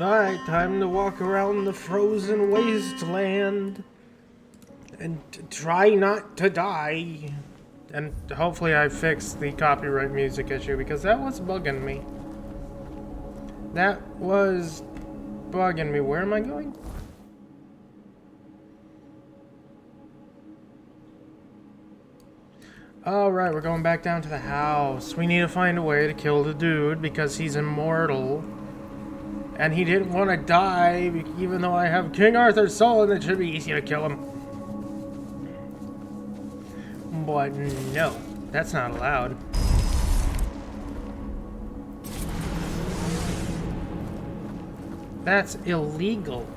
Alright, time to walk around the frozen wasteland and try not to die. And hopefully I fixed the copyright music issue because that was bugging me. That was bugging me. Where am I going? Alright, we're going back down to the house. We need to find a way to kill the dude because he's immortal. And he didn't want to die, even though I have King Arthur's soul and it should be easy to kill him. But no, that's not allowed. That's illegal.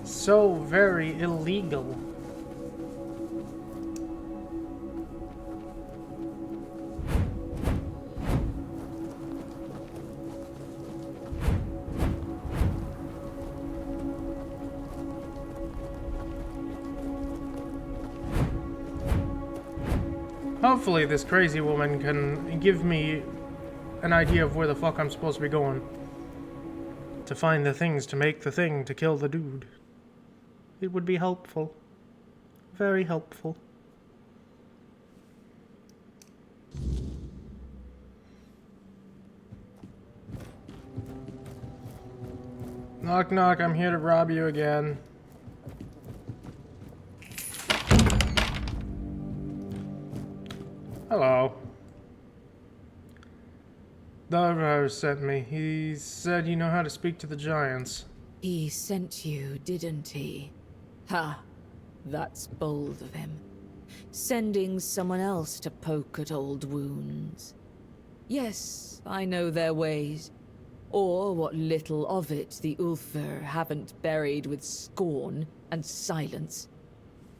So very illegal. Hopefully this crazy woman can give me an idea of where the fuck I'm supposed to be going. To find the things to make the thing to kill the dude. It would be helpful. Very helpful. Knock knock, I'm here to rob you again. Hello. Dal Riata sent me. He said you know how to speak to the giants. He sent you, didn't he? Ha! That's bold of him. Sending someone else to poke at old wounds. Yes, I know their ways. Or what little of it the Ulfr haven't buried with scorn and silence.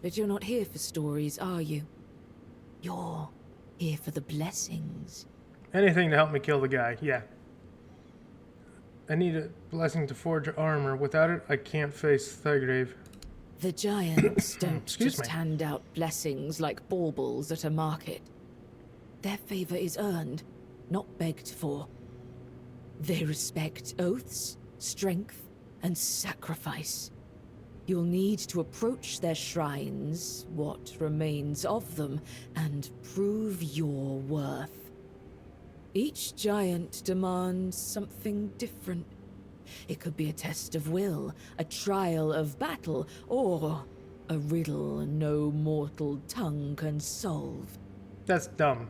But you're not here for stories, are you? You're here for the blessings. Anything to help me kill the guy, yeah. I need a blessing to forge armor. Without it, I can't face Thalgrave. The giants don't just hand out blessings like baubles at a market. Their favor is earned, not begged for. They respect oaths, strength, and sacrifice. You'll need to approach their shrines, what remains of them, and prove your worth. Each giant demands something different. It could be a test of will, a trial of battle, or a riddle no mortal tongue can solve. That's dumb.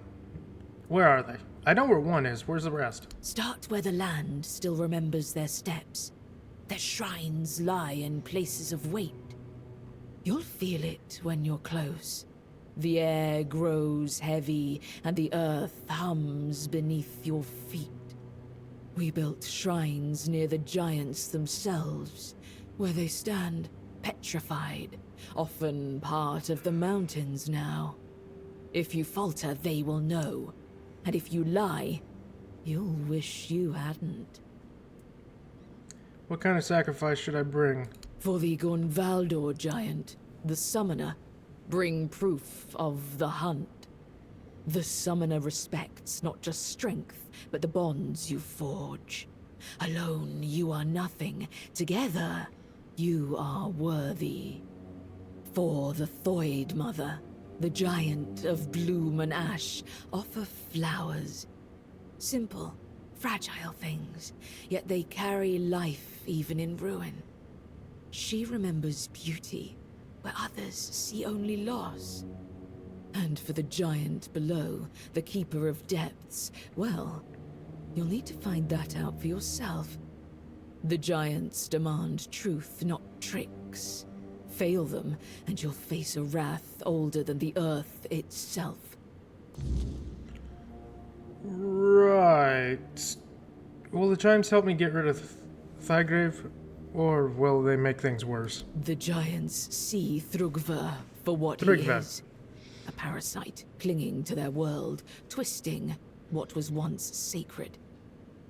Where are they? I know where one is. Where's the rest? Start where the land still remembers their steps. Their shrines lie in places of weight. You'll feel it when you're close. The air grows heavy, and the earth hums beneath your feet. We built shrines near the giants themselves, where they stand petrified, often part of the mountains now. If you falter, they will know. And if you lie, you'll wish you hadn't. What kind of sacrifice should I bring? For the Gunvaldor giant, the summoner, bring proof of the hunt. The summoner respects not just strength, but the bonds you forge. Alone, you are nothing. Together, you are worthy. For the Thoid Mother, the giant of bloom and ash, offer flowers. Simple, fragile things, yet they carry life even in ruin. She remembers beauty, where others see only loss. And for the giant below, the keeper of depths, well, you'll need to find that out for yourself. The giants demand truth, not tricks. Fail them, and you'll face a wrath older than the earth itself. Right. Will the giants help me get rid of Thalgrave, or will they make things worse? The giants see Thrugva for what he is. A parasite clinging to their world, twisting what was once sacred.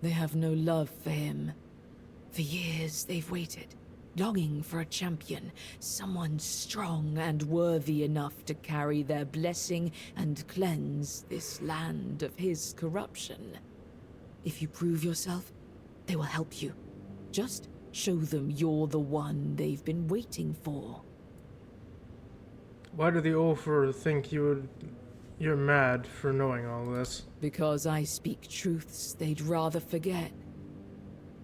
They have no love for him. For years they've waited, longing for a champion, someone strong and worthy enough to carry their blessing and cleanse this land of his corruption. If you prove yourself, They will help you. Just show them you're the one they've been waiting for. Why do the Ulfr think you're mad for knowing all this? Because I speak truths they'd rather forget.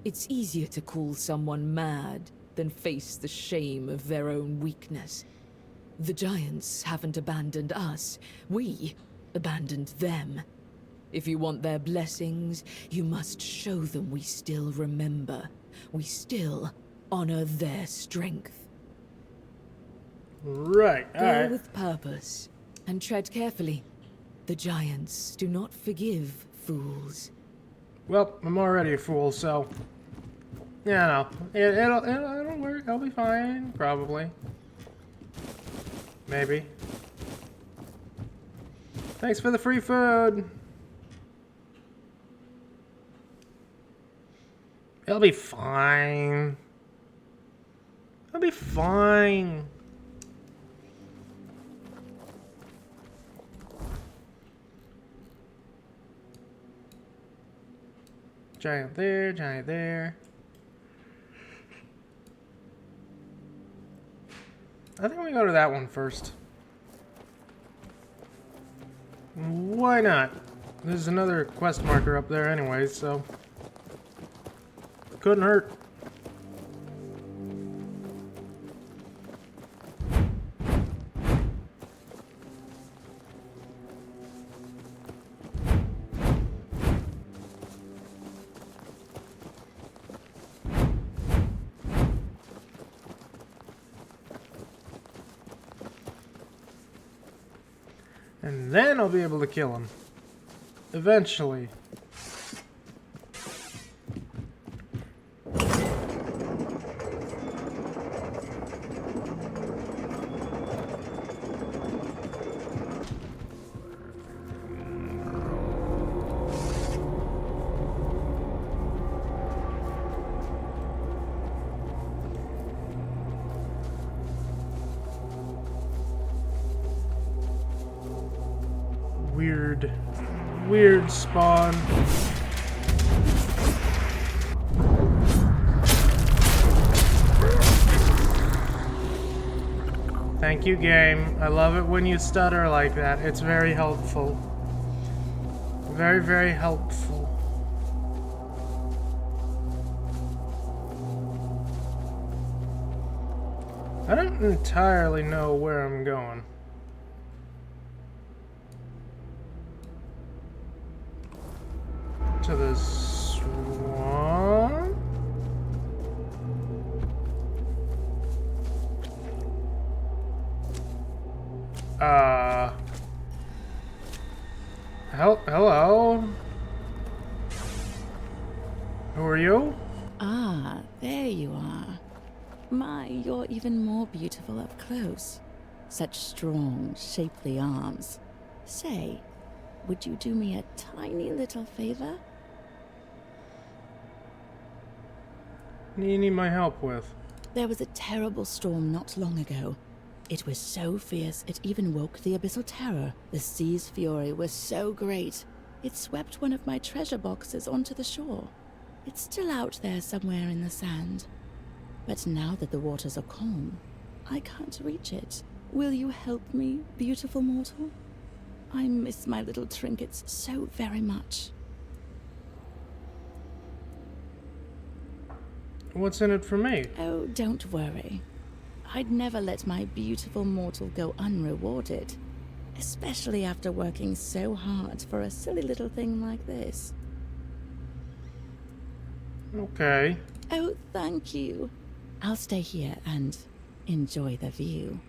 It's easier to call someone mad than face the shame of their own weakness. The Giants haven't abandoned us. We abandoned them. If you want their blessings, you must show them we still remember. We still honor their strength. Right, alright. Go with purpose, and tread carefully. The Giants do not forgive fools. Well, I'm already a fool, so... Yeah, no. It'll work. I'll be fine, probably. Maybe. Thanks for the free food! It'll be fine. I'll be fine. Giant there, giant there. I think we go to that one first. Why not? There's another quest marker up there anyway, so... Couldn't hurt. And then I'll be able to kill him. Eventually. Weird spawn. Thank you, game. I love it when you stutter like that. It's very helpful. Very, very helpful. I don't entirely know where I'm going. To the swamp? Hello? Who are you? Ah, there you are. My, you're even more beautiful up close. Such strong, shapely arms. Say, would you do me a tiny little favor? What do you need my help with? There was a terrible storm not long ago. It was so fierce it even woke the abyssal terror. The sea's fury was so great, it swept one of my treasure boxes onto the shore. It's still out there somewhere in the sand. But now that the waters are calm, I can't reach it. Will you help me, beautiful mortal? I miss my little trinkets so very much. What's in it for me? Oh, don't worry. I'd never let my beautiful mortal go unrewarded, especially after working so hard for a silly little thing like this. Okay. Oh, thank you. I'll stay here and enjoy the view.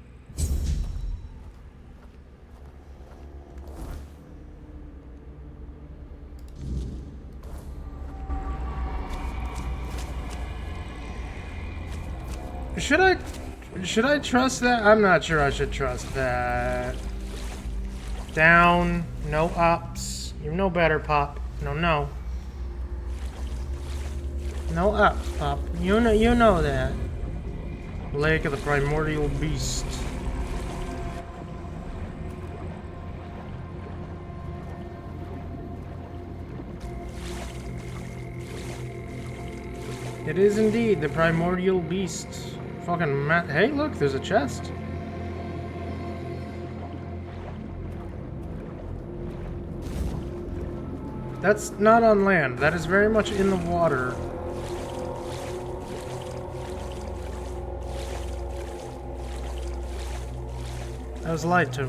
Should I trust that? I'm not sure I should trust that. Down, no ups. You know better, Pop. No. No ups, Pop. You know that. Lake of the Primordial Beast. It is indeed the primordial beast. Fucking hey, look, there's a chest. That's not on land. That is very much in the water. I was lied to.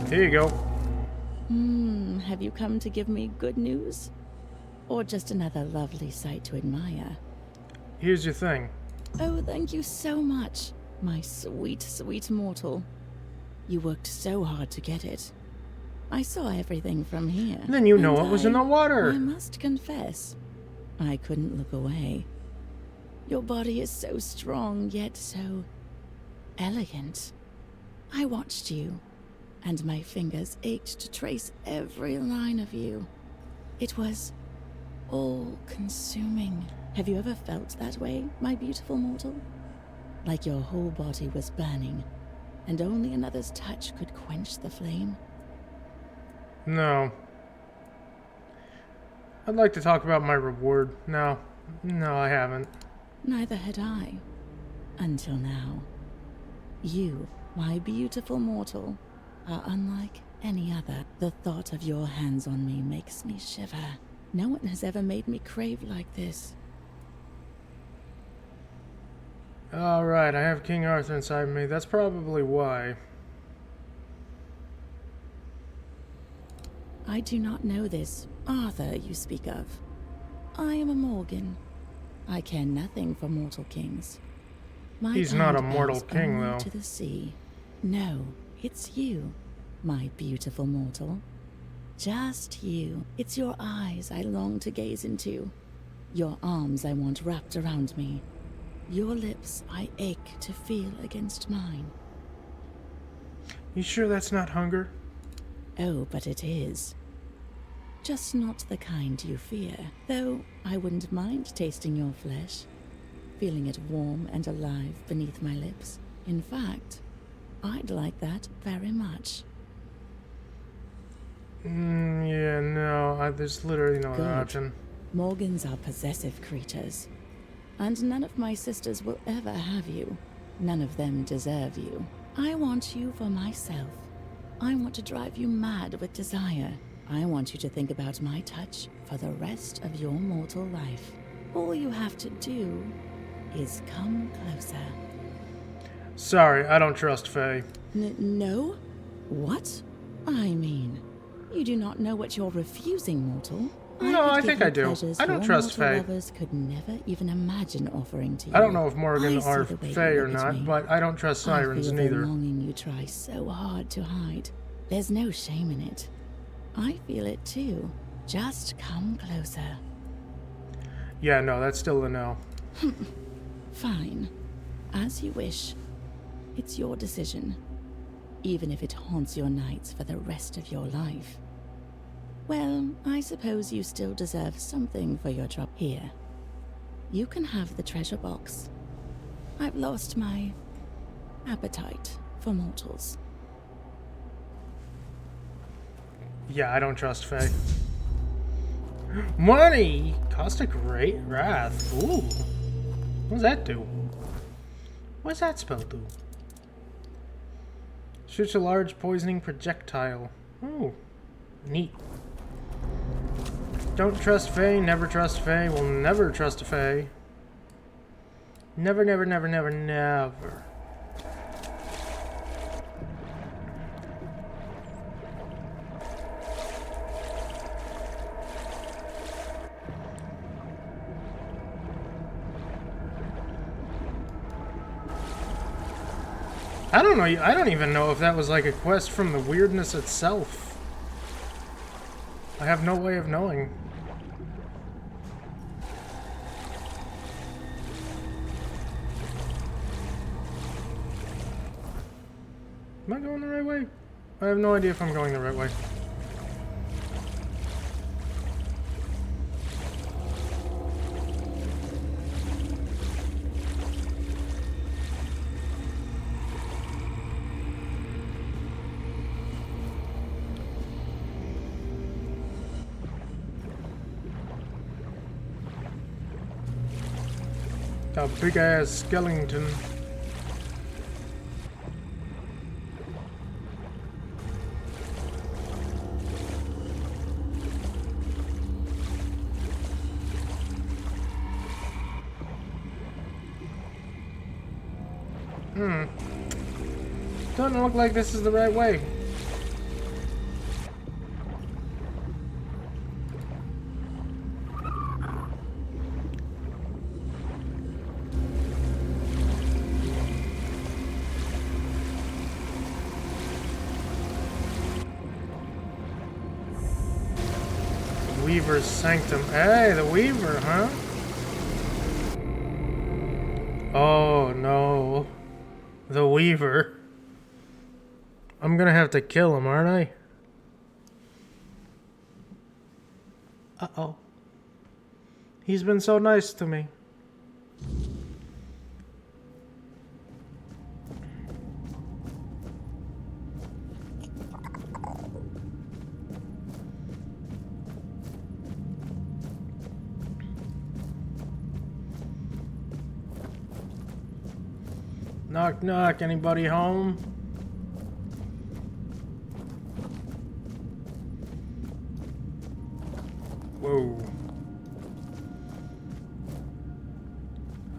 Here you go. Have you come to give me good news? Or just another lovely sight to admire? Here's your thing. Oh, thank you so much, my sweet, sweet mortal. You worked so hard to get it. I saw everything from here. Then you know and it was in the water. I must confess, I couldn't look away. Your body is so strong, yet so elegant. I watched you, and my fingers ached to trace every line of you. It was all-consuming. Have you ever felt that way, my beautiful mortal? Like your whole body was burning, and only another's touch could quench the flame? No. I'd like to talk about my reward. No, I haven't. Neither had I. Until now. You, my beautiful mortal, are unlike any other. The thought of your hands on me makes me shiver. No one has ever made me crave like this. Alright, I have King Arthur inside me. That's probably why. I do not know this Arthur you speak of. I am a Morgan. I care nothing for mortal kings. My He's not a hand mortal bows king, only though. to the sea. No, it's you, my beautiful mortal. Just you. It's your eyes I long to gaze into. Your arms I want wrapped around me. Your lips I ache to feel against mine. You sure that's not hunger? Oh, but it is. Just not the kind you fear, though I wouldn't mind tasting your flesh, feeling it warm and alive beneath my lips. In fact, I'd like that very much. Yeah, no, there's literally no other Good. option. Morgans are possessive creatures, and none of my sisters will ever have you. None of them deserve you. I want you for myself. I want to drive you mad with desire. I want you to think about my touch for the rest of your mortal life. All you have to do is come closer. Sorry, I don't trust Faye. No? What? I mean, you do not know what you're refusing, mortal. No, I could think give I you do. pleasures I don't your trust mortal Faye. lovers could never even imagine offering to you. I don't know if Morgan I see are the way you Faye or look at not, me. but I don't trust sirens I feel neither. the longing you try so hard to hide. There's no shame in it. I feel it too. Just come closer. Yeah, no, that's still a no. Fine. As you wish. It's your decision. Even if it haunts your nights for the rest of your life. Well, I suppose you still deserve something for your trouble. Here. You can have the treasure box. I've lost my appetite for mortals. Yeah, I don't trust Faye. Money! Caustic Wrath. Ooh. What does that do? What's that spell do? Shoots a large poisoning projectile. Oh, neat. Don't trust Faye, never trust Faye, will never trust a Faye. Never, never, never, never, never. I don't know. I don't even know if that was like a quest from the weirdness itself. I have no way of knowing. Am I going the right way? I have no idea if I'm going the right way. A big ass skeleton. Doesn't look like this is the right way. Weaver's Sanctum. Hey, the Weaver, huh? Oh no. The Weaver. I'm gonna have to kill him, aren't I? Uh-oh. He's been so nice to me. Knock, knock. Anybody home? Whoa.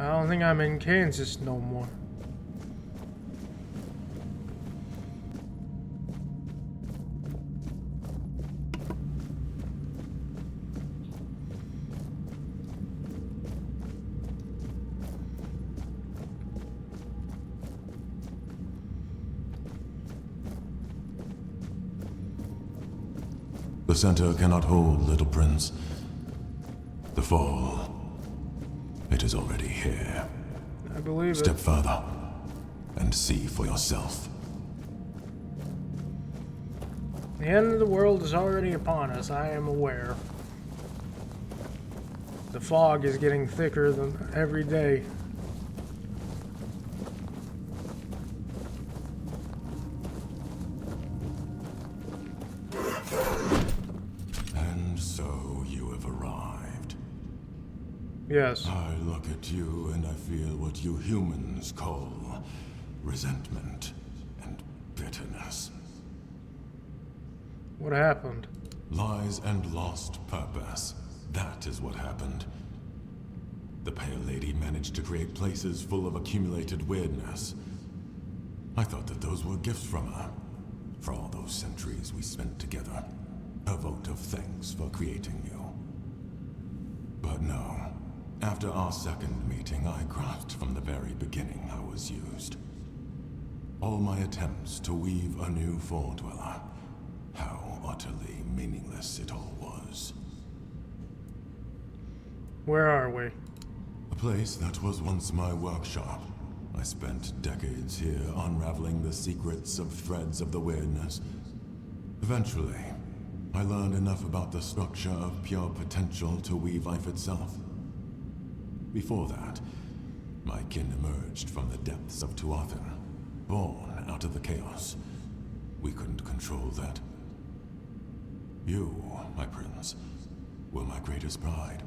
I don't think I'm in Kansas no more. The center cannot hold, little prince. The fall, it is already here. I believe Step it. further and see for yourself. The end of the world is already upon us, I am aware. The fog is getting thicker than every day. And so you have arrived. Yes. I look at you and I feel what you humans call resentment and bitterness. What happened? Lies and lost purpose. That is what happened. The Pale Lady managed to create places full of accumulated weirdness. I thought that those were gifts from her. For all those centuries we spent together. A vote of thanks for creating you. But no. After our second meeting, I grasped from the very beginning I was used. All my attempts to weave a new Foredweller. How utterly meaningless it all was. Where are we? A place that was once my workshop. I spent decades here unraveling the secrets of threads of the weirdness. Eventually, I learned enough about the structure of pure potential to weave life itself. Before that, my kin emerged from the depths of Tuatha, born out of the chaos. We couldn't control that. You, my prince, were my greatest pride.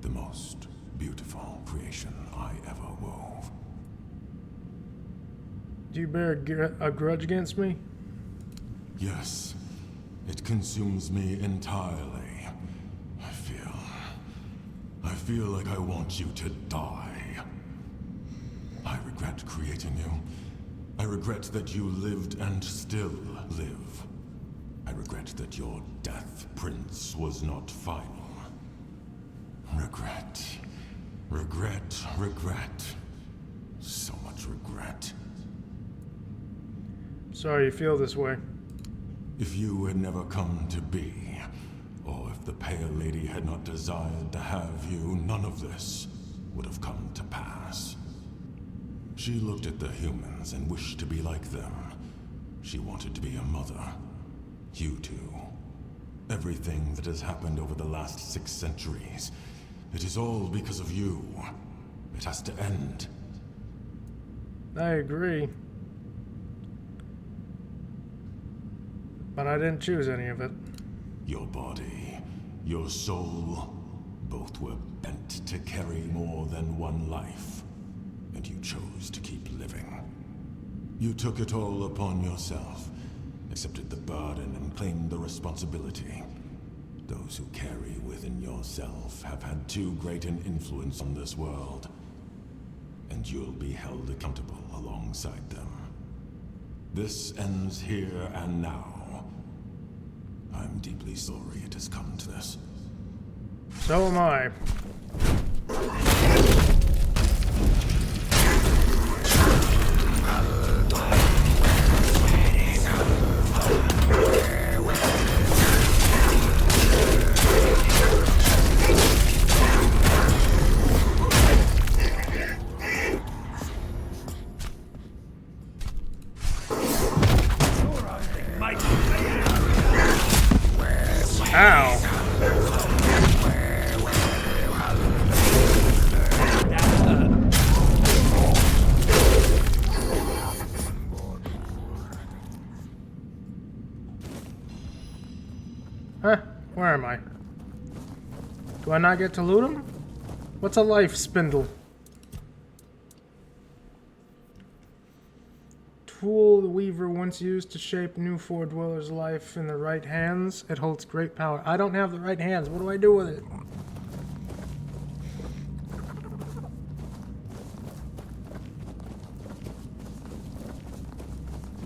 The most beautiful creation I ever wove. Do you bear a grudge against me? Yes, it consumes me entirely. I feel like I want you to die. I regret creating you. I regret that you lived and still live. I regret that your death, Prince, was not final. Regret. Regret. Regret. So much regret. Sorry you feel this way. If you had never come to be, or if the Pale Lady had not desired to have you, none of this would have come to pass. She looked at the humans and wished to be like them. She wanted to be a mother. You too. Everything that has happened over the last 6 centuries, it is all because of you. It has to end. I agree. But I didn't choose any of it. Your body, your soul, both were bent to carry more than one life. And you chose to keep living. You took it all upon yourself, accepted the burden and claimed the responsibility. Those who carry within yourself have had too great an influence on this world. And you'll be held accountable alongside them. This ends here and now. I'm deeply sorry it has come to this. So am I. Ow. Huh? Where am I? Do I not get to loot him? What's a life spindle? Tool the weaver once used to shape new four dwellers' life in the right hands. It holds great power. I don't have the right hands. What do I do with it?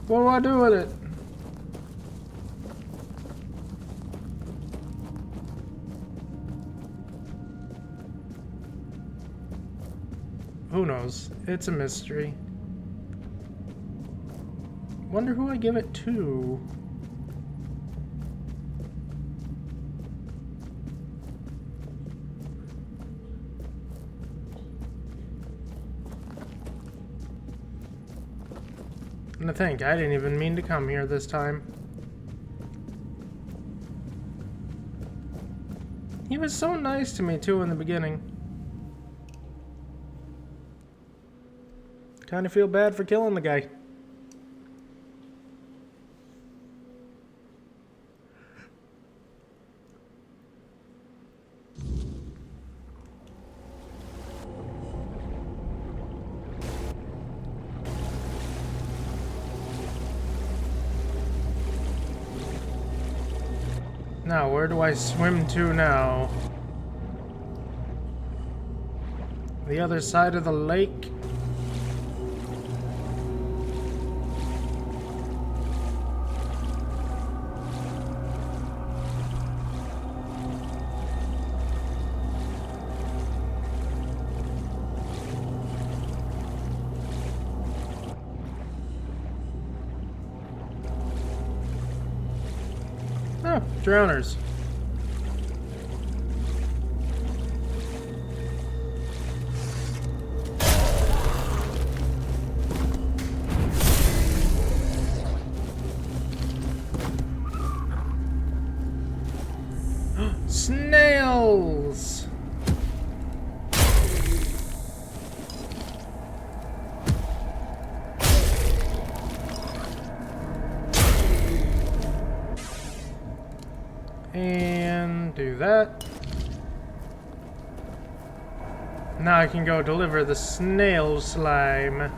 What do I do with it? Who knows? It's a mystery. Wonder who I give it to. And to think, I didn't even mean to come here this time. He was so nice to me too in the beginning. Kind of feel bad for killing the guy. Now, where do I swim to now? The other side of the lake? Oh, drowners. Snails! And do that. Now I can go deliver the snail slime.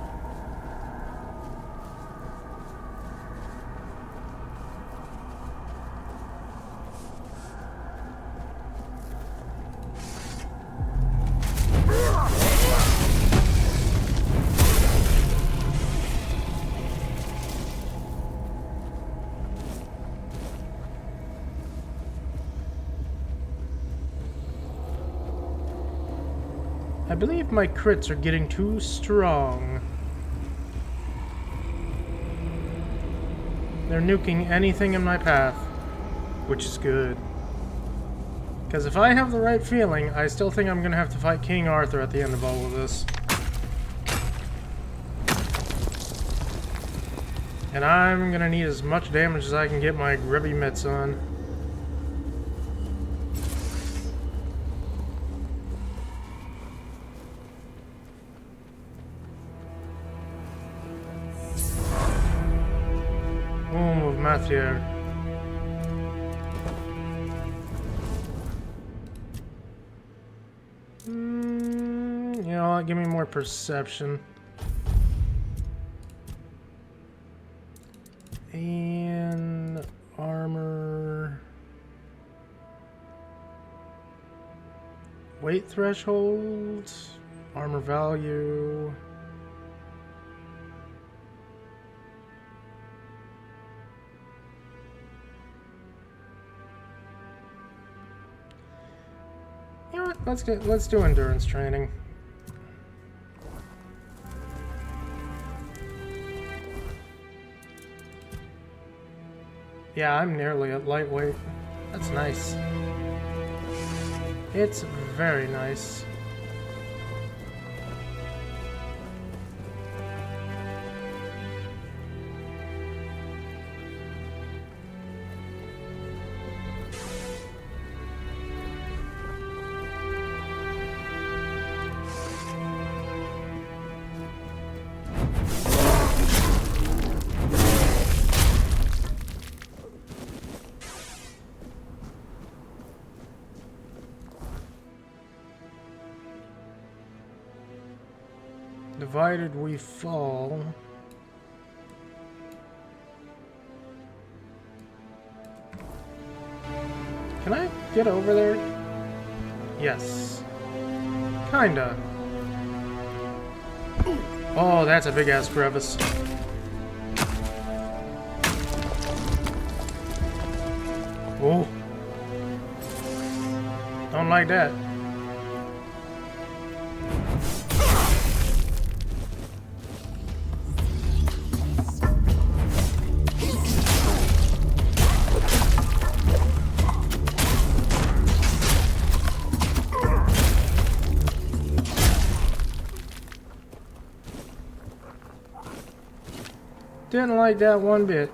I believe my crits are getting too strong. They're nuking anything in my path, which is good. Because if I have the right feeling, I still think I'm going to have to fight King Arthur at the end of all of this. And I'm gonna need as much damage as I can get my grubby mitts on. Home of Matthew. You know what? Give me more perception. And armor. Weight threshold. Armor value. You know what? Let's do endurance training. Yeah, I'm nearly at lightweight. That's nice. It's very nice. Divided we fall. Can I get over there? Yes. Kinda. Oh, that's a big ass crevice. Oh. Don't like that. Didn't like that one bit.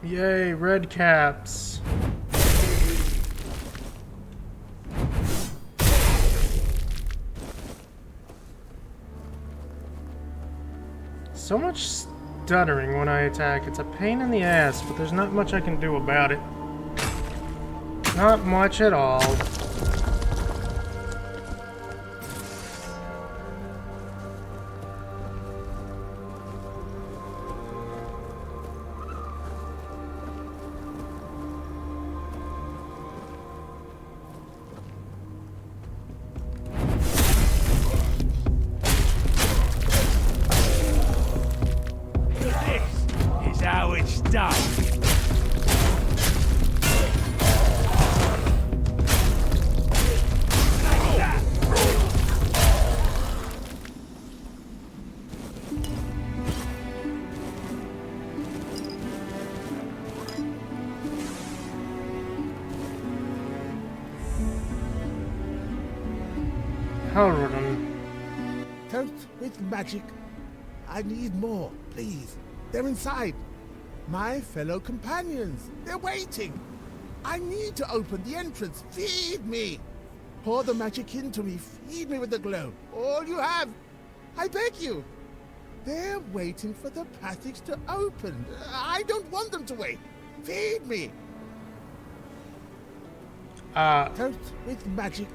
Yay, red caps. So much stuttering when I attack. It's a pain in the ass, but there's not much I can do about it. Not much at all. How it's done. Halrodan. Toast with magic. I need more, please. They're inside. My fellow companions. They're waiting. I need to open the entrance. Feed me. Pour the magic into me. Feed me with the glow. All you have. I beg you. They're waiting for the passage to open. I don't want them to wait. Feed me. Toast with magic.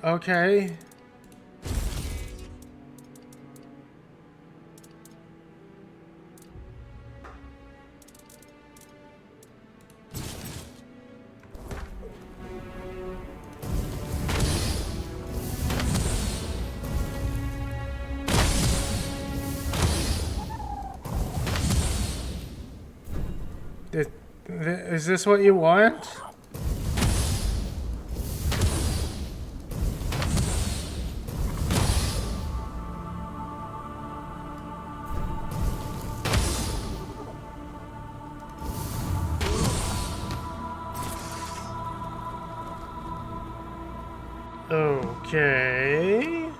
Okay. Is this what you want? Okay.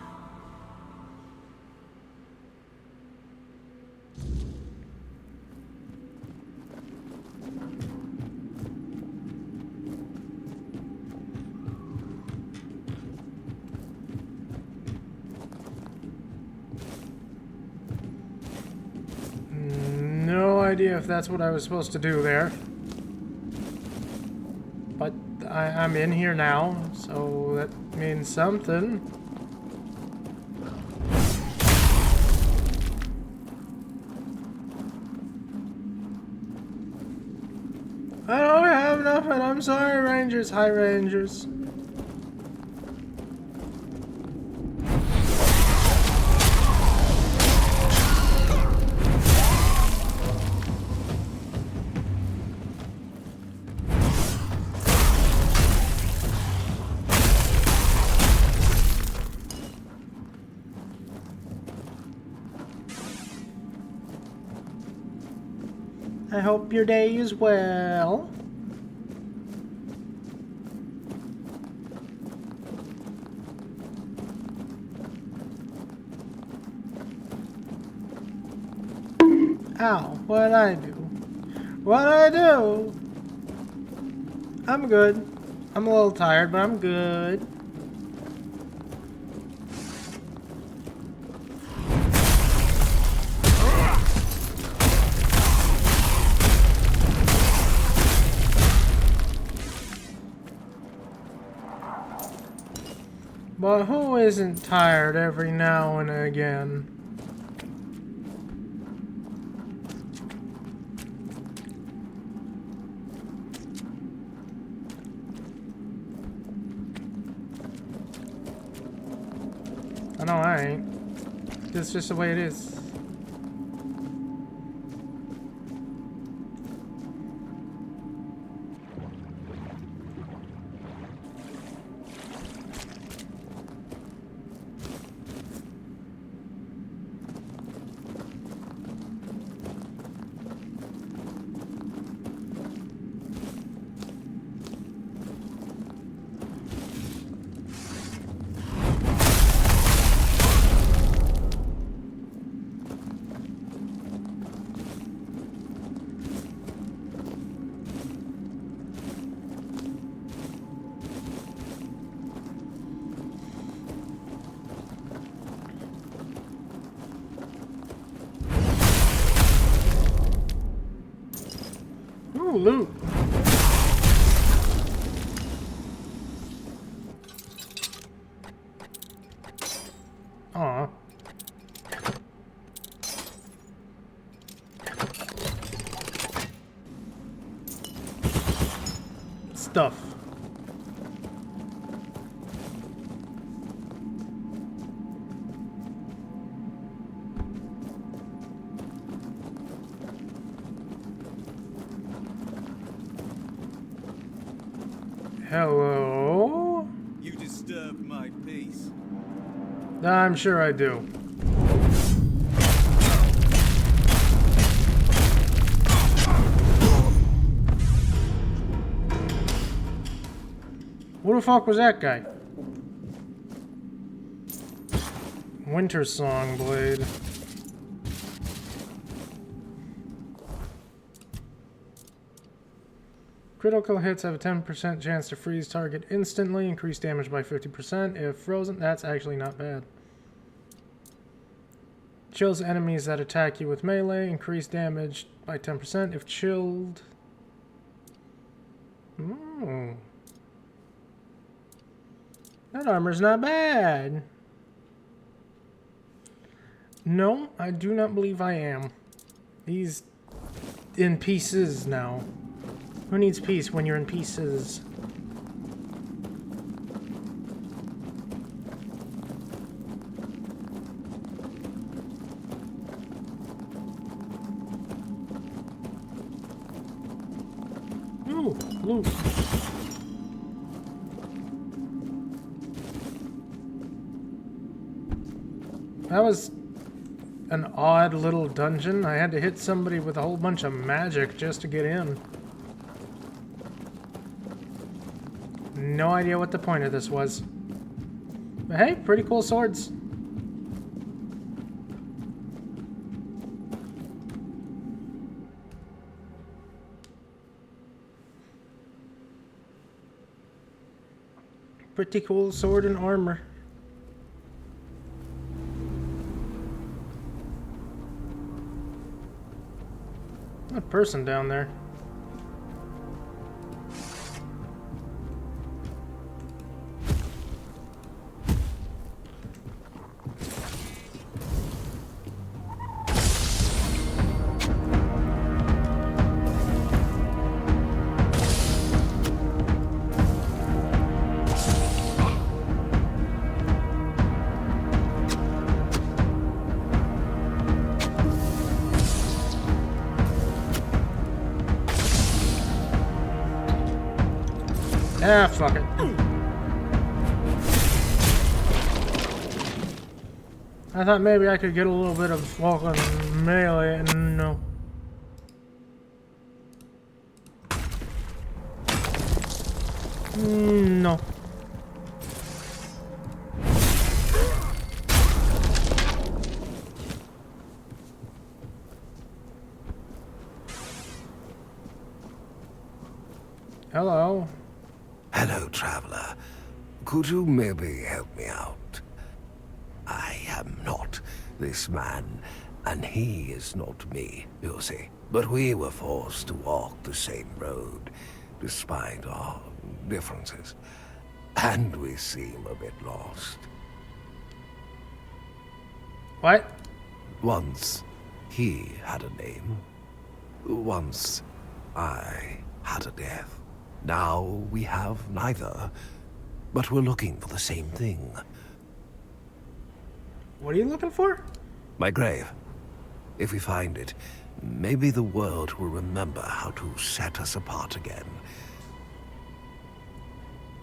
No idea if that's what I was supposed to do there. But I'm in here now, so that means something. I don't have nothing. I'm sorry, Rangers. Hi, Rangers. I hope your day is well. Ow, what'd I do? What'd I do? I'm good. I'm a little tired, but I'm good. But who isn't tired every now and again? I know I ain't. It's just the way it is. Ooh, loot. Aw. Stuff. Hello? You disturbed my peace. I'm sure I do. Who the fuck was that guy? Winter Song Blade. Critical hits have a 10% chance to freeze target instantly, increase damage by 50%. If frozen, that's actually not bad. Chills enemies that attack you with melee, increase damage by 10% if chilled. Ooh. That armor's not bad. No, I do not believe I am. He's in pieces now. Who needs peace when you're in pieces? Ooh, loot. That was an odd little dungeon. I had to hit somebody with a whole bunch of magic just to get in. No idea what the point of this was. But hey, pretty cool swords. Pretty cool sword and armor. A person down there. Ah, fuck it. I thought maybe I could get a little bit of fucking melee, and no. No. Hello. Hello, traveler. Could you maybe help me out? I am not this man, and he is not me, you see. But we were forced to walk the same road, despite our differences. And we seem a bit lost. What? Once, he had a name. Once, I had a death. Now we have neither, but we're looking for the same thing. What are you looking for? My grave. If we find it, maybe the world will remember how to set us apart again.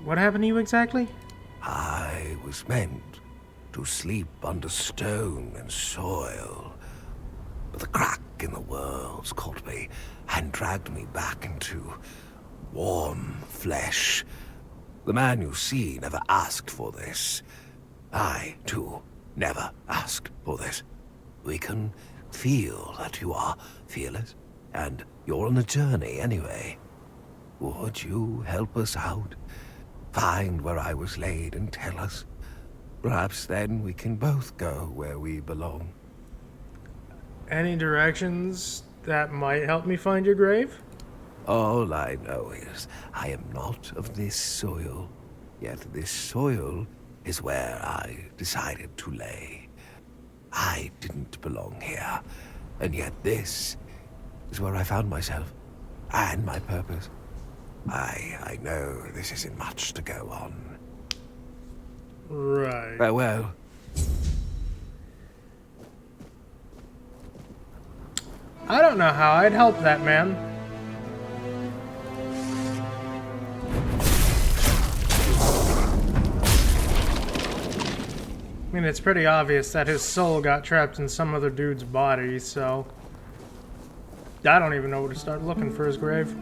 What happened to you exactly? I was meant to sleep under stone and soil, but the crack in the world caught me and dragged me back into warm flesh. The man you see never asked for this. I, too, never asked for this. We can feel that you are fearless, and you're on a journey anyway. Would you help us out? Find where I was laid and tell us. Perhaps then we can both go where we belong. Any directions that might help me find your grave? All I know is I am not of this soil, yet this soil is where I decided to lay. I didn't belong here, and yet this is where I found myself, and my purpose. I know this isn't much to go on. Right. Farewell. I don't know how I'd help that man. I mean, it's pretty obvious that his soul got trapped in some other dude's body, so I don't even know where to start looking for his grave.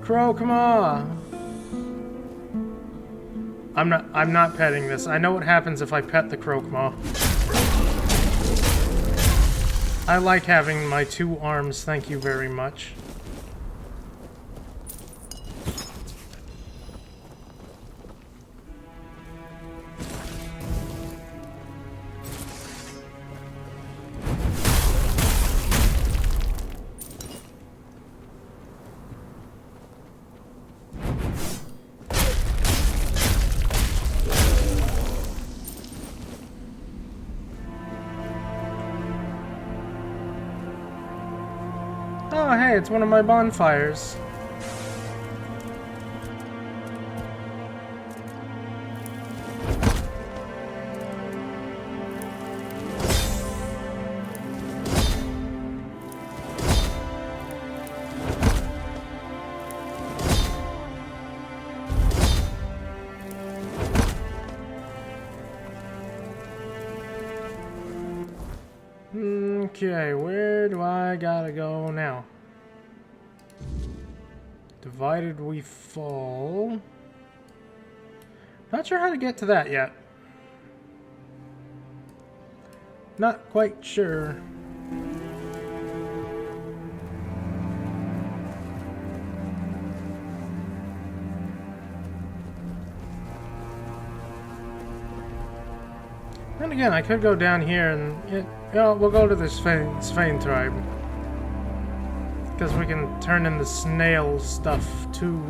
Crow, come on! I'm not petting this. I know what happens if I pet the Croakmaw. I like having my two arms, thank you very much. Oh, hey, it's one of my bonfires. Okay, where do I gotta go now? Divided we fall. Not sure how to get to that yet. Not quite sure. And again, I could go down here and we'll go to this Svain tribe. Because we can turn in the snail stuff too.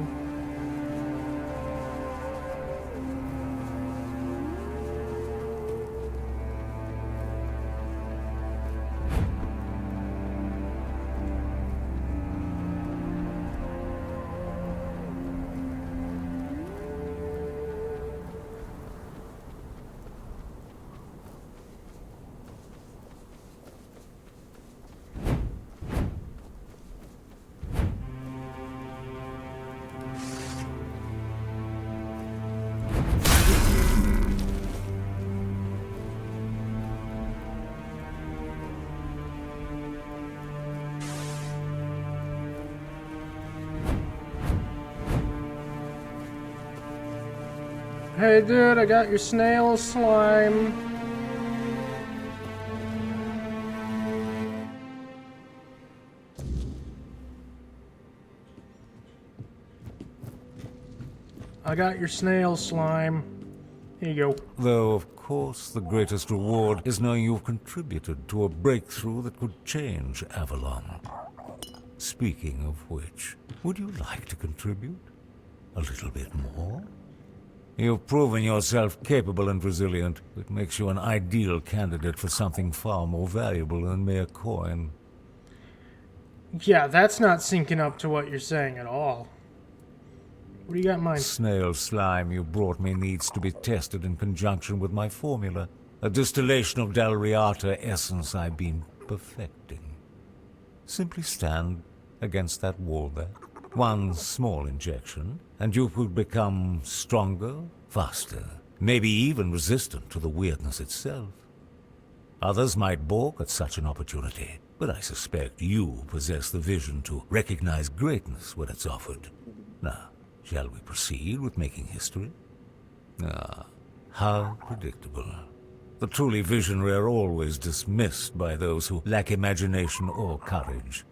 Hey dude, I got your snail slime. I got your snail slime. Here you go. Though, of course, the greatest reward is knowing you've contributed to a breakthrough that could change Avalon. Speaking of which, would you like to contribute? A little bit more? You've proven yourself capable and resilient. It makes you an ideal candidate for something far more valuable than mere coin. Yeah, that's not syncing up to what you're saying at all. What do you got in mind? Snail slime you brought me needs to be tested in conjunction with my formula. A distillation of Dal Riata essence I've been perfecting. Simply stand against that wall there. One small injection, and you could become stronger, faster, maybe even resistant to the weirdness itself. Others might balk at such an opportunity, but I suspect you possess the vision to recognize greatness when it's offered. Now, shall we proceed with making history? Ah, how predictable. The truly visionary are always dismissed by those who lack imagination or courage.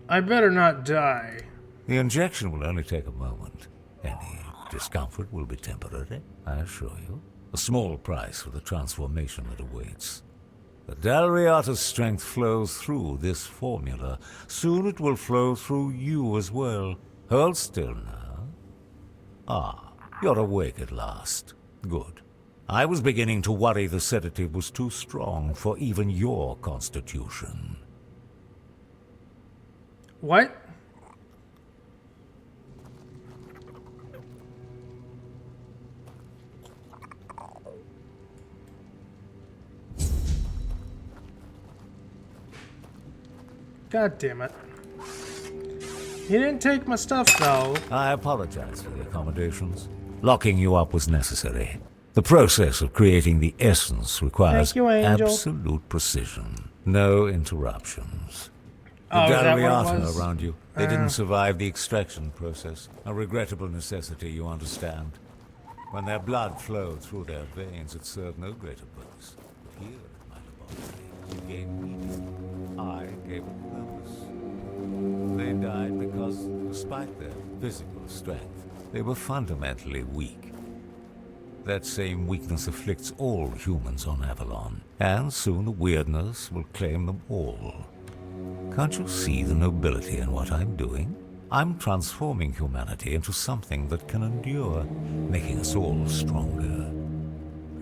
I better not die. The injection will only take a moment. Any discomfort will be temporary, I assure you. A small price for the transformation that awaits. The Dal Riata's strength flows through this formula. Soon it will flow through you as well. Hold still now. Ah, you're awake at last. Good. I was beginning to worry the sedative was too strong for even your constitution. What? God damn it. You didn't take my stuff, though. I apologize for the accommodations. Locking you up was necessary. The process of creating the essence requires Thank you, Angel. absolute precision. No interruptions. Oh, The is Dal that what it Riata was? around you, they didn't survive the extraction process. A regrettable necessity, you understand. When their blood flowed through their veins, it served no greater purpose. But here at my laboratory, it gave meaning. I gave it purpose. They died because, despite their physical strength, they were fundamentally weak. That same weakness afflicts all humans on Avalon, and soon the weirdness will claim them all. Can't you see the nobility in what I'm doing? I'm transforming humanity into something that can endure, making us all stronger.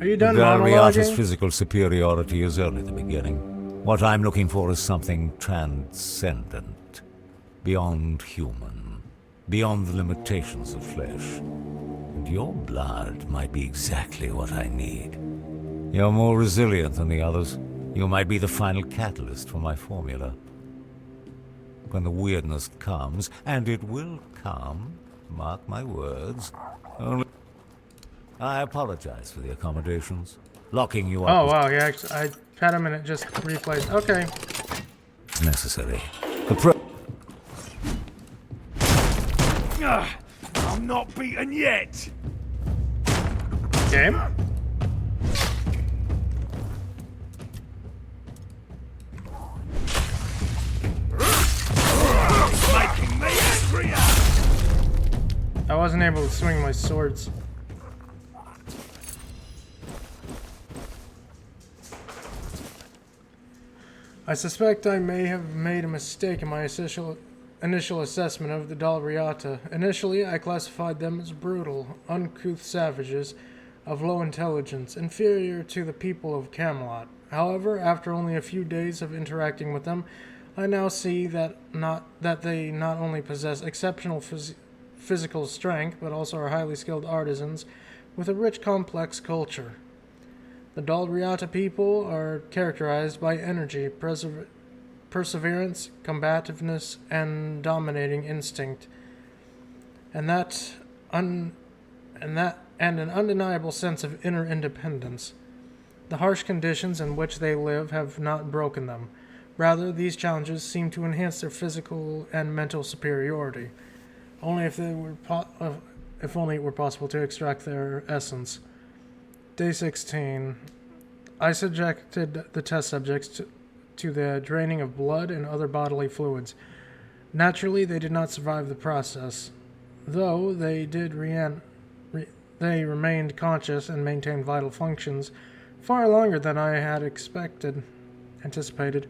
Are you done Dal Riata's monologuing? physical superiority is only the beginning. What I'm looking for is something transcendent, beyond human, beyond the limitations of flesh. And your blood might be exactly what I need. You're more resilient than the others. You might be the final catalyst for my formula. When the weirdness comes, and it will come, mark my words, I apologize for the accommodations. Locking you Oh, up wow, yeah, actually, I had him and it just replays. Okay. was necessary. The pro... I'm not beaten yet! Game? Making me angrier! I wasn't able to swing my swords. I suspect I may have made a mistake in my initial assessment of the Dal Riata. Initially, I classified them as brutal, uncouth savages of low intelligence, inferior to the people of Camelot. However, after only a few days of interacting with them, I now see that they not only possess exceptional physical strength, but also are highly skilled artisans with a rich, complex culture. The Dal Riata people are characterized by energy, perseverance, combativeness, and dominating instinct, and an undeniable sense of inner independence. The harsh conditions in which they live have not broken them. Rather, these challenges seem to enhance their physical and mental superiority. Only if only it were possible to extract their essence. Day 16. I subjected the test subjects to the draining of blood and other bodily fluids. Naturally, they did not survive the process, though they remained conscious and maintained vital functions far longer than I had anticipated.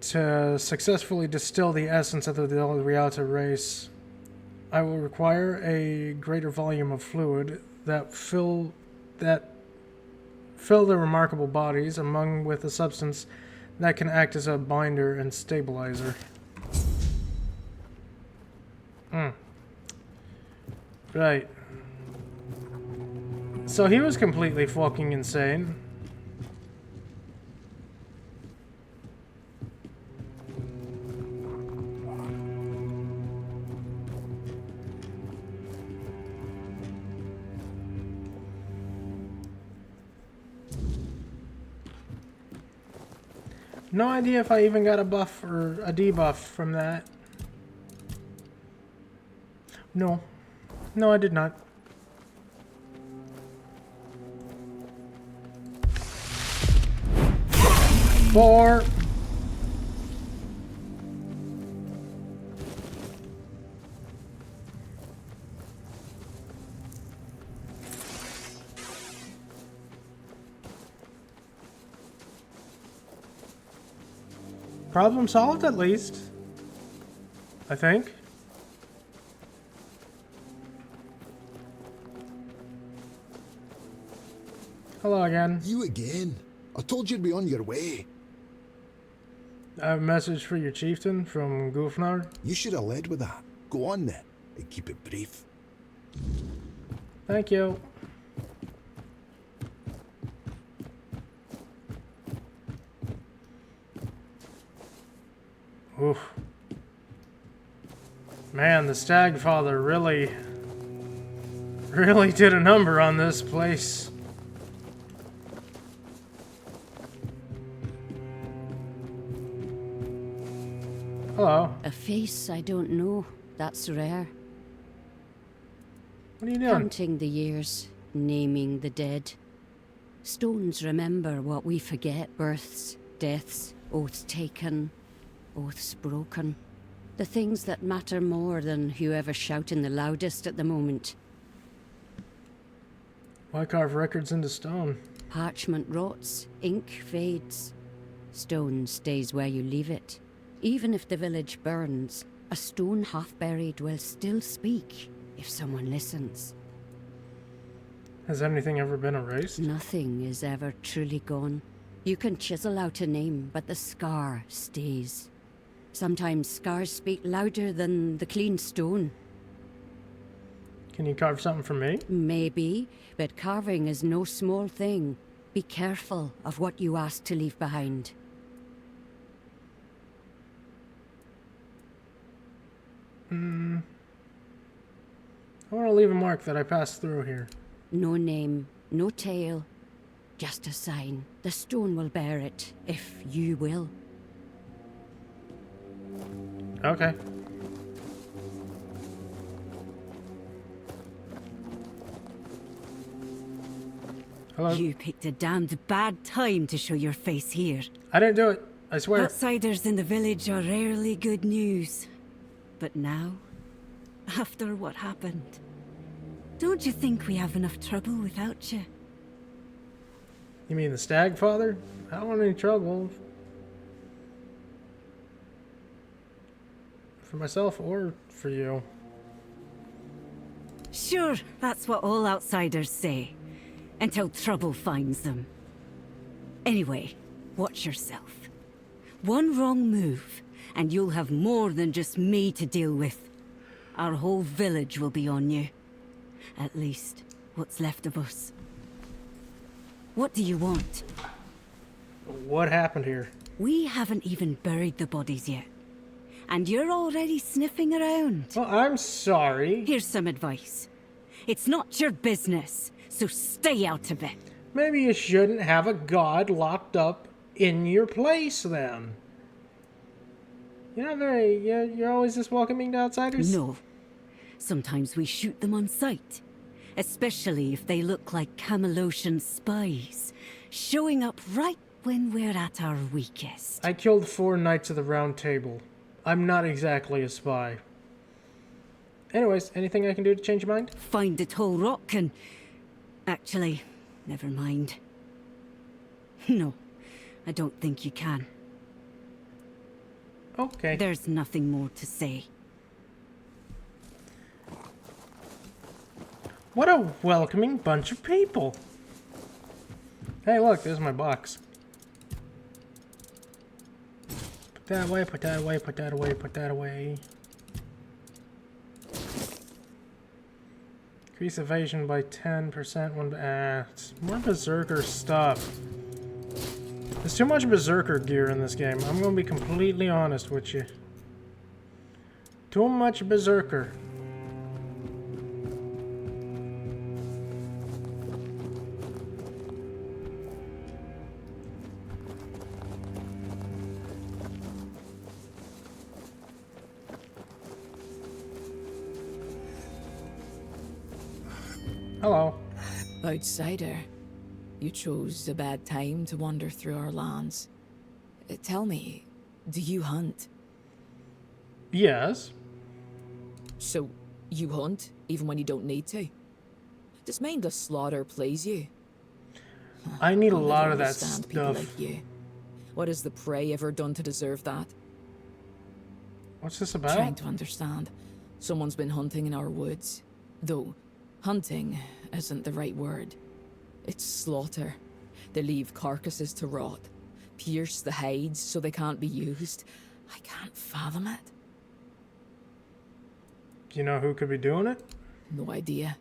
To successfully distill the essence of the Dal Riata race, I will require a greater volume of fluid that fill their remarkable bodies, among with a substance that can act as a binder and stabilizer. Right. So he was completely fucking insane. No idea if I even got a buff or a debuff from that. No. No, I did not. Four. Problem solved, at least. I think. Hello again. You again? I told you to be on your way. I have a message for your chieftain from Gufnar. You should have led with that. Go on then, and keep it brief. Thank you. Oof. Man, the Stagfather really did a number on this place. Hello. A face I don't know. That's rare. What are you doing? Counting the years, naming the dead. Stones remember what we forget. Births, deaths, oaths taken, oaths broken. The things that matter more than whoever's shouting the loudest at the moment. Why carve records into stone? Parchment rots, ink fades. Stone stays where you leave it. Even if the village burns, a stone half buried will still speak if someone listens. Has anything ever been erased? Nothing is ever truly gone. You can chisel out a name, but the scar stays. Sometimes scars speak louder than the clean stone. Can you carve something for me? Maybe, but carving is no small thing. Be careful of what you ask to leave behind. I want to leave a mark that I passed through here. No name, no tale, just a sign. The stone will bear it, if you will. Okay. Hello? You picked a damned bad time to show your face here. I didn't do it. I swear. Outsiders in the village are rarely good news. But now, after what happened, don't you think we have enough trouble without you? You mean the stag father? I don't want any trouble. For myself or for you. Sure, that's what all outsiders say. Until trouble finds them. Anyway, watch yourself. One wrong move, and you'll have more than just me to deal with. Our whole village will be on you. At least, what's left of us. What do you want? What happened here? We haven't even buried the bodies yet. And you're already sniffing around. Well, I'm sorry. Here's some advice. It's not your business, so stay out of it. Maybe you shouldn't have a god locked up in your place then. You're not very... You're always just welcoming to outsiders? No. Sometimes we shoot them on sight. Especially if they look like Camelosian spies. Showing up right when we're at our weakest. I killed 4 Knights of the Round Table. I'm not exactly a spy. Anyways, anything I can do to change your mind? Find a tall rock and... Actually, never mind. No, I don't think you can. Okay. There's nothing more to say. What a welcoming bunch of people. Hey, look, there's my box. Put that away, put that away, put that away, put that away. Increase evasion by 10%. It's more berserker stuff. There's too much berserker gear in this game. I'm gonna be completely honest with you. Too much berserker. Hello. Outsider, you chose a bad time to wander through our lands. Tell me, do you hunt? Yes. So, you hunt, even when you don't need to? Does mindless slaughter please you? I need a I'll lot never of that understand people stuff. like you. What has the prey ever done to deserve that? What's this about? Trying to understand. Someone's been hunting in our woods. Though, hunting isn't the right word. It's slaughter. They leave carcasses to rot, pierce the hides so they can't be used. I can't fathom it. Do you know who could be doing it? No idea.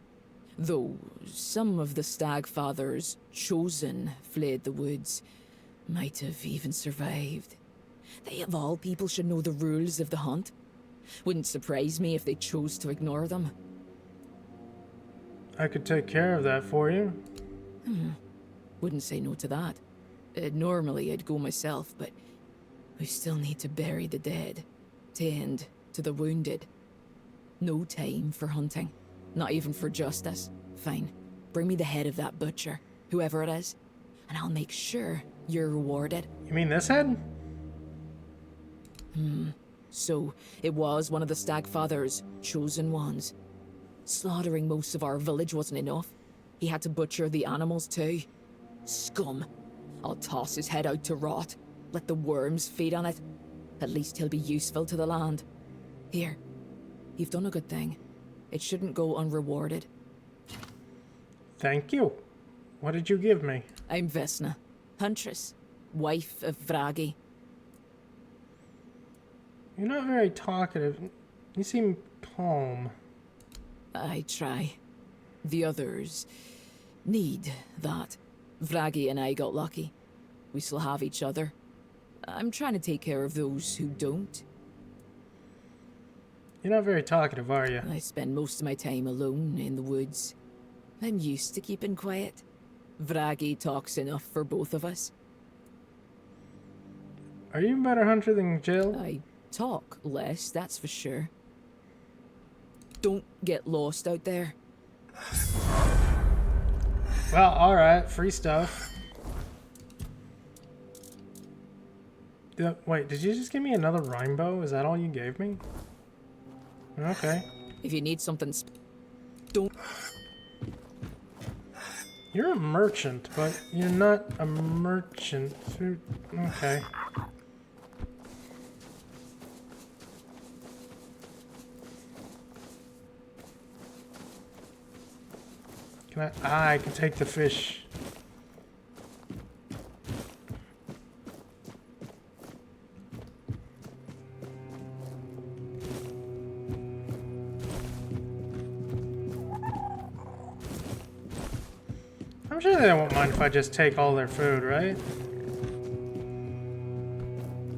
Though, some of the stag fathers chosen fled the woods. Might have even survived. They of all people should know the rules of the hunt. Wouldn't surprise me if they chose to ignore them. I could take care of that for you. Wouldn't say no to that. Normally I'd go myself, but we still need to bury the dead, tend to the wounded. No time for hunting, not even for justice. Fine, bring me the head of that butcher, whoever it is, and I'll make sure you're rewarded. You mean this head? So, it was one of the stag fathers' chosen ones. Slaughtering most of our village wasn't enough. He had to butcher the animals too. Scum. I'll toss his head out to rot. Let the worms feed on it. At least he'll be useful to the land. Here. You've done a good thing. It shouldn't go unrewarded. Thank you. What did you give me? I'm Vesna, huntress, wife of Vragi. You're not very talkative. You seem calm. I try. The others need that. Vragi and I got lucky. We still have each other. I'm trying to take care of those who don't. You're not very talkative, are you? I spend most of my time alone in the woods. I'm used to keeping quiet. Vragi talks enough for both of us. Are you a better hunter than Jill? I talk less, that's for sure. Don't get lost out there. Well, alright. Free stuff. Wait, did you just give me another rainbow? Is that all you gave me? Okay. If you need something, don't. You're a merchant, but you're not a merchant. Okay. Can I? Ah, I can take the fish. I'm sure they won't mind if I just take all their food, right?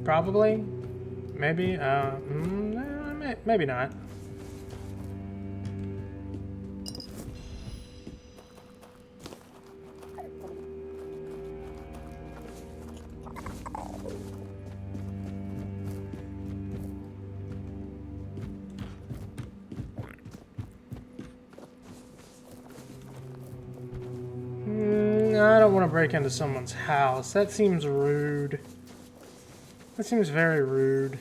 Probably. Maybe. Maybe not. I don't want to break into someone's house. That seems rude. That seems very rude.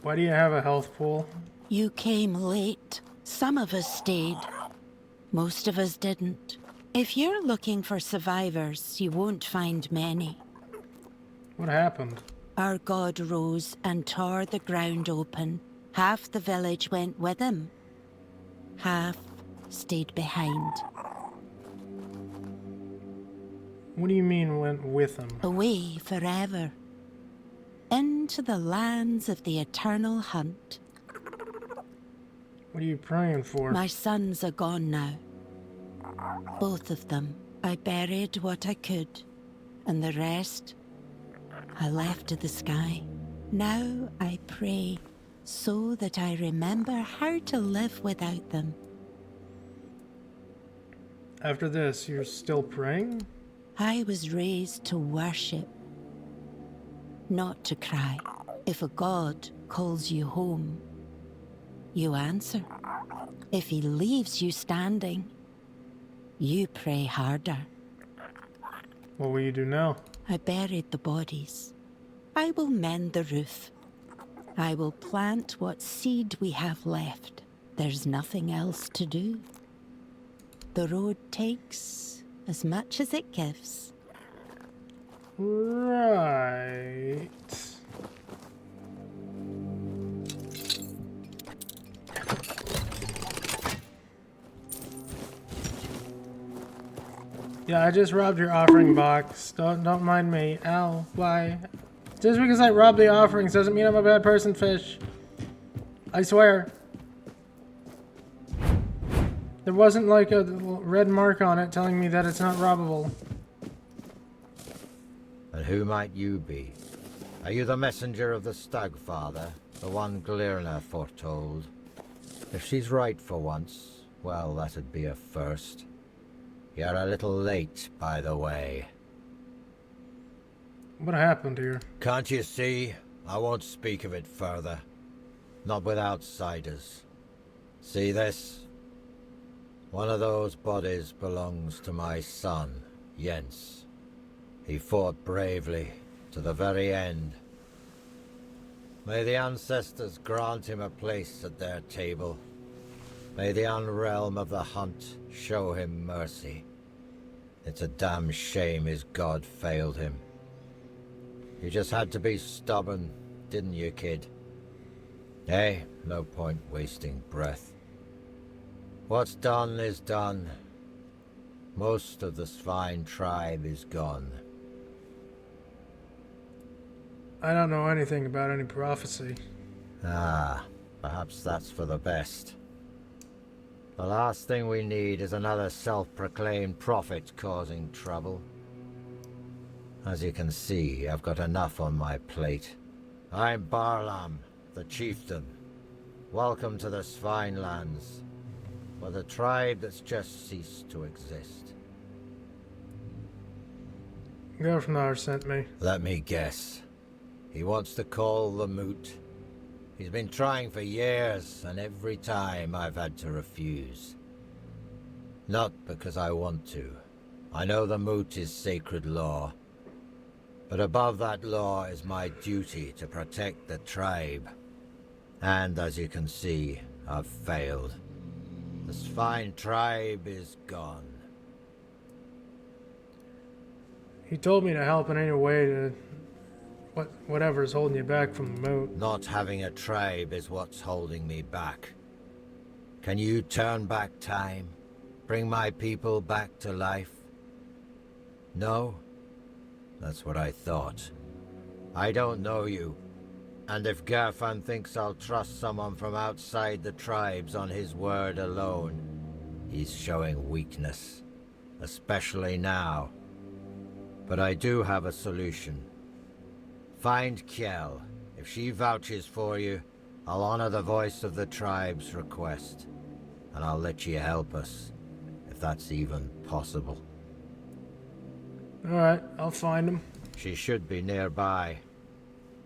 Why do you have a health pool? You came late. Some of us stayed. Most of us didn't. If you're looking for survivors, you won't find many. What happened? Our god rose and tore the ground open. Half the village went with him. Half stayed behind. What do you mean went with him? Away forever. Into the lands of the eternal hunt. What are you praying for? My sons are gone now. Both of them. I buried what I could, and the rest I left to the sky. Now I pray so that I remember how to live without them. After this, you're still praying? I was raised to worship, not to cry. If a god calls you home, you answer. If he leaves you standing, you pray harder. What will you do now? I buried the bodies. I will mend the roof. I will plant what seed we have left. There's nothing else to do. The road takes as much as it gives. Right. Yeah, I just robbed your offering box. Don't mind me. Ow. Why? Just because I robbed the offerings doesn't mean I'm a bad person, fish. I swear. There wasn't like a red mark on it telling me that it's not robbable. And who might you be? Are you the messenger of the Stag Father? The one Glirna foretold? If she's right for once, well, that'd be a first. You're a little late, by the way. What happened here? Can't you see? I won't speak of it further. Not with outsiders. See this? One of those bodies belongs to my son, Jens. He fought bravely, to the very end. May the ancestors grant him a place at their table. May the unrealm of the hunt show him mercy. It's a damn shame his god failed him. You just had to be stubborn, didn't you, kid? Hey, no point wasting breath. What's done is done. Most of the Svine tribe is gone. I don't know anything about any prophecy. Ah, perhaps that's for the best. The last thing we need is another self-proclaimed prophet causing trouble. As you can see, I've got enough on my plate. I'm Barlam, the chieftain. Welcome to the Svinelands, for the tribe that's just ceased to exist. Governor sent me. Let me guess. He wants to call the moot. He's been trying for years, and every time I've had to refuse. Not because I want to. I know the moot is sacred law. But above that law is my duty to protect the tribe. And as you can see, I've failed. The Svine tribe is gone. He told me to help in any way to... whatever's holding you back from the moat. Not having a tribe is what's holding me back. Can you turn back time? Bring my people back to life? No? That's what I thought. I don't know you. And if Gerfan thinks I'll trust someone from outside the tribes on his word alone, he's showing weakness. Especially now. But I do have a solution. Find Kjell. If she vouches for you, I'll honor the voice of the tribe's request. And I'll let you help us, if that's even possible. Alright, I'll find him. She should be nearby.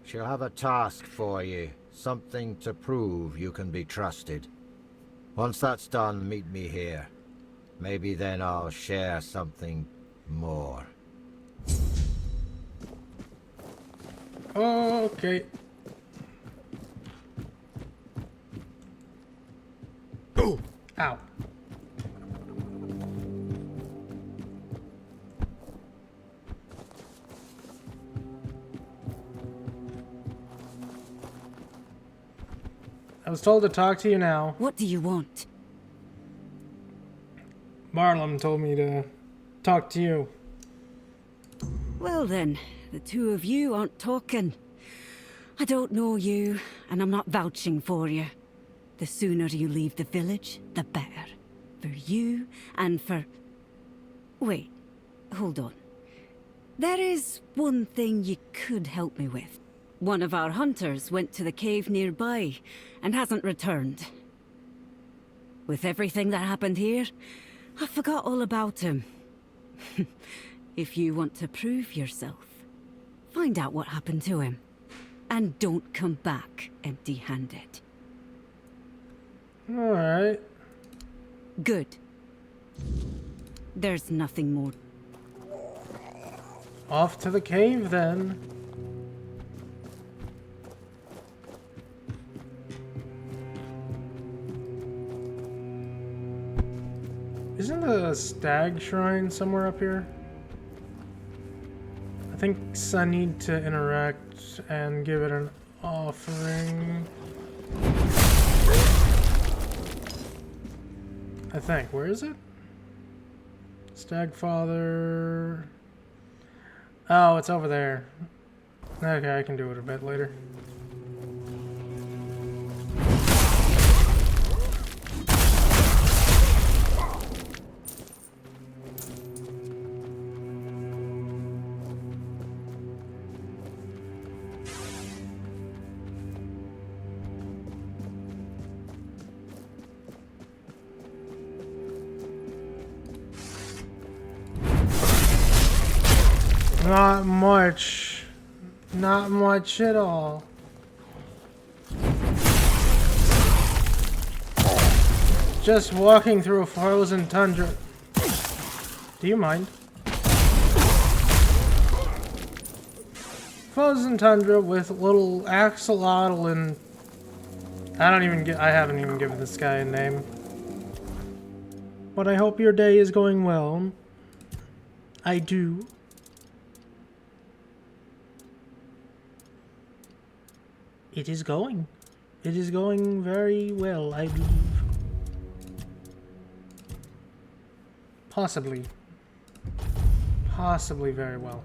She'll have a task for you, something to prove you can be trusted. Once that's done, meet me here. Maybe then I'll share something more. Okay. Oh! Ow. I was told to talk to you now. What do you want? Barlam told me to talk to you. Well then, the two of you aren't talking. I don't know you, and I'm not vouching for you. The sooner you leave the village, the better. For you, and for... Wait, hold on. There is one thing you could help me with. One of our hunters went to the cave nearby, and hasn't returned. With everything that happened here, I forgot all about him. If you want to prove yourself, find out what happened to him. And don't come back empty-handed. Alright. Good. There's nothing more. Off to the cave, then. Isn't the stag shrine somewhere up here? I think I need to interact and give it an offering. I think. Where is it? Stagfather. Oh, it's over there. Okay, I can do it a bit later. Not much. Not much at all. Just walking through a frozen tundra. Do you mind? Frozen tundra with little axolotl and... I haven't even given this guy a name. But I hope your day is going well. I do. It is going. It is going very well, I believe. Possibly. Possibly very well.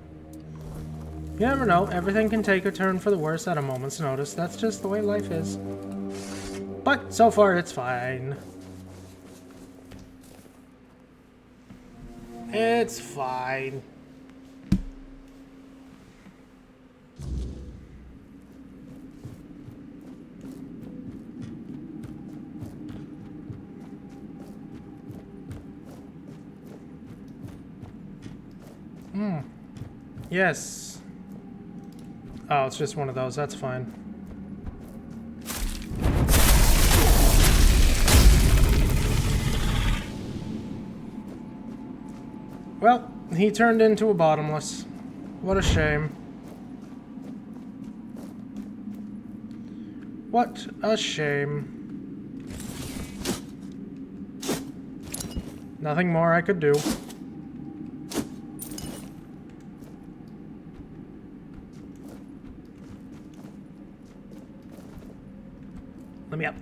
You never know. Everything can take a turn for the worse at a moment's notice. That's just the way life is. But so far, it's fine. It's fine. Yes. Oh, it's just one of those. That's fine. Well, he turned into a bottomless. What a shame. What a shame. Nothing more I could do. Let me up.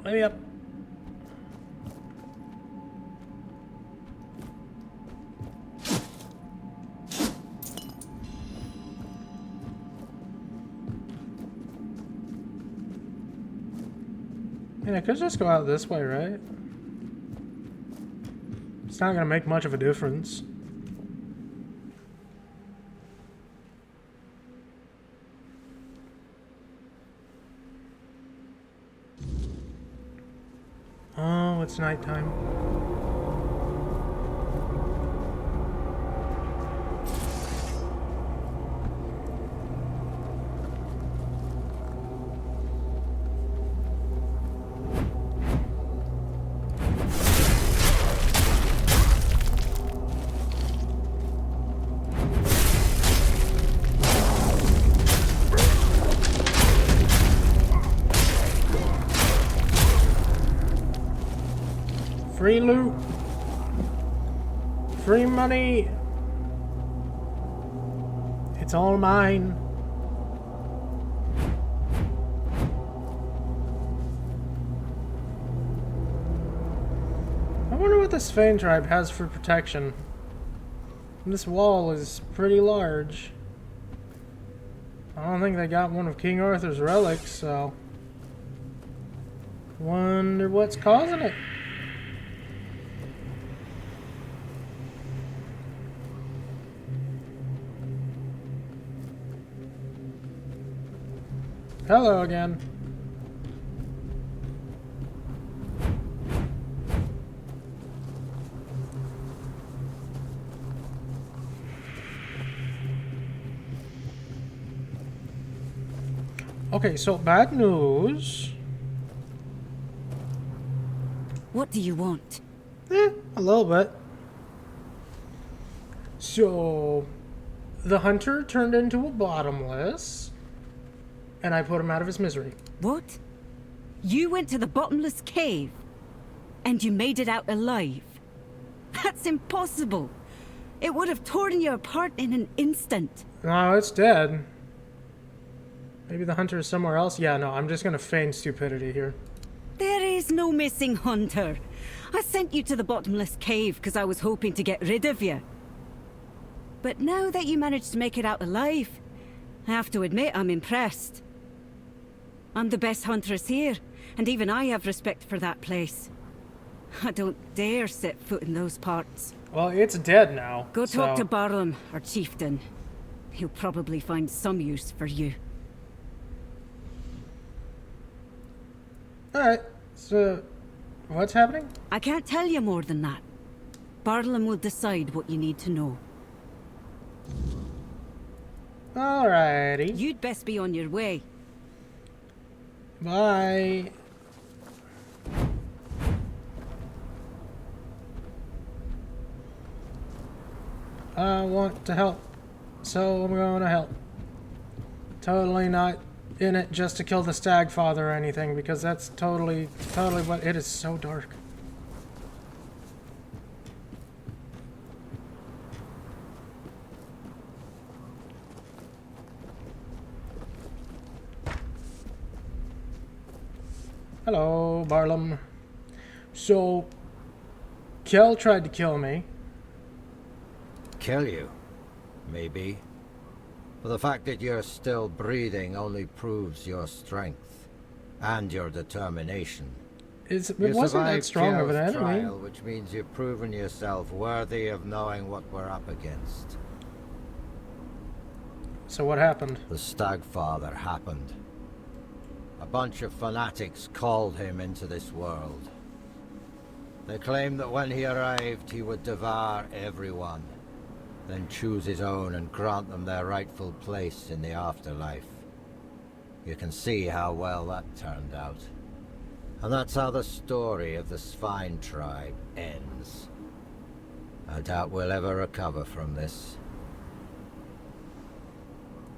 Let me up. Yeah, I could just go out this way, right? It's not gonna make much of a difference. Oh, it's nighttime. Free loot. Free money. It's all mine. I wonder what this Fane tribe has for protection. This wall is pretty large. I don't think they got one of King Arthur's relics, so... Wonder what's causing it. Hello again. Okay, so bad news. What do you want? A little bit. So, the hunter turned into a bottomless, and I put him out of his misery. What? You went to the bottomless cave, and you made it out alive? That's impossible. It would have torn you apart in an instant. No, it's dead. Maybe the hunter is somewhere else? Yeah, no, I'm just gonna feign stupidity here. There is no missing hunter. I sent you to the bottomless cave because I was hoping to get rid of you. But now that you managed to make it out alive, I have to admit I'm impressed. I'm the best huntress here, and even I have respect for that place. I don't dare set foot in those parts. Well, it's dead now. Go talk to Barlam, our chieftain. He'll probably find some use for you. Alright, so what's happening? I can't tell you more than that. Barlam will decide what you need to know. Alrighty. You'd best be on your way. Bye. I want to help, so I'm gonna help. Totally not in it just to kill the stag father or anything, because that's totally what it is. So dark. Hello, Barlam. So, Kel tried to kill me. Kill you? Maybe. But the fact that you're still breathing only proves your strength and your determination. It wasn't that strong of an enemy. Trial, which means you've proven yourself worthy of knowing what we're up against. So what happened? The Stagfather happened. A bunch of fanatics called him into this world. They claimed that when he arrived, he would devour everyone, then choose his own and grant them their rightful place in the afterlife. You can see how well that turned out. And that's how the story of the Swine tribe ends. I doubt we'll ever recover from this.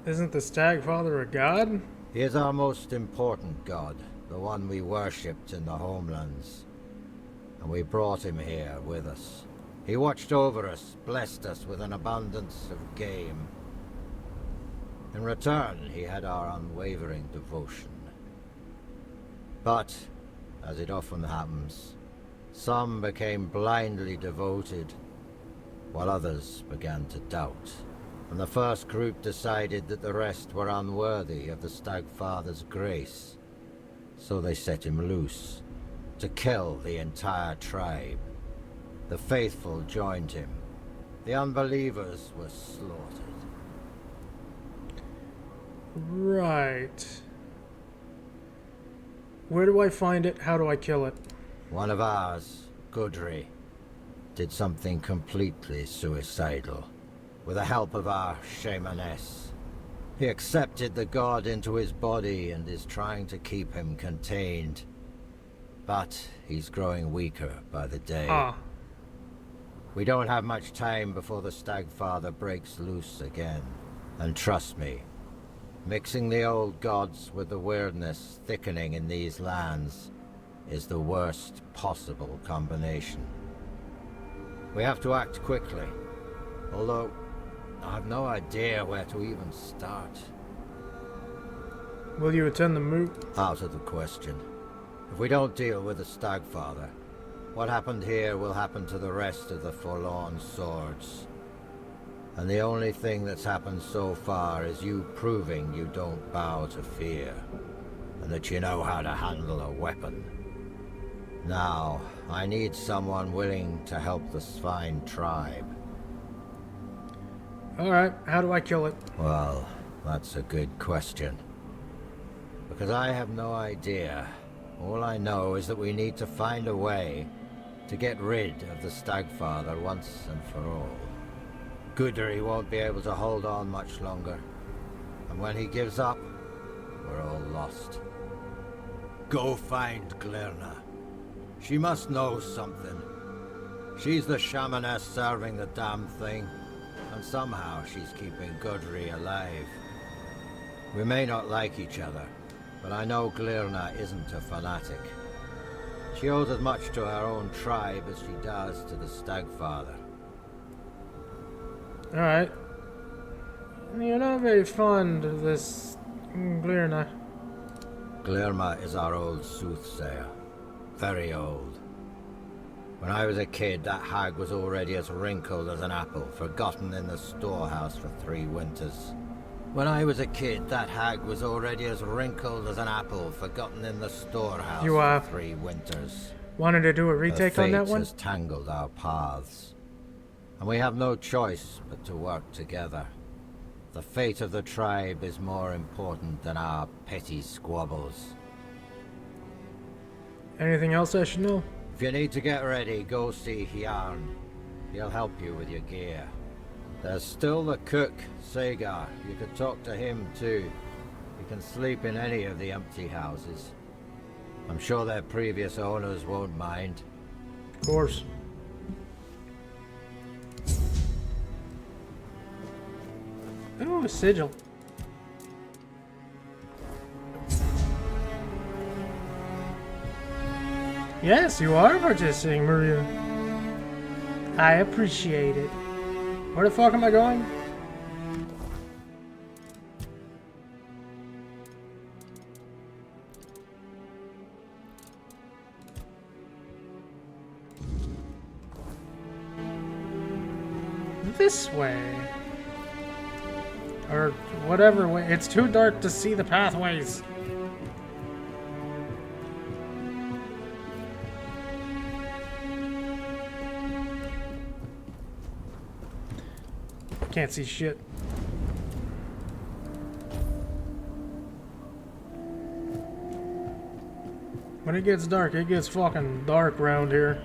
Isn't the Stagfather a god? He is our most important god, the one we worshipped in the homelands. And we brought him here with us. He watched over us, blessed us with an abundance of game. In return, he had our unwavering devotion. But, as it often happens, some became blindly devoted, while others began to doubt. And the first group decided that the rest were unworthy of the Stagfather's grace. So they set him loose, to kill the entire tribe. The faithful joined him. The unbelievers were slaughtered. Right. Where do I find it? How do I kill it? One of ours, Gudry, did something completely suicidal. With the help of our shamaness. He accepted the god into his body and is trying to keep him contained. But he's growing weaker by the day. We don't have much time before the Stagfather breaks loose again. And trust me, mixing the old gods with the weirdness thickening in these lands is the worst possible combination. We have to act quickly, although I have no idea where to even start. Will you attend the moot? Out of the question. If we don't deal with the Stagfather, what happened here will happen to the rest of the Forlorn Swords. And the only thing that's happened so far is you proving you don't bow to fear, and that you know how to handle a weapon. Now, I need someone willing to help the Swine tribe. Alright, how do I kill it? Well, that's a good question. Because I have no idea. All I know is that we need to find a way to get rid of the Stagfather once and for all. Gudry won't be able to hold on much longer. And when he gives up, we're all lost. Go find Glirna. She must know something. She's the shamaness serving the damn thing. And somehow she's keeping Gudry alive. We may not like each other, but I know Glirna isn't a fanatic. She owes as much to her own tribe as she does to the Stagfather. Alright. You're not very fond of this Glirna. Glirna is our old soothsayer. Very old. When I was a kid, that hag was already as wrinkled as an apple, forgotten in the storehouse for 3 winters. When I was a kid, that hag was already as wrinkled as an apple, forgotten in the storehouse for 3 winters. Wanted to do a retake on that one? Her fate has tangled our paths, and we have no choice but to work together. The fate of the tribe is more important than our petty squabbles. Anything else I should know? If you need to get ready, go see Hjarn. He'll help you with your gear. There's still the cook, Sagar. You could talk to him too. You can sleep in any of the empty houses. I'm sure their previous owners won't mind. Of course. Oh, a sigil. Yes, you are participating, Maria. I appreciate it. Where the fuck am I going? This way. Or whatever way. It's too dark to see the pathways. Can't see shit. When it gets dark, it gets fucking dark around here.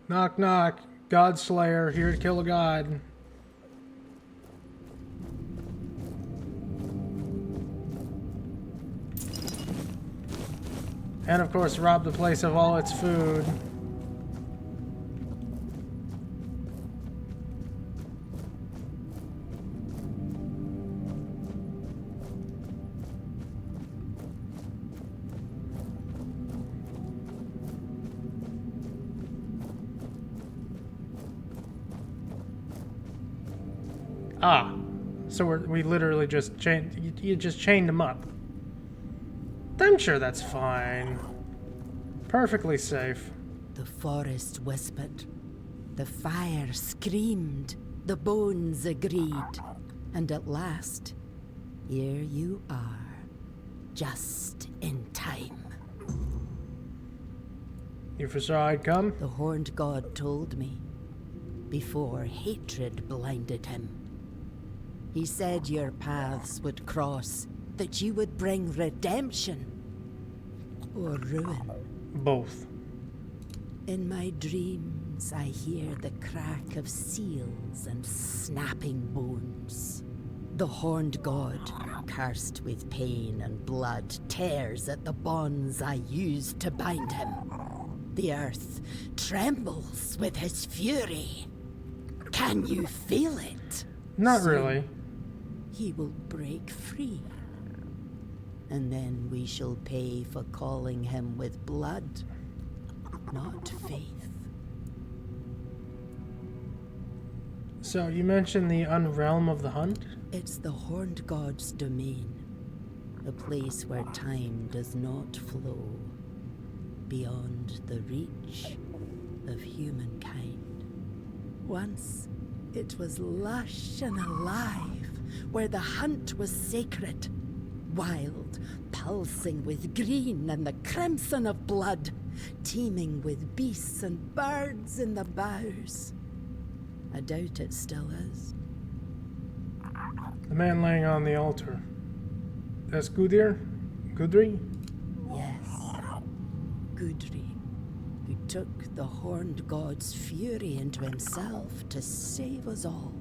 Knock knock. Godslayer, here to kill a god. And of course rob the place of all its food. Ah, so we literally just chained, you just chained him up. I'm sure that's fine. Perfectly safe. The forest whispered. The fire screamed. The bones agreed. And at last, here you are. Just in time. You foresaw I'd come? The horned god told me. Before hatred blinded him. He said your paths would cross, that you would bring redemption or ruin. Both. In my dreams, I hear the crack of seals and snapping bones. The horned god, cursed with pain and blood, tears at the bonds I used to bind him. The earth trembles with his fury. Can you feel it? Not really. He will break free. And then we shall pay for calling him with blood, not faith. So you mentioned the unrealm of the hunt? It's the horned god's domain. A place where time does not flow. Beyond the reach of humankind. Once, it was lush and alive. Where the hunt was sacred, wild, pulsing with green and the crimson of blood, teeming with beasts and birds in the boughs. I doubt it still is. The man laying on the altar. That's Gudrun? Yes, Gudrun, who took the horned god's fury into himself to save us all.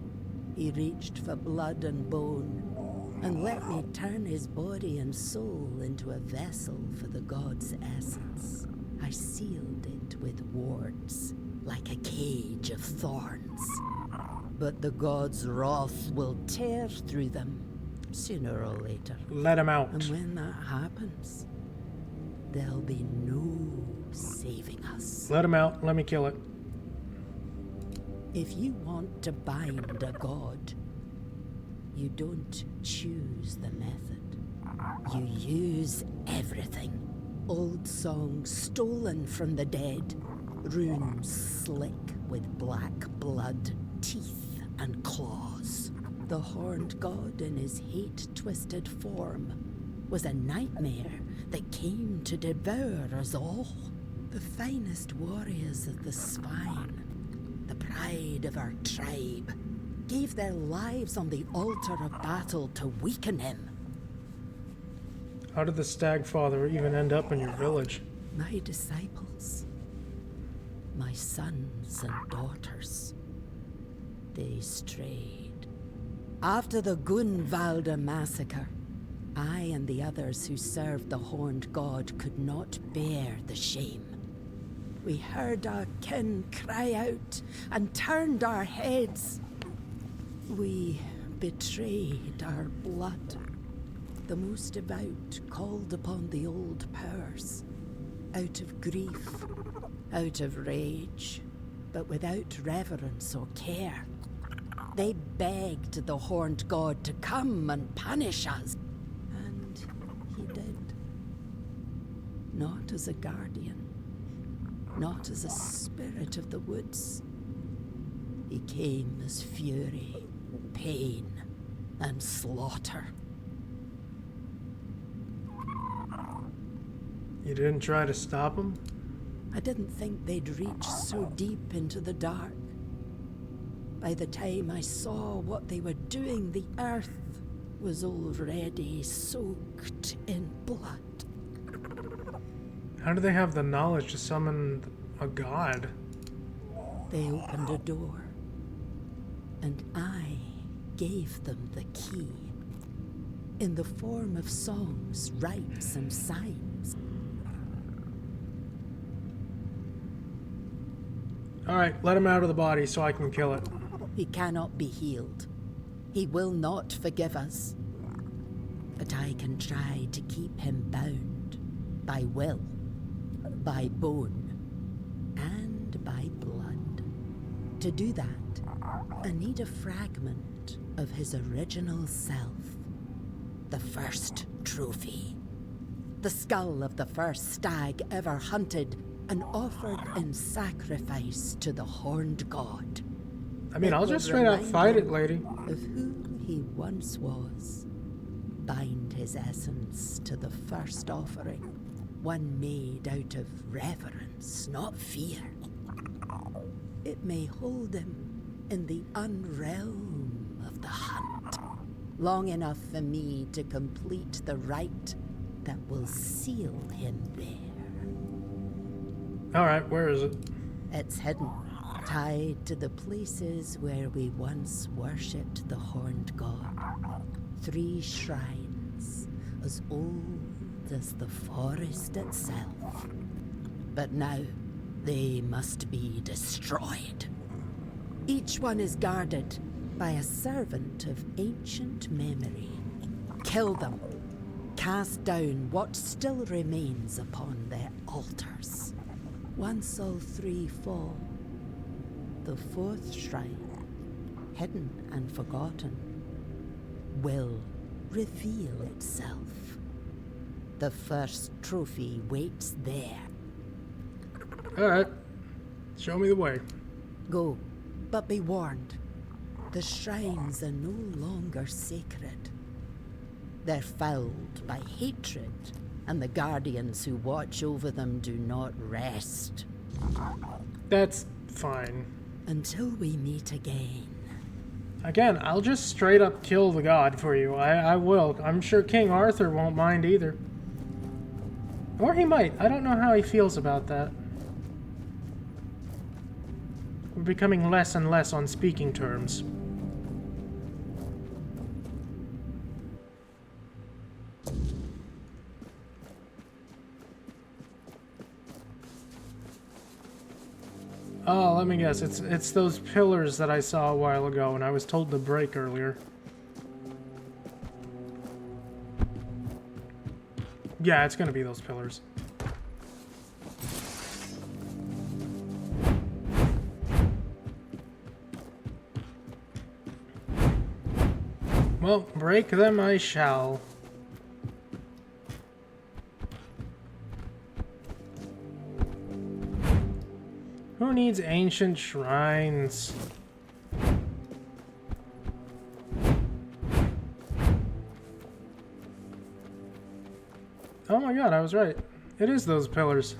He reached for blood and bone, and let me turn his body and soul into a vessel for the god's essence. I sealed it with wards, like a cage of thorns. But the god's wrath will tear through them, sooner or later. Let him out. And when that happens, there'll be no saving us. Let him out. Let me kill it. If you want to bind a god, you don't choose the method. You use everything. Old songs stolen from the dead, runes slick with black blood, teeth and claws. The horned god in his hate-twisted form was a nightmare that came to devour us all. The finest warriors of the Spine, the pride of our tribe, gave their lives on the altar of battle to weaken him. How did the stag father even end up in your village? My disciples, my sons and daughters, they strayed. After the Gunvalda massacre, I and the others who served the horned god could not bear the shame. We heard our kin cry out and turned our heads. We betrayed our blood. The most devout called upon the old powers, out of grief, out of rage, but without reverence or care. They begged the horned god to come and punish us. And he did. Not as a guardian, not as a spirit of the woods. He came as fury, pain, and slaughter. You didn't try to stop him? I didn't think they'd reach so deep into the dark. By the time I saw what they were doing, the earth was already soaked in blood. How do they have the knowledge to summon a god? They opened a door, and I gave them the key, in the form of songs, rites, and signs. Alright, let him out of the body so I can kill it. He cannot be healed. He will not forgive us. But I can try to keep him bound, by will, by bone, and by blood. To do that, I need a fragment of his original self. The first trophy. The skull of the first stag ever hunted and offered in sacrifice to the horned god. I mean, I'll just straight up fight it, lady. Of who he once was. Bind his essence to the first offering, one made out of reverence, not fear. It may hold him in the unrealm of the hunt, long enough for me to complete the rite that will seal him there. Alright, where is it? It's hidden, tied to the places where we once worshipped the horned god. 3 shrines, as old as the forest itself. But now, they must be destroyed. Each one is guarded by a servant of ancient memory. Kill them. Cast down what still remains upon their altars. Once all 3 fall, the 4th shrine, hidden and forgotten, will reveal itself. The first trophy waits there. Alright, show me the way. Go, but be warned. The shrines are no longer sacred. They're fouled by hatred, and the guardians who watch over them do not rest. That's fine. Until we meet again. Again, I'll just straight up kill the god for you. I will. I'm sure King Arthur won't mind either. Or he might. I don't know how he feels about that. We're becoming less and less on speaking terms. Oh, let me guess. It's those pillars that I saw a while ago and I was told to break earlier. Yeah, it's gonna be those pillars. Well, break them I shall. Who needs ancient shrines? Oh my god, I was right. It is those pillars.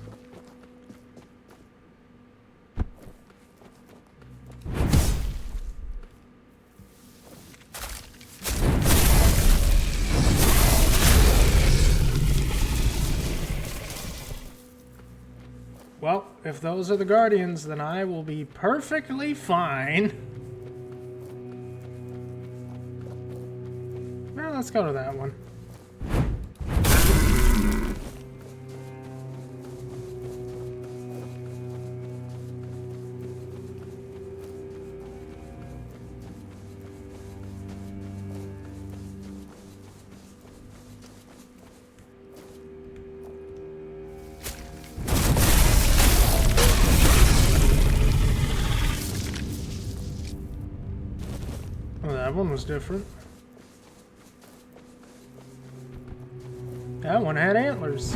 Well, if those are the guardians, then I will be perfectly fine. Well, let's go to that one. That one was different. That one had antlers.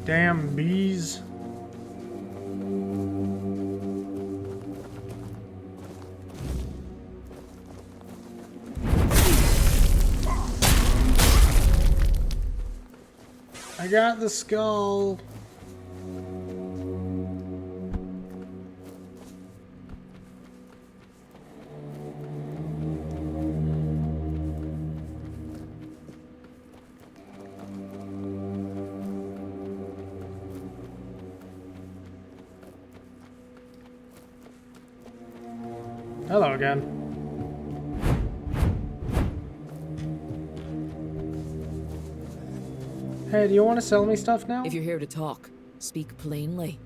Damn bees. I got the skull. Hello again. Hey, do you want to sell me stuff now? If you're here to talk, speak plainly.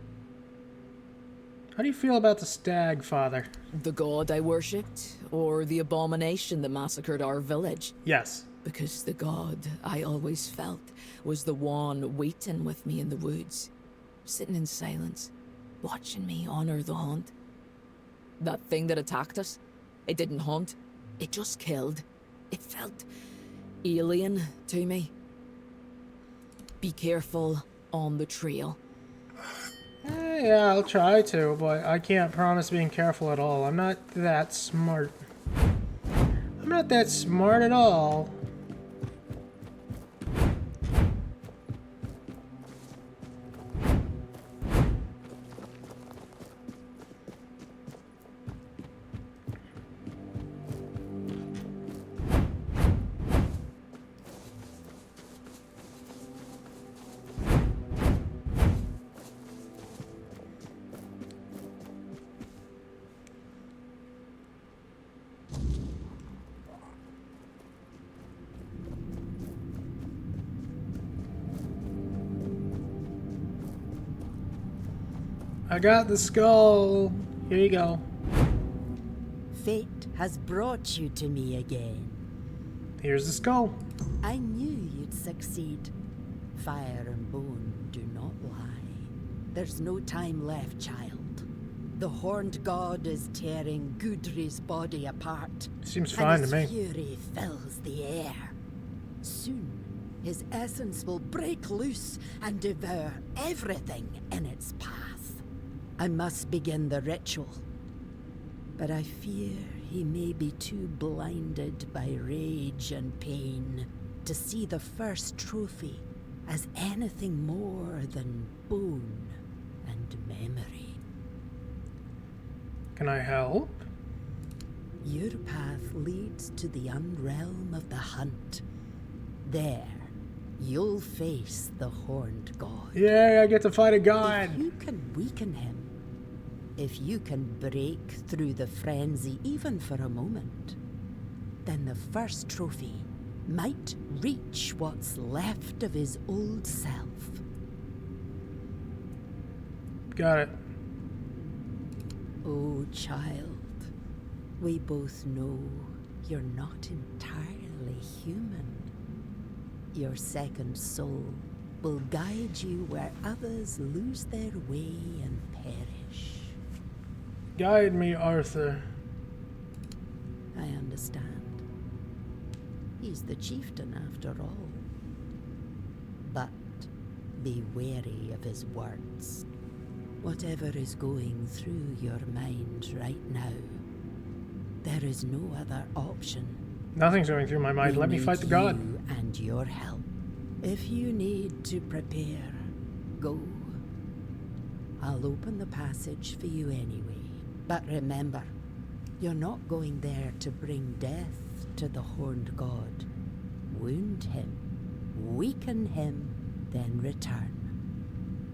How do you feel about the stag, Father? The god I worshipped, or the abomination that massacred our village? Yes. Because the god I always felt was the one waiting with me in the woods, sitting in silence, watching me honor the hunt. That thing that attacked us, it didn't hunt, it just killed. It felt alien to me. Be careful on the trail. Yeah, I'll try to, but I can't promise being careful at all. I'm not that smart. I'm not that smart at all. I got the skull. Here you go. Fate has brought you to me again. Here's the skull. I knew you'd succeed. Fire and bone do not lie. There's no time left, child. The horned god is tearing Gudri's body apart. Seems fine to me. And his fury fills the air. Soon, his essence will break loose and devour everything in its path. I must begin the ritual. But I fear he may be too blinded by rage and pain to see the first trophy as anything more than bone and memory. Can I help? Your path leads to the unrealm of the hunt. There, you'll face the horned god. Yay, I get to fight a god! If you can weaken him, if you can break through the frenzy even for a moment, then the first trophy might reach what's left of his old self. Got it. Oh, child, we both know you're not entirely human. Your second soul will guide you where others lose their way and perish. Guide me, Arthur. I understand. He's the chieftain after all. But be wary of his words. Whatever is going through your mind right now, there is no other option. Nothing's going through my mind. Let me fight the god. You and your help. If you need to prepare, go. I'll open the passage for you anyway. But remember, You're not going there to bring death to the Horned God. Wound him, weaken him, then return.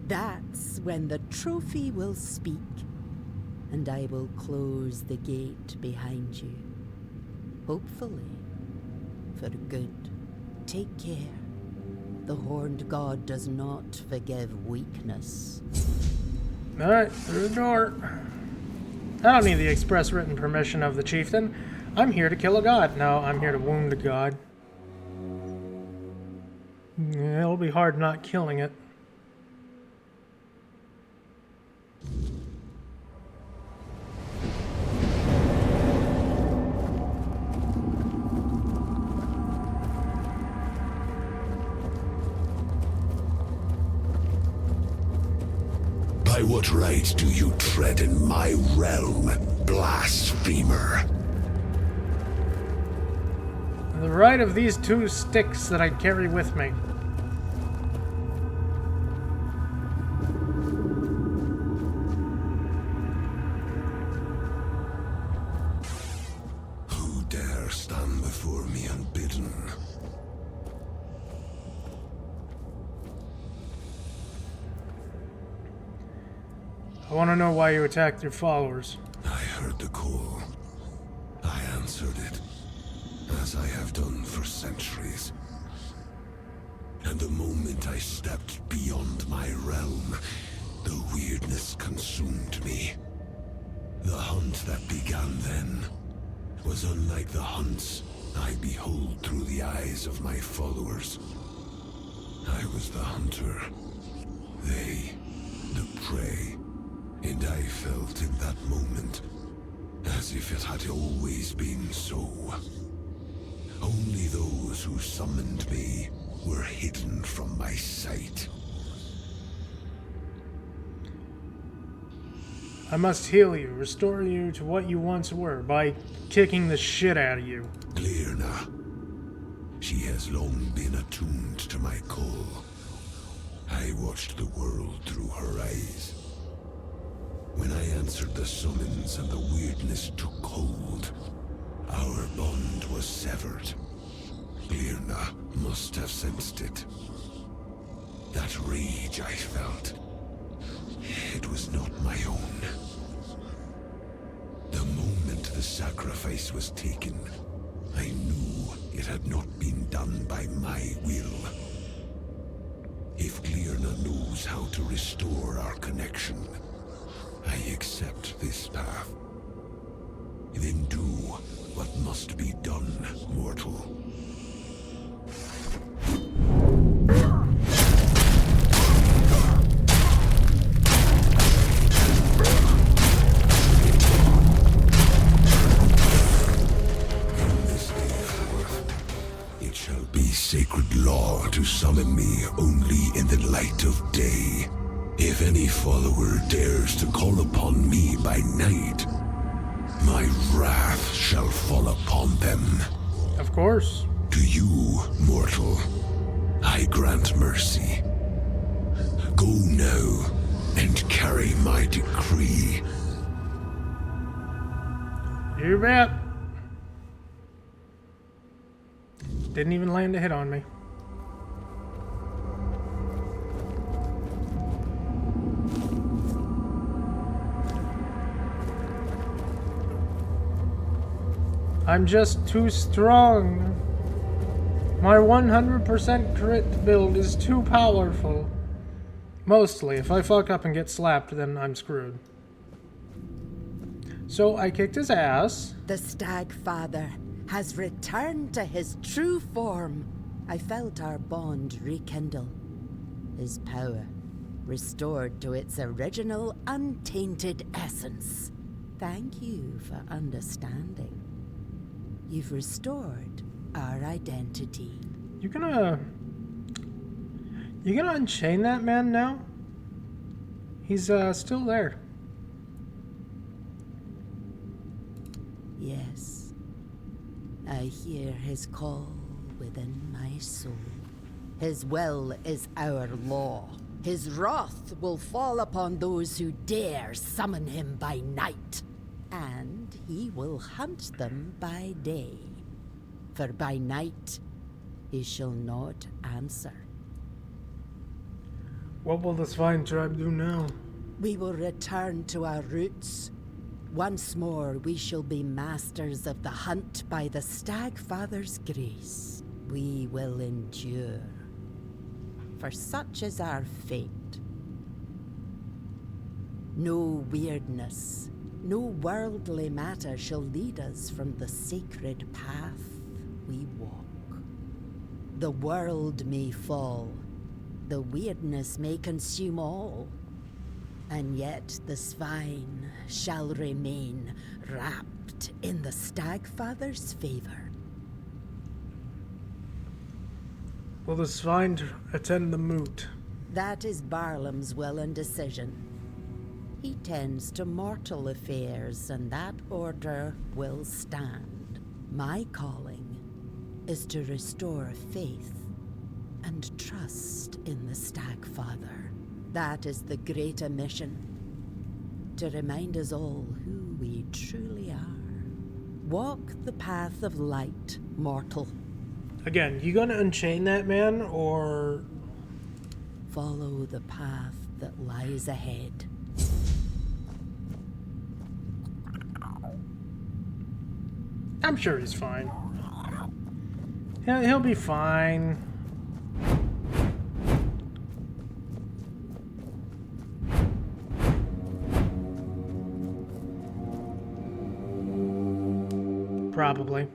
That's when the trophy will speak, and I will close the gate behind you. Hopefully, for good. Take care. The Horned God does not forgive weakness. Alright, through the door. I don't need the express written permission of the chieftain. I'm here to kill a god. No, I'm here to wound a god. It'll be hard not killing it. By what right do you tread in my realm, blasphemer? The right of these 2 sticks that I carry with me. Who dare stand before me unbidden? I want to know why you attacked your followers. I heard the call. I answered it, as I have done for centuries. And the moment I stepped beyond my realm, the weirdness consumed me. The hunt that began then was unlike the hunts I behold through the eyes of my followers. I was the hunter, they the prey. And I felt in that moment as if it had always been so. Only those who summoned me were hidden from my sight. I must heal you, restore you to what you once were by kicking the shit out of you. Glirna. She has long been attuned to my call. I watched the world through her eyes. When I answered the summons and the weirdness took hold, our bond was severed. Glirna must have sensed it. That rage I felt, it was not my own. The moment the sacrifice was taken, I knew it had not been done by my will. If Glirna knows how to restore our connection, I accept this path. Then do what must be done, mortal. In this day of birth, it shall be sacred law to summon me only in the light of day. If any follower dares to call upon me by night, my wrath shall fall upon them. Of course. To you, mortal, I grant mercy. Go now and carry my decree. You bet. Didn't even land a hit on me. I'm just too strong. My 100% crit build is too powerful. Mostly. If I fuck up and get slapped, then I'm screwed. So I kicked his ass. The Stag Father has returned to his true form. I felt our bond rekindle. His power restored to its original untainted essence. Thank you for understanding. You've restored our identity. You gonna unchain that man now? He's still there. Yes. I hear his call within my soul. His will is our law. His wrath will fall upon those who dare summon him by night. and he will hunt them by day. For by night he shall not answer. What will the Swine tribe do now? We will return to our roots. Once more we shall be masters of the hunt by the Stagfather's grace. We will endure. For such is our fate. No weirdness, no worldly matter shall lead us from the sacred path we walk. The world may fall, the weirdness may consume all, and yet the Swine shall remain wrapped in the Stagfather's favor. Will the Swine attend the moot? That is Barlam's will and decision. He tends to mortal affairs, and that order will stand. My calling is to restore faith and trust in the Stagfather. That is the greater mission, to remind us all who we truly are. Walk the path of light, mortal. Again, you gonna unchain that man, or... Follow the path that lies ahead. I'm sure he's fine. He'll be fine. Probably.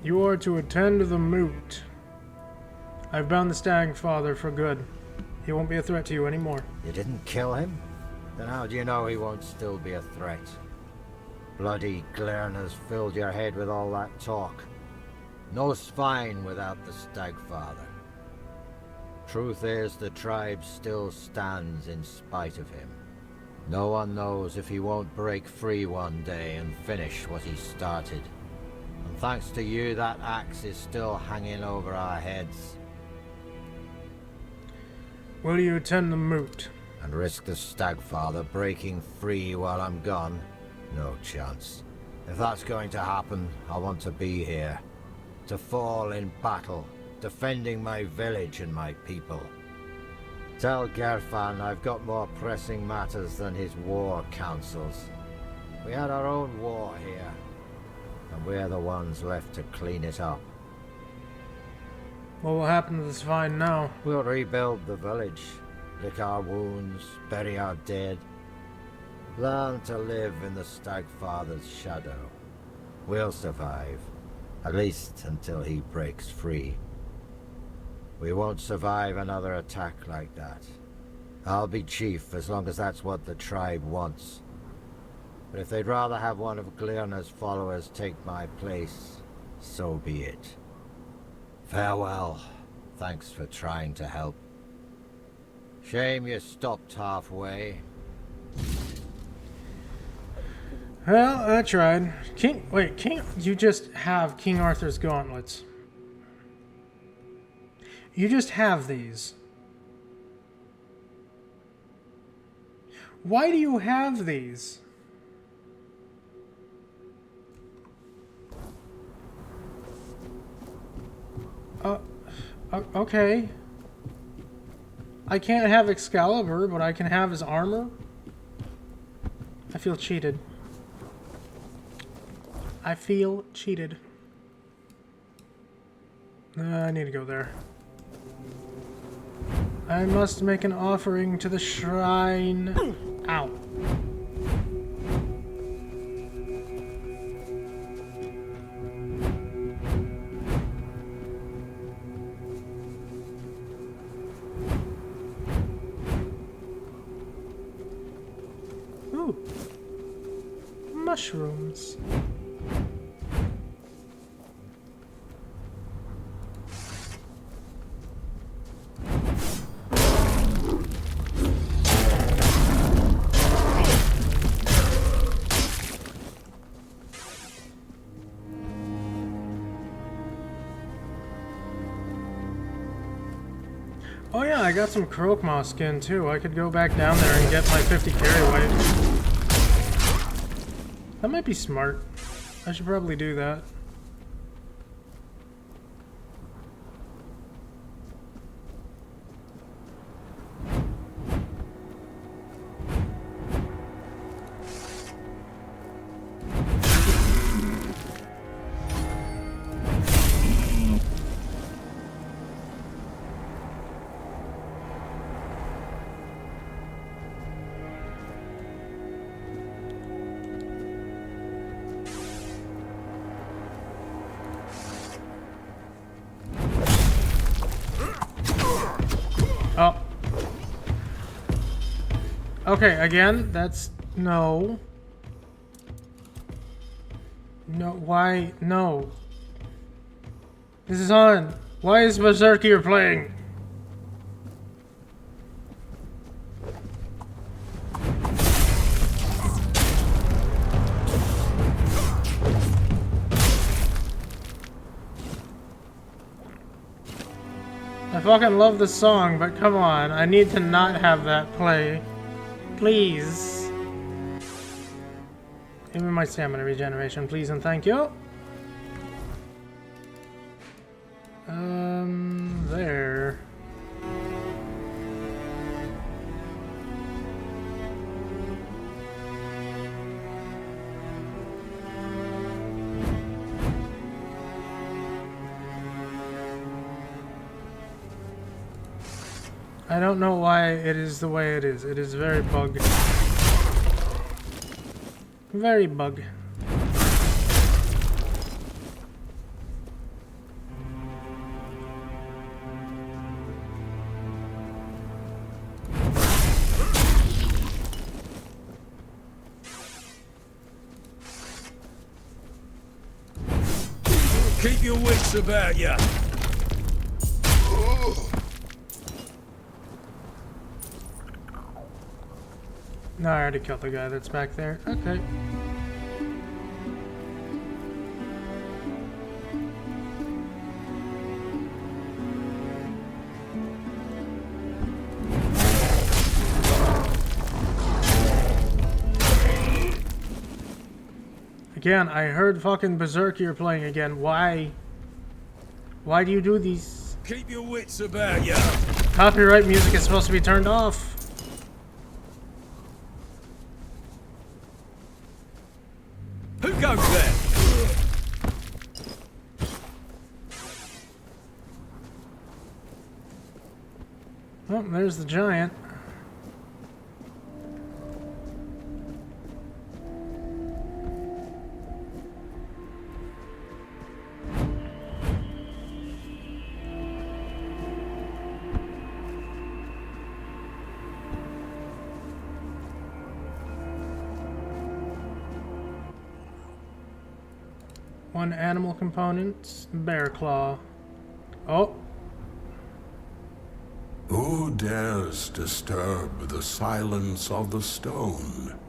You are to attend to the moot. I've bound the Stagfather for good. He won't be a threat to you anymore. You didn't kill him? Then how do you know he won't still be a threat? Bloody Glern has filled your head with all that talk. No Swine without the Stagfather. Truth is, the tribe still stands in spite of him. No one knows if he won't break free one day and finish what he started. And thanks to you, that axe is still hanging over our heads. Will you attend the moot? And risk the Stagfather breaking free while I'm gone? No chance. If that's going to happen, I want to be here. To fall in battle, defending my village and my people. Tell Gerfan I've got more pressing matters than his war councils. We had our own war here, and we're the ones left to clean it up. What will happen to the Swine now? We'll rebuild the village, lick our wounds, bury our dead. Learn to live in the Stagfather's shadow. We'll survive, at least until he breaks free. We won't survive another attack like that. I'll be chief as long as that's what the tribe wants. But if they'd rather have one of Glirna's followers take my place, so be it. Farewell. Thanks for trying to help. Shame you stopped halfway. Well, I tried. You just have King Arthur's gauntlets. You just have these. Why do you have these? Okay. I can't have Excalibur, but I can have his armor? I feel cheated. I feel cheated. I need to go there. I must make an offering to the shrine. Ow. Ooh. Mushrooms. Oh yeah, I got some Krokmaw skin too. I could go back down there and get my 50 carry weight. That might be smart. I should probably do that. Oh. Okay, again, that's... No. No, why? No. This is on. Why is Berserker playing? I fucking love this song, but come on, I need to not have that play. Please. Give me my stamina regeneration, please and thank you. There. I don't know why it is the way it is. It is very bug. Very bug. Keep your wits about ya. No, I already killed the guy that's back there. Okay. Again, I heard fucking Berserker playing again. Why? Why do you do these? Keep your wits about ya. Copyright music is supposed to be turned off. Who goes there? Oh, there's the giant. One animal component, bear claw. Oh. Who dares disturb the silence of the stone?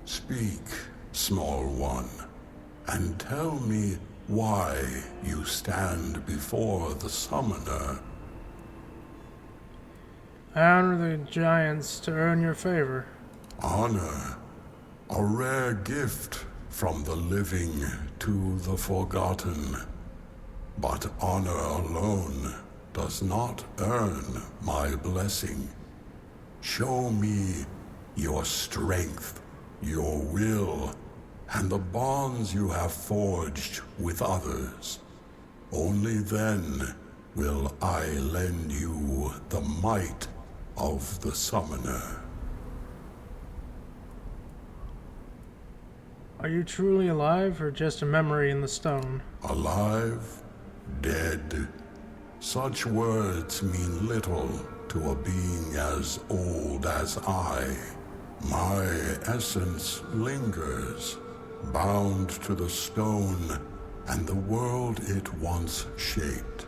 Speak, small one, and tell me why you stand before the summoner. I honor the giants to earn your favor. Honor, a rare gift from the living to the forgotten. But honor alone does not earn my blessing. Show me your strength, your will, and the bonds you have forged with others. Only then will I lend you the might of the summoner. Are you truly alive or just a memory in the stone? Alive, dead. Such words mean little to a being as old as I. My essence lingers, bound to the stone and the world it once shaped.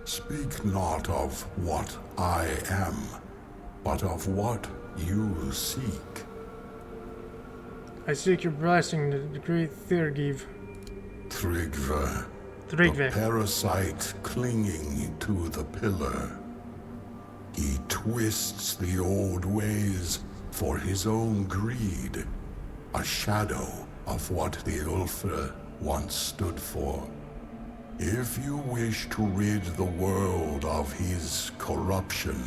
Speak not of what I am, but of what you seek. I seek your blessing, the great Thyrgiv. Thrygve. Thrygve. The parasite clinging to the pillar. He twists the old ways for his own greed, a shadow of what the Ulfr once stood for. If you wish to rid the world of his corruption,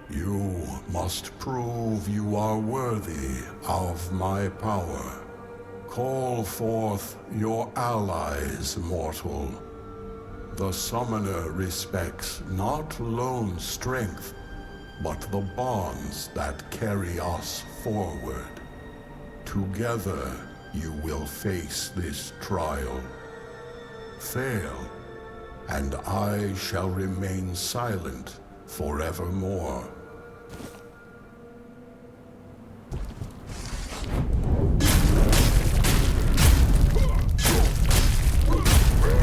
you must prove you are worthy of my power. Call forth your allies, mortal. The summoner respects not lone strength, but the bonds that carry us forward. Together, you will face this trial. Fail, and I shall remain silent forevermore.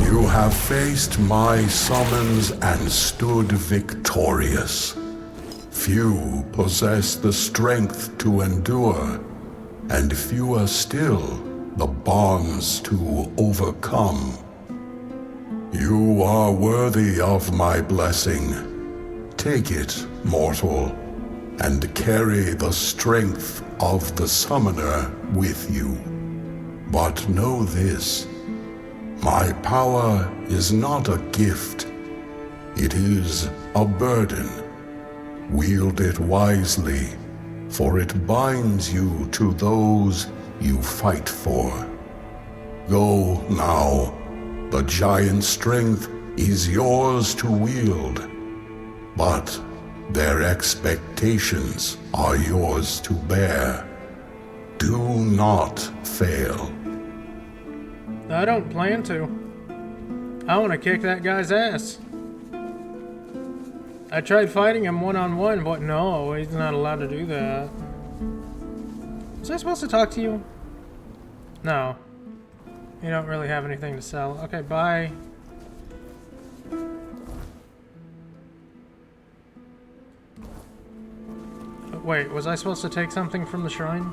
You have faced my summons and stood victorious. Few possess the strength to endure, and fewer still the bonds to overcome. You are worthy of my blessing. Take it, mortal, and carry the strength of the summoner with you. But know this. My power is not a gift. It is a burden. Wield it wisely, for it binds you to those you fight for. Go now. The giant strength is yours to wield, but their expectations are yours to bear. Do not fail. I don't plan to. I want to kick that guy's ass. I tried fighting him one-on-one, but no, he's not allowed to do that. Was I supposed to talk to you? No. You don't really have anything to sell. Okay, bye. Wait, was I supposed to take something from the shrine?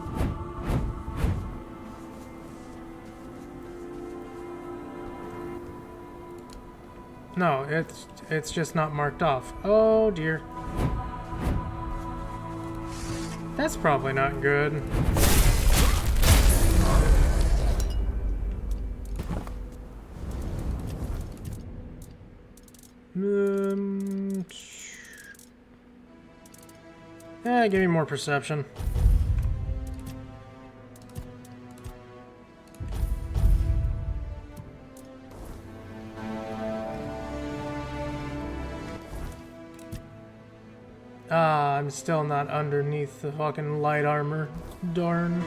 No, it's just not marked off. Oh dear. That's probably not good. Give me more perception. Ah, I'm still not underneath the fucking light armor. Darn.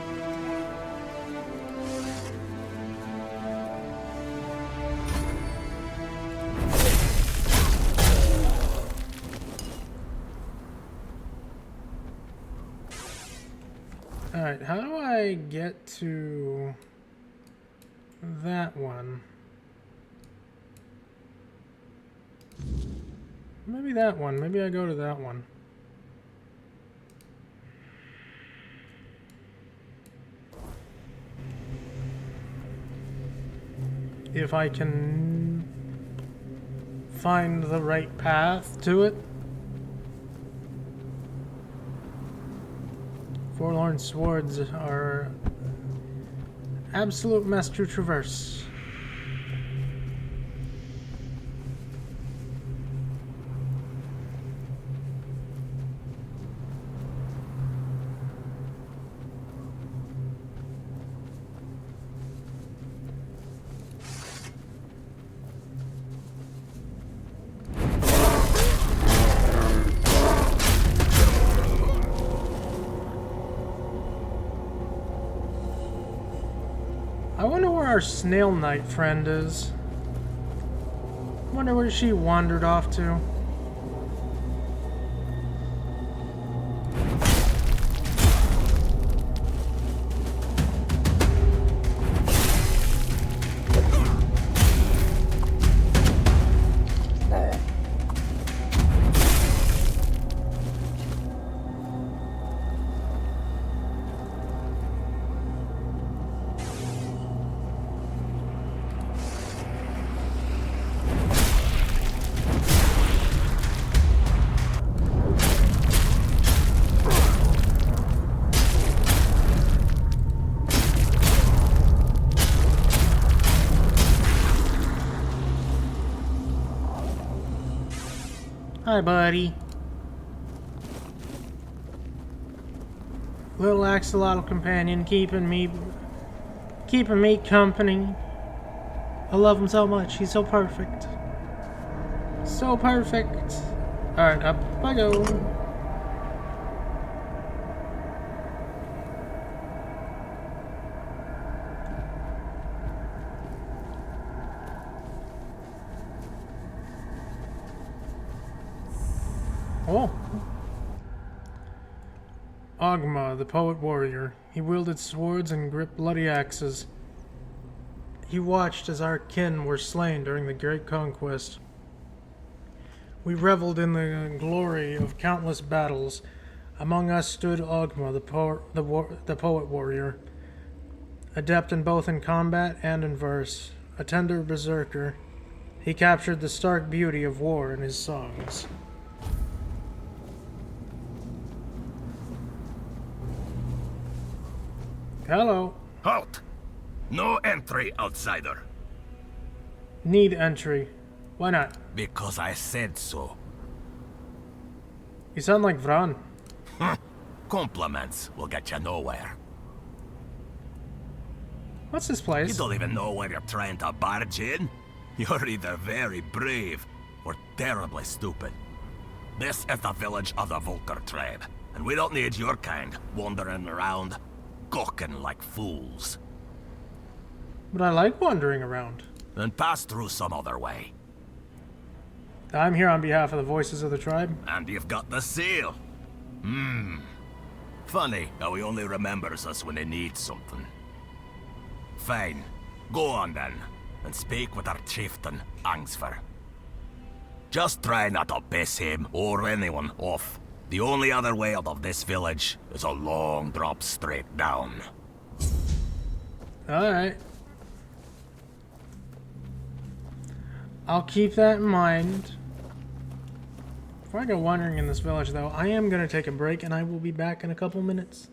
Alright, how do I get to that one? Maybe that one. Maybe I go to that one. If I can find the right path to it. Forlorn swords are absolute mess to traverse. I wonder where our snail knight friend is. Wonder where she wandered off to. Hi, buddy. Little axolotl companion keeping me company. I love him so much. He's so perfect. So perfect. Alright, up I go. Oh. Ogma, the poet warrior. He wielded swords and gripped bloody axes. He watched as our kin were slain during the Great Conquest. We reveled in the glory of countless battles. Among us stood Ogma, the poet warrior, adept in combat and in verse, a tender berserker. He captured the stark beauty of war in his songs. Hello. Halt! No entry, outsider. Need entry. Why not? Because I said so. You sound like Vran. Compliments will get you nowhere. What's this place? You don't even know where you're trying to barge in. You're either very brave or terribly stupid. This is the village of the Volker tribe, and we don't need your kind wandering around, gawking like fools. But I like wandering around. Then pass through some other way. I'm here on behalf of the voices of the tribe. And you've got the seal. Funny how he only remembers us when he needs something. Fine. Go on then, and speak with our chieftain, Angsfer. Just try not to piss him or anyone off. The only other way out of this village is a long drop straight down. Alright. I'll keep that in mind. Before I go wandering in this village, though, I am going to take a break, and I will be back in a couple minutes.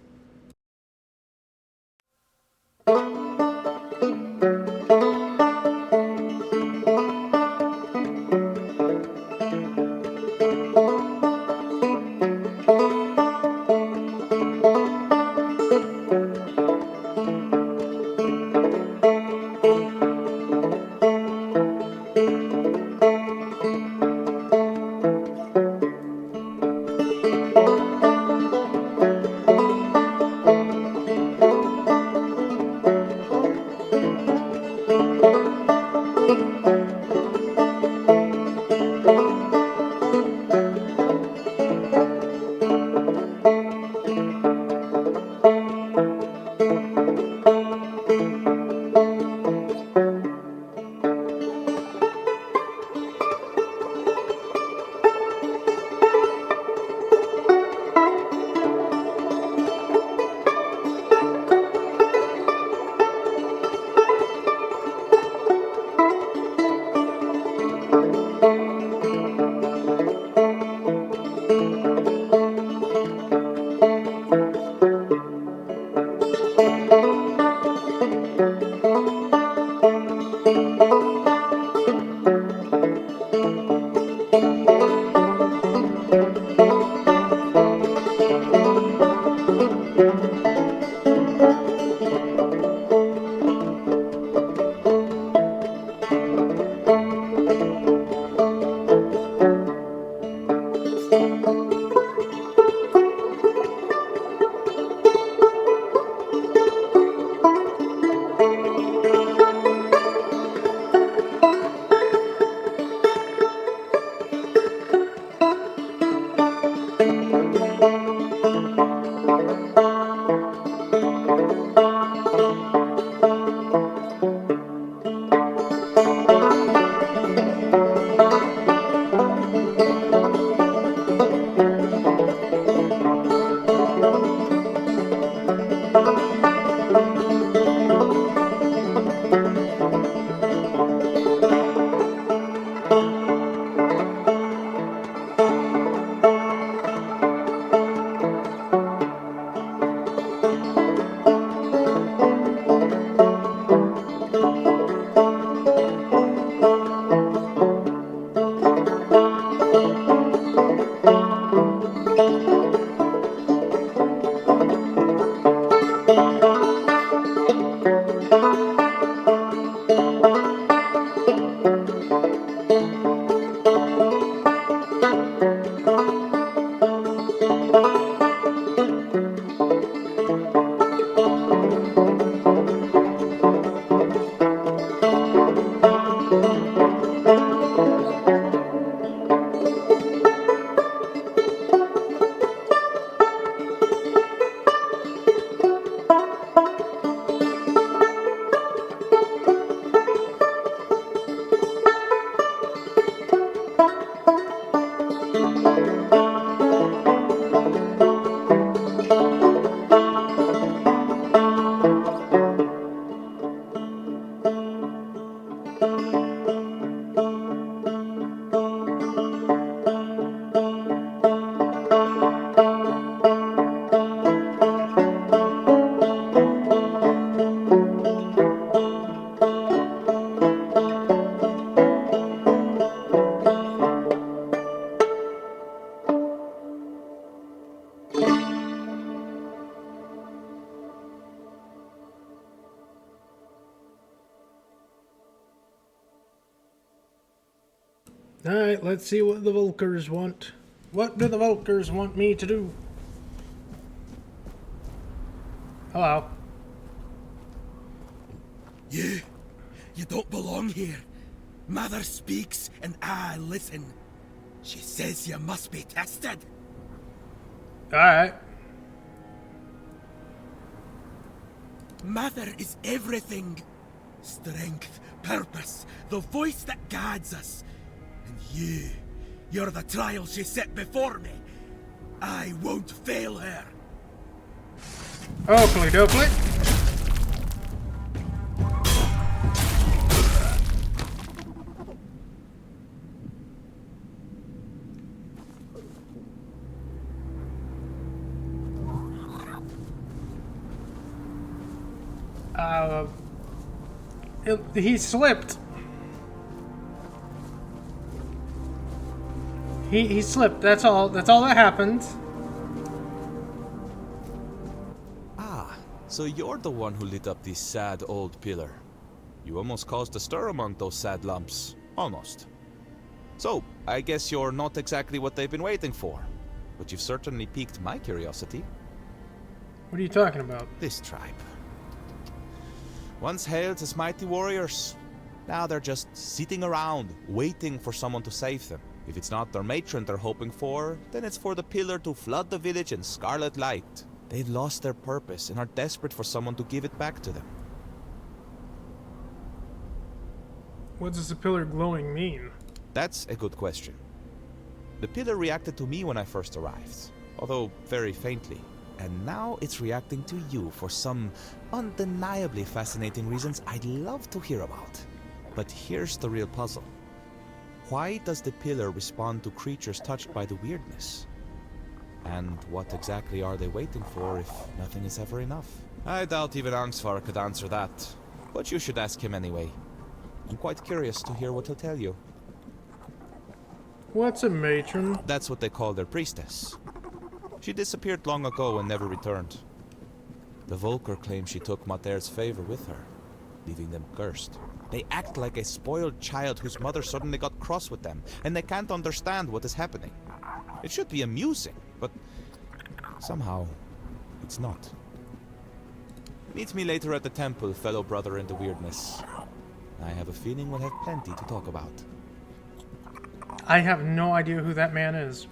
Alright, let's see what the Volkers want. What do the Volkers want me to do? Hello. You don't belong here. Mother speaks and I listen. She says you must be tested. Alright. Mother is everything. Strength, purpose, the voice that guides us. And you're the trial she set before me. I won't fail her. Hopefully, hopefully. He slipped. He slipped. That's all that happened. Ah, so you're the one who lit up the sad old pillar. You almost caused a stir among those sad lumps. Almost. So, I guess you're not exactly what they've been waiting for. But you've certainly piqued my curiosity. What are you talking about? This tribe. Once hailed as mighty warriors. Now they're just sitting around, waiting for someone to save them. If it's not their matron they're hoping for, then it's for the pillar to flood the village in scarlet light. They've lost their purpose and are desperate for someone to give it back to them. What does the pillar glowing mean? That's a good question. The pillar reacted to me when I first arrived, although very faintly. And now it's reacting to you for some undeniably fascinating reasons I'd love to hear about. But here's the real puzzle. Why does the pillar respond to creatures touched by the weirdness? And what exactly are they waiting for if nothing is ever enough? I doubt even Angsvar could answer that, but you should ask him anyway. I'm quite curious to hear what he'll tell you. What's a matron? That's what they call their priestess. She disappeared long ago and never returned. The Volker claim she took Mater's favor with her, leaving them cursed. They act like a spoiled child whose mother suddenly got cross with them, and they can't understand what is happening. It should be amusing, but somehow it's not. Meet me later at the temple, fellow brother in the weirdness. I have a feeling we'll have plenty to talk about. I have no idea who that man is.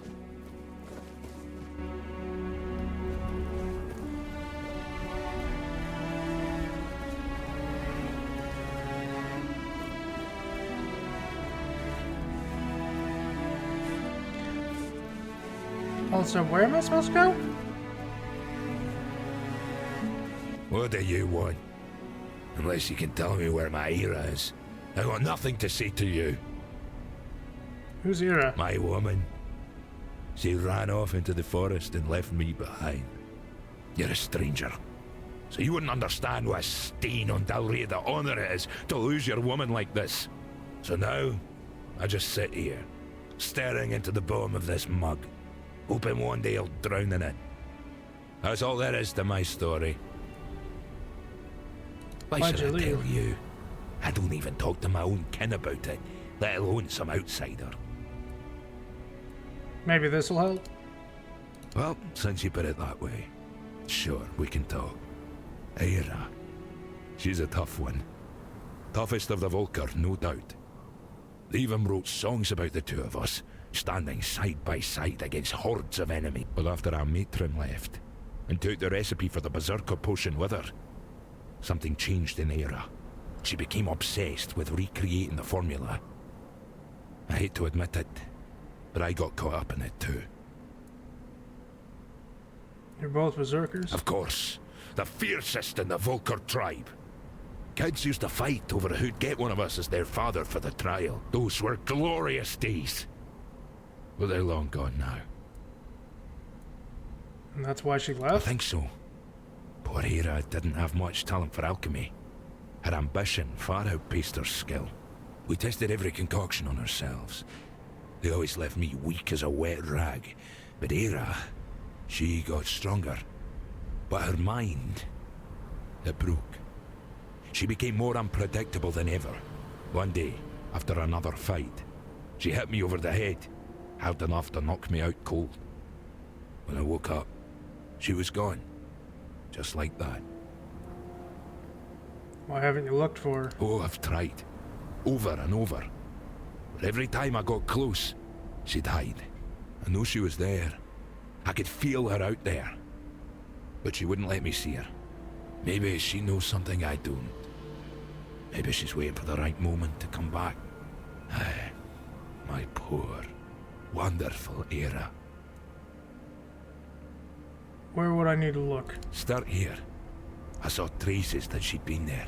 Also, where am I supposed to go? What do you want? Unless you can tell me where my Ira is. I got nothing to say to you. Who's Ira? My woman. She ran off into the forest and left me behind. You're a stranger, so you wouldn't understand what a stain on Dal Riata honor it is to lose your woman like this. So now, I just sit here, staring into the bottom of this mug, hoping one day I'll drown in it. That's all there is to my story. Why Why'd should you I tell leave? you? I don't even talk to my own kin about it, let alone some outsider. Maybe this'll help. Well, since you put it that way, sure, we can talk. Aira. She's a tough one. Toughest of the Volker, no doubt. They even wrote songs about the two of us, standing side by side against hordes of enemy. But after our matron left, and took the recipe for the Berserker potion with her, something changed in Aira. She became obsessed with recreating the formula. I hate to admit it, but I got caught up in it too. You're both berserkers? Of course. The fiercest in the Volker tribe. Kids used to fight over who'd get one of us as their father for the trial. Those were glorious days. But they're long gone now. And that's why she left? I think so. Poor Aira didn't have much talent for alchemy. Her ambition far outpaced her skill. We tested every concoction on ourselves. They always left me weak as a wet rag. But Aira, she got stronger. But her mind, it broke. She became more unpredictable than ever. One day, after another fight, she hit me over the head, hard enough to knock me out cold. When I woke up, she was gone. Just like that. Why haven't you looked for her? Oh, I've tried. Over and over. But every time I got close, she'd hide. I know she was there. I could feel her out there. But she wouldn't let me see her. Maybe she knows something I don't. Maybe she's waiting for the right moment to come back. Aye, my poor, wonderful Aira. Where would I need to look? Start here. I saw traces that she'd been there.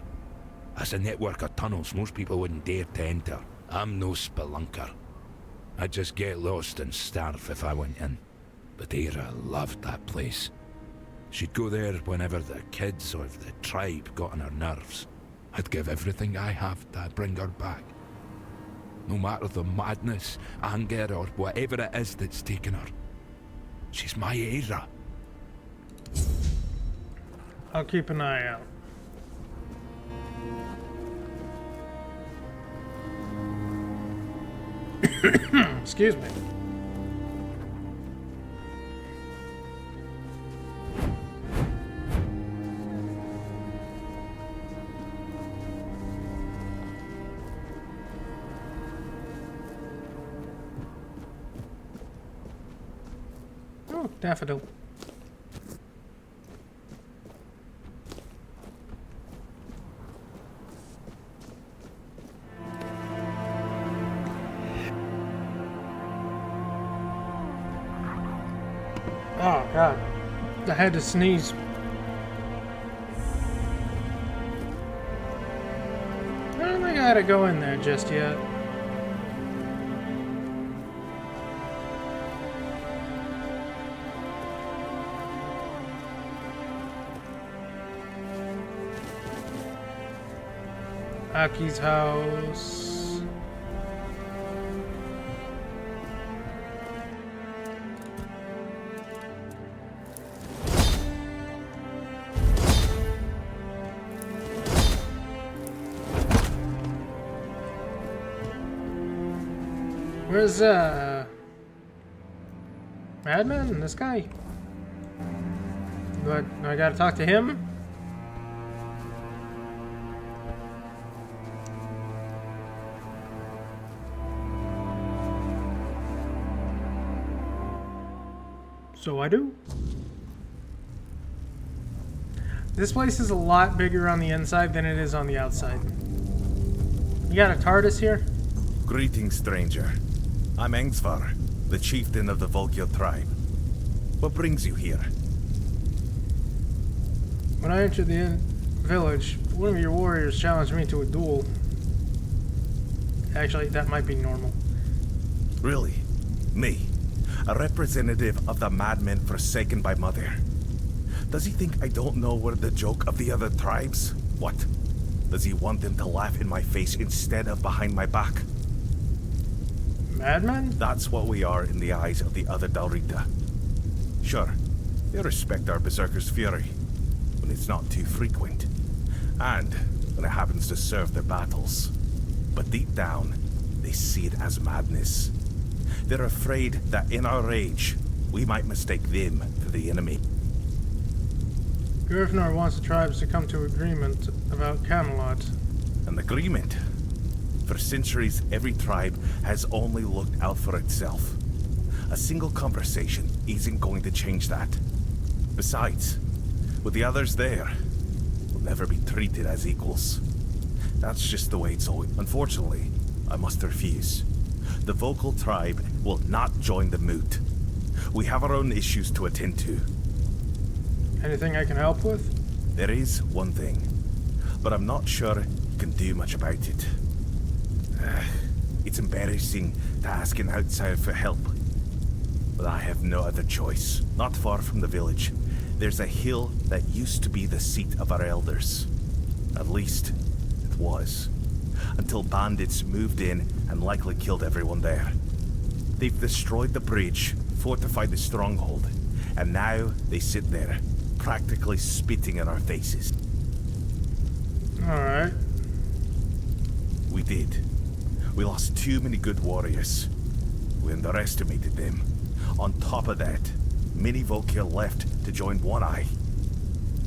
That's a network of tunnels most people wouldn't dare to enter. I'm no spelunker. I'd just get lost and starve if I went in. But Aira loved that place. She'd go there whenever the kids or the tribe got on her nerves. I'd give everything I have to bring her back. No matter the madness, anger, or whatever it is that's taken her. She's my Aira. I'll keep an eye out. Excuse me. Oh, daffodil. Oh, God. I had to sneeze. I don't think I had to go in there just yet. Aki's house. Where's, Madman? This guy? But I gotta talk to him? So I do. This place is a lot bigger on the inside than it is on the outside. You got a TARDIS here? Greetings, stranger. I'm Engsvar, the chieftain of the Volkir tribe. What brings you here? When I entered the village, one of your warriors challenged me to a duel. Actually, that might be normal. Really? Me? A representative of the madmen forsaken by Mother? Does he think I don't know we're the joke of the other tribes? What? Does he want them to laugh in my face instead of behind my back? Madman? That's what we are in the eyes of the other Dal Riata. Sure, they respect our berserker's fury, when it's not too frequent. And when it happens to serve their battles. But deep down, they see it as madness. They're afraid that in our rage, we might mistake them for the enemy. Gryffindor wants the tribes to come to agreement about Camelot. An agreement? For centuries, every tribe has only looked out for itself. A single conversation isn't going to change that. Besides, with the others there, we'll never be treated as equals. That's just the way it's always. Unfortunately, I must refuse. The vocal tribe will not join the moot. We have our own issues to attend to. Anything I can help with? There is one thing, but I'm not sure you can do much about it. It's embarrassing to ask an outsider for help, but I have no other choice. Not far from the village, there's a hill that used to be the seat of our elders. At least, it was. Until bandits moved in and likely killed everyone there. They've destroyed the bridge, fortified the stronghold, and now they sit there, practically spitting in our faces. Alright. We did. We lost too many good warriors. We underestimated them. On top of that, many Volkir left to join One Eye.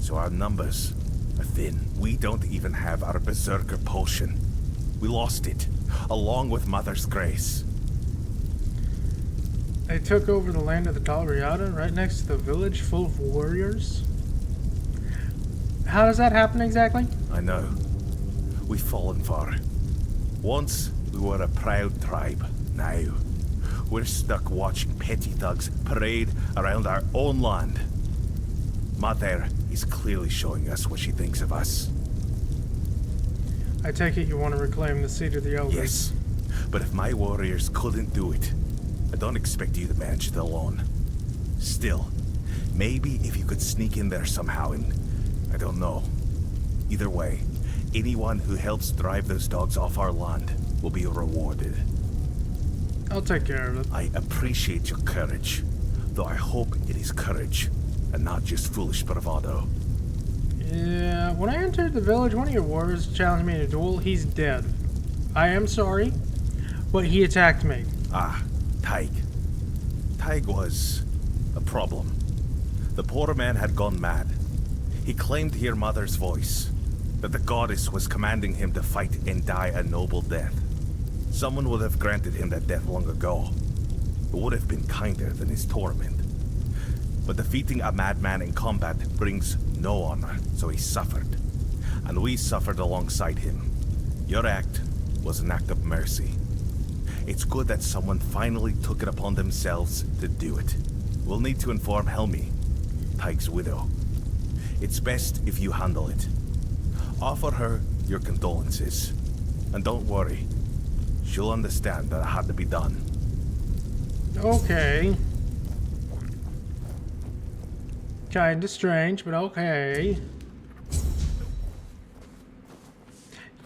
So our numbers are thin. We don't even have our Berserker potion. We lost it, along with Mother's Grace. They took over the land of the Dal Riata, right next to the village full of warriors? How does that happen exactly? I know. We've fallen far. Once, we were a proud tribe. Now, we're stuck watching petty thugs parade around our own land. Mother is clearly showing us what she thinks of us. I take it you want to reclaim the seat of the elders? Yes, but if my warriors couldn't do it, I don't expect you to manage it alone. Still, maybe if you could sneak in there somehow and... I don't know. Either way, anyone who helps drive those dogs off our land will be rewarded. I'll take care of it. I appreciate your courage, though I hope it is courage and not just foolish bravado. Yeah, when I entered the village, one of your warriors challenged me in a duel. He's dead. I am sorry, but he attacked me. Ah, Tig. Tig was a problem. The poor man had gone mad. He claimed to hear Mother's voice, that the goddess was commanding him to fight and die a noble death. Someone would have granted him that death long ago. It would have been kinder than his torment. But defeating a madman in combat brings no honor, so he suffered. And we suffered alongside him. Your act was an act of mercy. It's good that someone finally took it upon themselves to do it. We'll need to inform Helmi, Tig's widow. It's best if you handle it. Offer her your condolences. And don't worry, she'll understand that it had to be done. Okay. Kinda strange, but okay.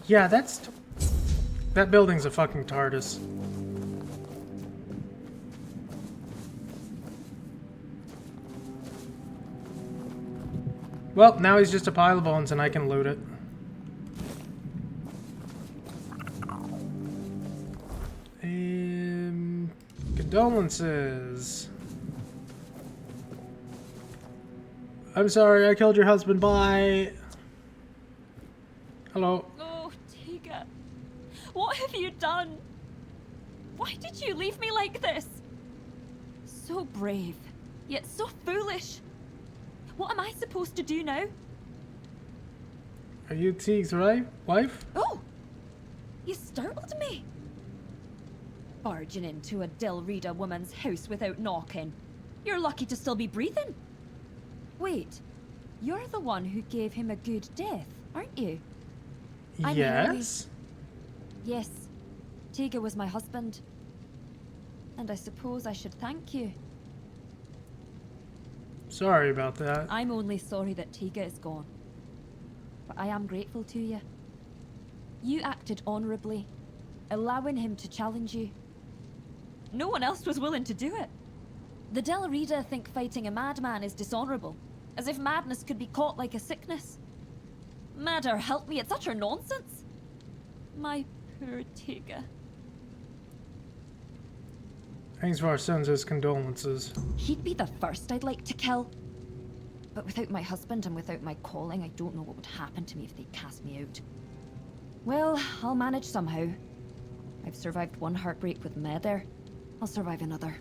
Yeah, that building's a fucking TARDIS. Well, now he's just a pile of bones and I can loot it. Condolences. I'm sorry, I killed your husband. Bye. Hello. Oh, Tiga. What have you done? Why did you leave me like this? So brave, yet so foolish. What am I supposed to do now? Are you Teague's wife? Oh! You startled me. Barging into a Dal Riata woman's house without knocking. You're lucky to still be breathing. Wait, you're the one who gave him a good death, aren't you? Yes? Yes. Tiga was my husband. And I suppose I should thank you. Sorry about that. I'm only sorry that Tiga is gone. But I am grateful to you. You acted honorably, allowing him to challenge you. No one else was willing to do it. The Dal Riata think fighting a madman is dishonorable, as if madness could be caught like a sickness. Matter, help me, it's utter nonsense. My poor Tiga. Ainsvar sends his condolences. He'd be the first I'd like to kill. But without my husband and without my calling, I don't know what would happen to me if they cast me out. Well, I'll manage somehow. I've survived one heartbreak with Mother. I'll survive another.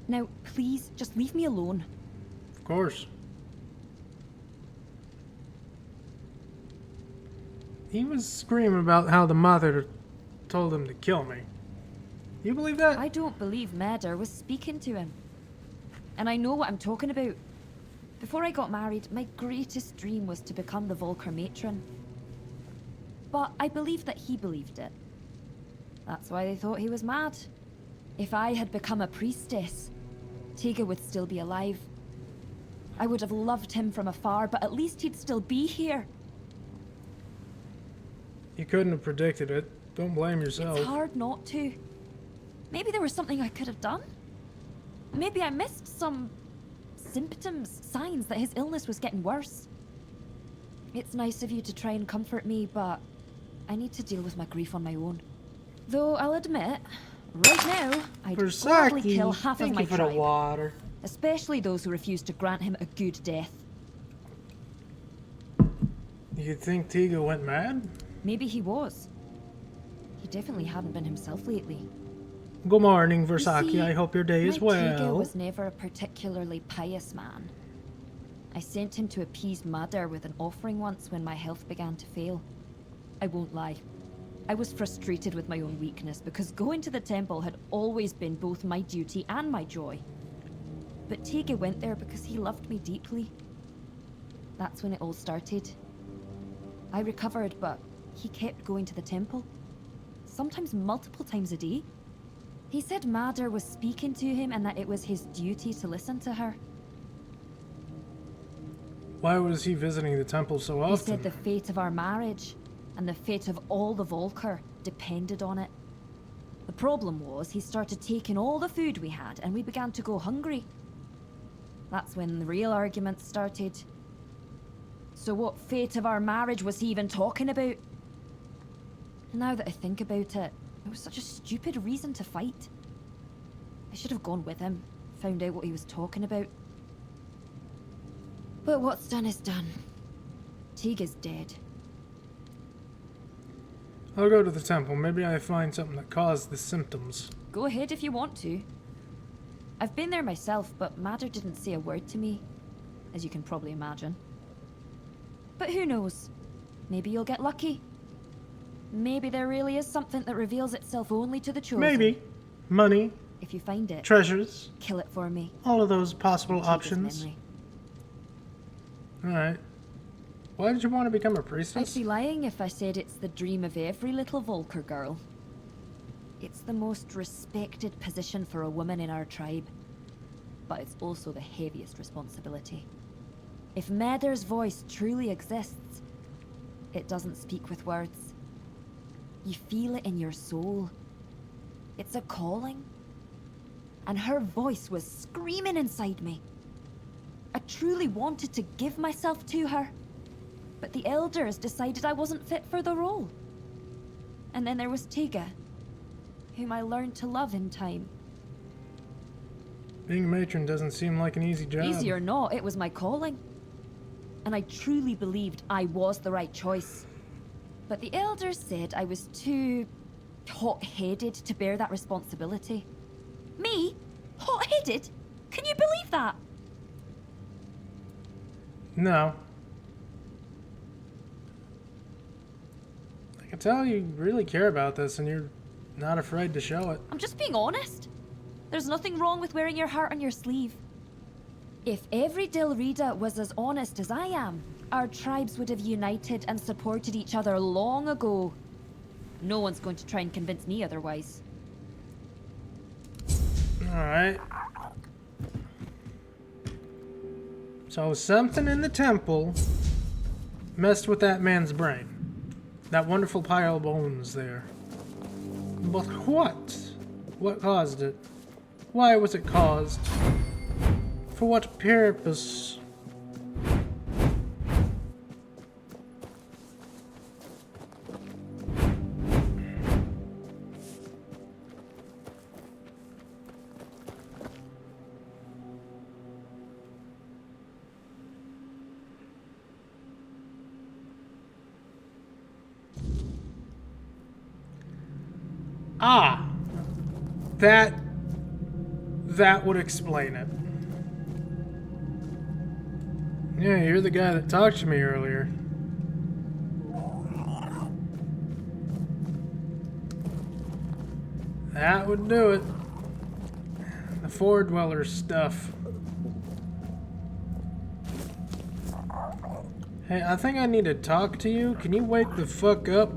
Now, please, just leave me alone. Of course. He was screaming about how the mother told him to kill me. You believe that? I don't believe Mother was speaking to him. And I know what I'm talking about. Before I got married, my greatest dream was to become the Volker matron. But I believe that he believed it. That's why they thought he was mad. If I had become a priestess, Tiga would still be alive. I would have loved him from afar, but at least he'd still be here. You couldn't have predicted it. Don't blame yourself. It's hard not to. Maybe there was something I could have done. Maybe I missed some symptoms, signs that his illness was getting worse. It's nice of you to try and comfort me, but I need to deal with my grief on my own. Though I'll admit, right now, I'd gladly kill half of my tribe. Water. Especially those who refuse to grant him a good death. You think Tiga went mad? Maybe he was. He definitely hadn't been himself lately. Good morning, Versaki. I hope your day is well. Tiga was never a particularly pious man. I sent him to appease Mother with an offering once when my health began to fail. I won't lie. I was frustrated with my own weakness because going to the temple had always been both my duty and my joy. But Tiga went there because he loved me deeply. That's when it all started. I recovered, but he kept going to the temple. Sometimes multiple times a day. He said Mother was speaking to him and that it was his duty to listen to her. Why was he visiting the temple so often? He said the fate of our marriage and the fate of all the Volker depended on it. The problem was he started taking all the food we had and we began to go hungry. That's when the real arguments started. So what fate of our marriage was he even talking about? Now that I think about it, it was such a stupid reason to fight. I should have gone with him, found out what he was talking about. But what's done is done. Tiga's dead. I'll go to the temple. Maybe I find something that caused the symptoms. Go ahead if you want to. I've been there myself, but Mother didn't say a word to me, as you can probably imagine. But who knows? Maybe you'll get lucky. Maybe there really is something that reveals itself only to the chosen. Maybe. Money. If you find it. Treasures. Kill it for me. All of those possible Tiga's options. memory. Alright. Why did you want to become a priestess? I'd be lying if I said it's the dream of every little Volker girl. It's the most respected position for a woman in our tribe. But it's also the heaviest responsibility. If Mother's voice truly exists, it doesn't speak with words. You feel it in your soul. It's a calling. And her voice was screaming inside me. I truly wanted to give myself to her. But the elders decided I wasn't fit for the role. And then there was Tiga, whom I learned to love in time. Being a matron doesn't seem like an easy job. Easy or not, it was my calling. And I truly believed I was the right choice. But the elders said I was too hot-headed to bear that responsibility. Me? Hot-headed? Can you believe that? No. I can tell you really care about this and you're not afraid to show it. I'm just being honest. There's nothing wrong with wearing your heart on your sleeve. If every Dal Riata was as honest as I am, our tribes would have united and supported each other long ago. No one's going to try and convince me otherwise. Alright. So something in the temple messed with that man's brain. That wonderful pile of bones there. But what? What caused it? Why was it caused? For what purpose? Ah! That would explain it. Yeah, you're the guy that talked to me earlier. That would do it. The Ford Dweller stuff. Hey, I think I need to talk to you. Can you wake the fuck up?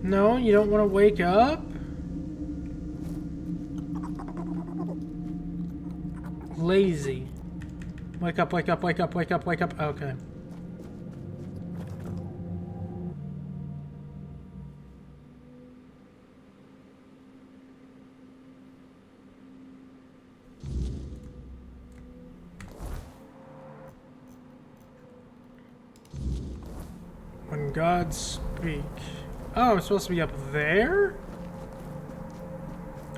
No, you don't want to wake up? Lazy. Wake up, wake up, wake up, wake up, wake up. Okay. When gods speak. Oh, I'm supposed to be up there?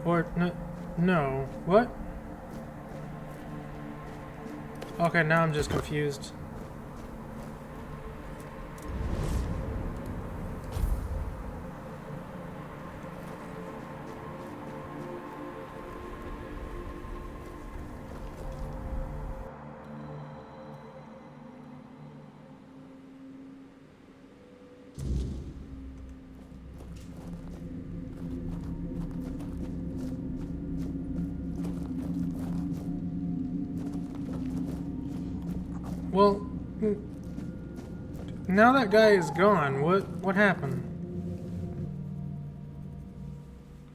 Or, no. What? Okay, now I'm just confused. Well, now that guy is gone, what happened?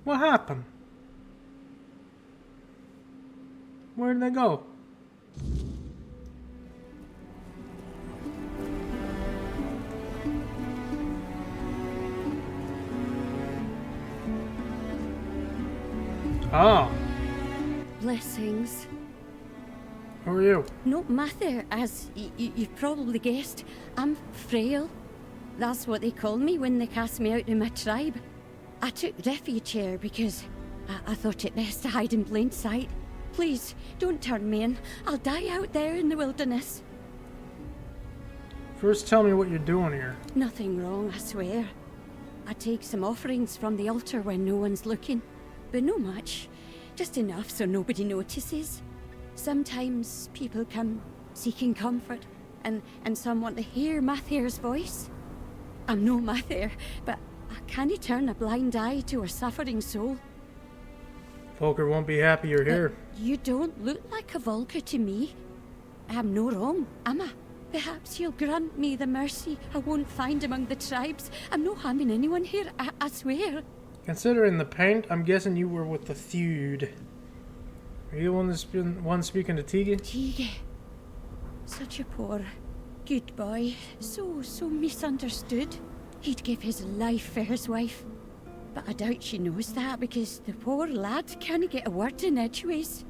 What happened? Where did they go? Oh. Blessings. Who are you? No matter, as you've probably guessed, I'm frail. That's what they call me when they cast me out of my tribe. I took refuge here because I thought it best to hide in plain sight. Please, don't turn me in. I'll die out there in the wilderness. First tell me what you're doing here. Nothing wrong, I swear. I take some offerings from the altar when no one's looking. But no much. Just enough so nobody notices. Sometimes people come seeking comfort, and some want to hear Mathir's voice. I'm no Mathir, but I can't turn a blind eye to a suffering soul. Volker won't be happy you're here. You don't look like a Volker to me. I'm no wrong, am I? Perhaps you'll grant me the mercy I won't find among the tribes. I'm no harming anyone here, I swear. Considering the paint, I'm guessing you were with the feud. Are you the one speaking to Tige? Tige. Such a poor, good boy. So misunderstood. He'd give his life for his wife. But I doubt she knows that because the poor lad can't get a word in edgeways.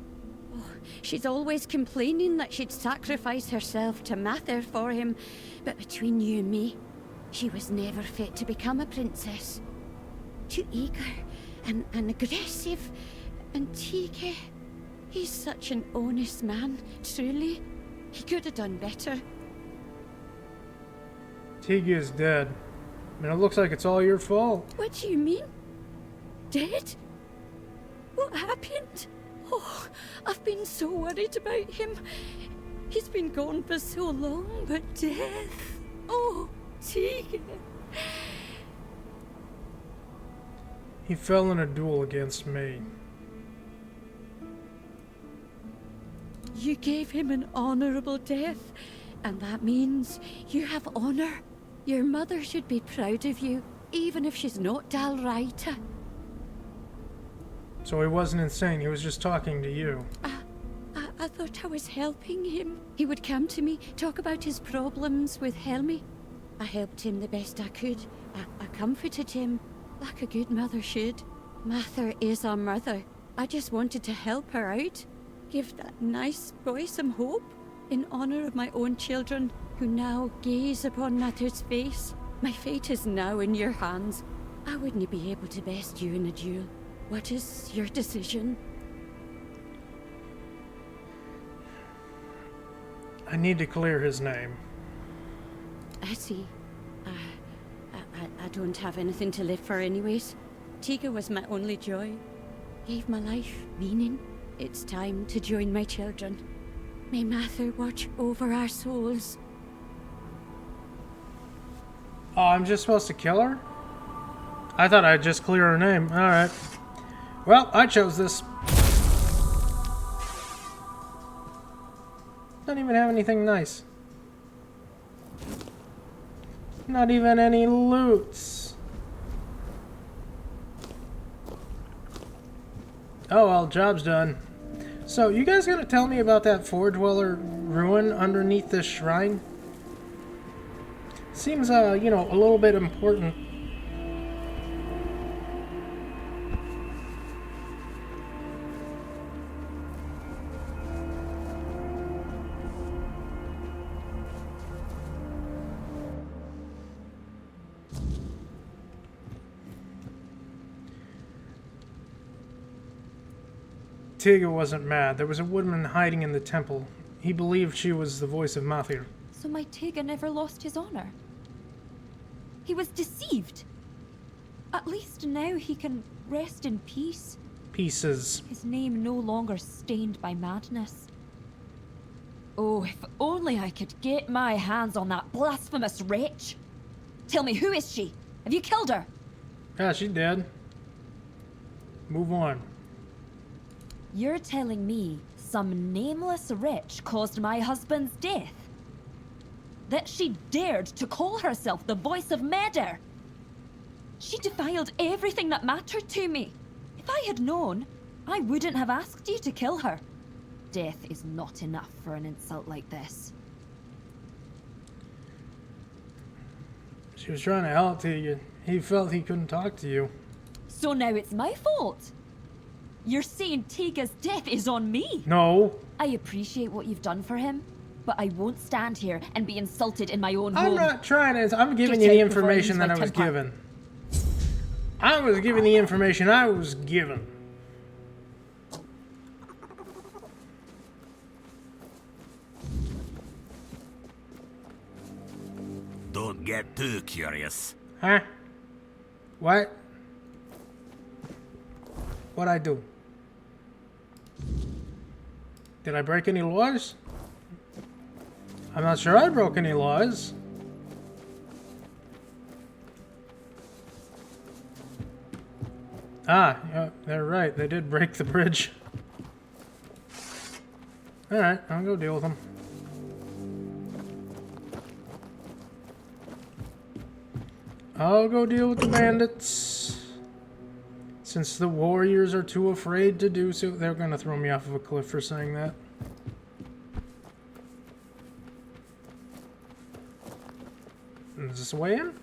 Oh, she's always complaining that she'd sacrifice herself to Mather for him. But between you and me, she was never fit to become a princess. Too eager and aggressive. And Tige... he's such an honest man, truly. He could have done better. Tige is dead. I mean, it looks like it's all your fault. What do you mean? Dead? What happened? Oh, I've been so worried about him. He's been gone for so long, but death... oh, Tige... He fell in a duel against me. You gave him an honorable death, and that means you have honor. Your mother should be proud of you, even if she's not Dal Riata. So he wasn't insane, he was just talking to you. I thought I was helping him. He would come to me, talk about his problems with Helmi. I helped him the best I could. I comforted him, like a good mother should. Mather is our mother, I just wanted to help her out. Give that nice boy some hope. In honor of my own children, who now gaze upon Natter's face. My fate is now in your hands. I wouldn't be able to best you in a duel. What is your decision? I need to clear his name. I see. I don't have anything to live for anyways. Tiga was my only joy. Gave my life meaning. It's time to join my children. May Mather watch over our souls. Oh, I'm just supposed to kill her? I thought I'd just clear her name. Alright. Well, I chose this. Don't even have anything nice. Not even any loots. Oh well, job's done. So, you guys gonna tell me about that Four Dweller ruin underneath this shrine? Seems, you know, a little bit important. Tiga wasn't mad. There was a woodman hiding in the temple. He believed she was the voice of Mathir. So my Tiga never lost his honor. He was deceived. At least now he can rest in peace. Pieces. His name no longer stained by madness. Oh, if only I could get my hands on that blasphemous wretch. Tell me, who is she? Have you killed her? Yeah, she's dead. Move on. You're telling me some nameless wretch caused my husband's death? That she dared to call herself the voice of Meder? She defiled everything that mattered to me. If I had known, I wouldn't have asked you to kill her. Death is not enough for an insult like this. She was trying to help you. He felt he couldn't talk to you. So now it's my fault? You're saying Tiga's death is on me? No. I appreciate what you've done for him, but I won't stand here and be insulted in my own I'm home. not trying to. I'm giving you the information that I was given. I was given the information I was given. Don't get too curious. Huh? What? What'd I do? Did I break any laws? I'm not sure I broke any laws. Ah, yeah, they're right. They did break the bridge. Alright, I'll go deal with them. I'll go deal with the bandits. Since the warriors are too afraid to do so, they're gonna throw me off of a cliff for saying that. Is this the way in?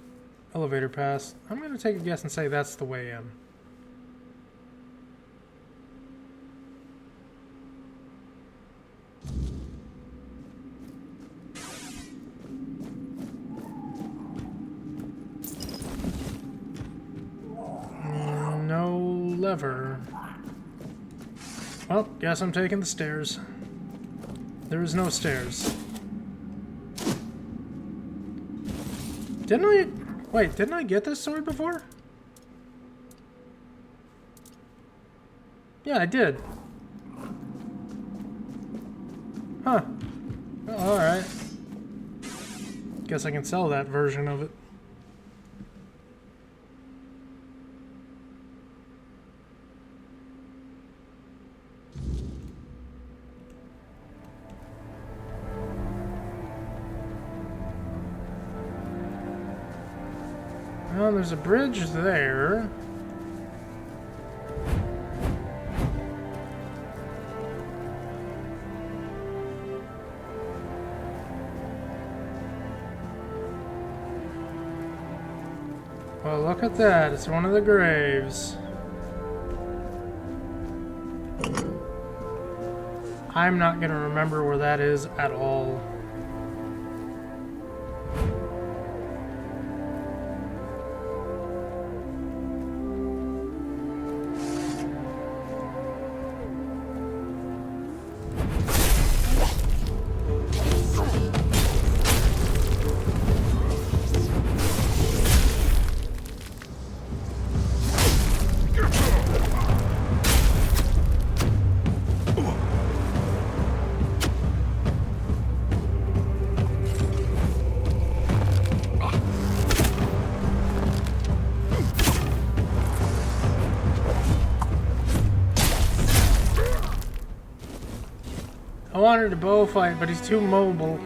Elevator pass. I'm gonna take a guess and say that's the way in. No lever. Well, guess I'm taking the stairs. There is no stairs. Didn't I get this sword before? Yeah, I did. Huh. Oh, alright. Guess I can sell that version of it. Well, there's a bridge there. Well, look at that. It's one of the graves. I'm not gonna remember where that is at all. I wanted a bow fight, but he's too mobile.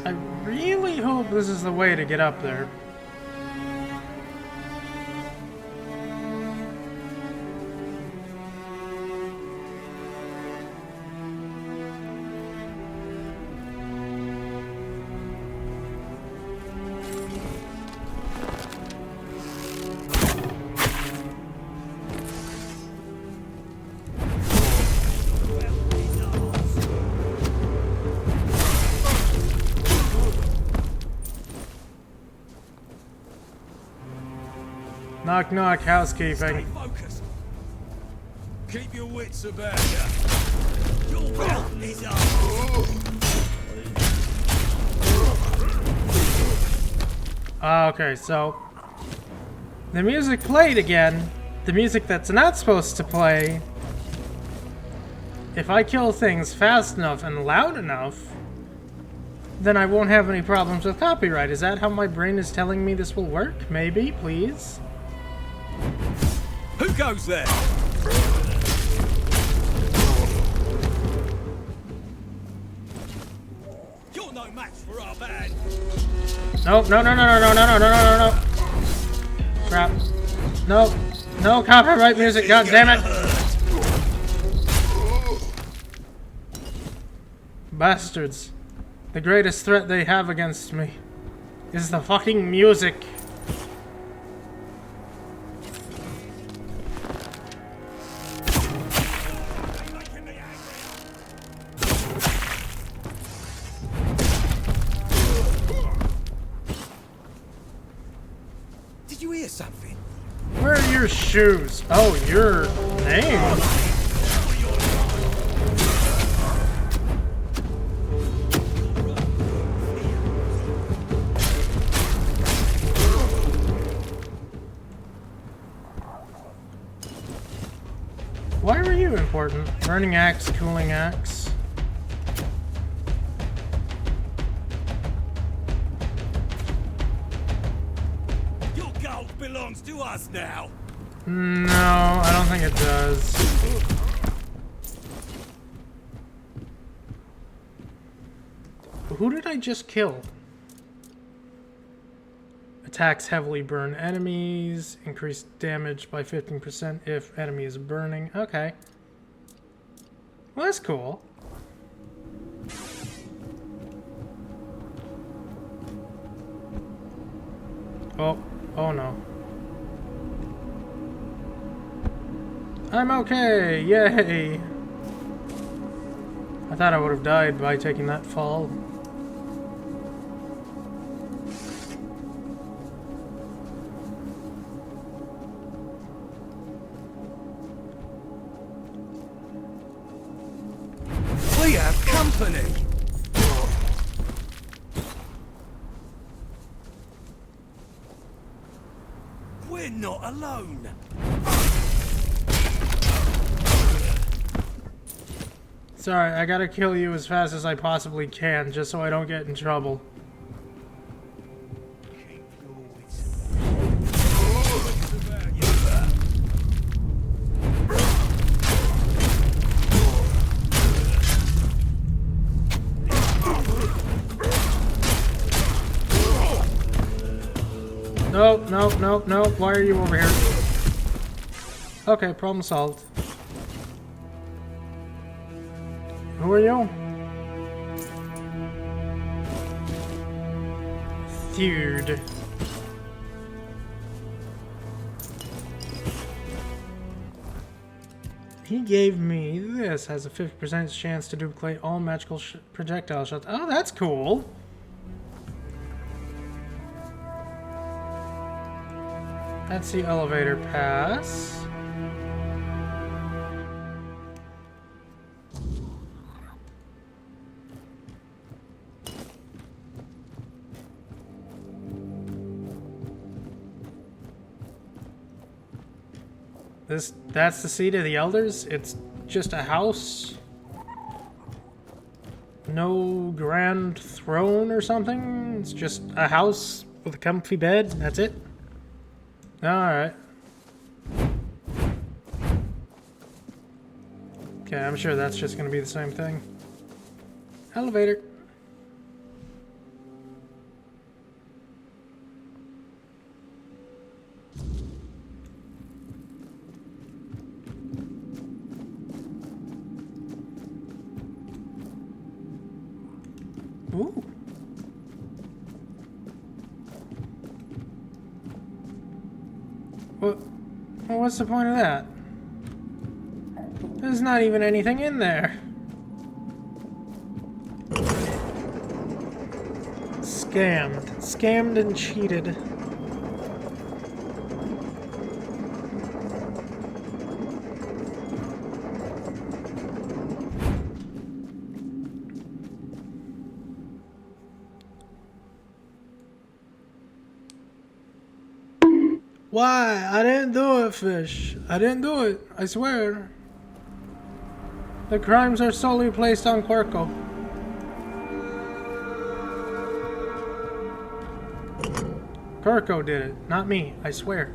I really hope this is the way to get up there. Knock knock, housekeeping. Stay focused. Keep your wits about you. Your belt is up. Okay, so the music played again. The music that's not supposed to play. If I kill things fast enough and loud enough, then I won't have any problems with copyright. Is that how my brain is telling me this will work? Maybe, please. Who goes there? You're no match for our band. Nope, no. Crap. Nope. No copyright music, god damn it. Bastards. The greatest threat they have against me is the fucking music. Did you hear something? Where are your shoes? Oh, your name. Why were you important? Burning axe, cooling axe. Your gold belongs to us now. No, I don't think it does. Who did I just kill? Attacks heavily burn enemies. Increase damage by 15% if enemy is burning. Okay. Well, that's cool. Oh no. I'm okay! Yay! I thought I would have died by taking that fall. We have company. We're not alone. Sorry, I gotta kill you as fast as I possibly can, just so I don't get in trouble. No, no, no, no. Why are you over here? Okay, problem solved. Who are you? Third. He gave me this. Has a 50% chance to duplicate all magical projectile shots. Oh, that's cool. That's the elevator pass. That's the seat of the elders. It's just a house. No grand throne or something. It's just a house with a comfy bed. That's it. Alright. Okay, I'm sure that's just gonna be the same thing. Elevator. Ooh. What's the point of that? There's not even anything in there. Scammed. Scammed and cheated. Why? I didn't do it, fish. I didn't do it. I swear. The crimes are solely placed on Quirko. Quirko did it, not me. I swear.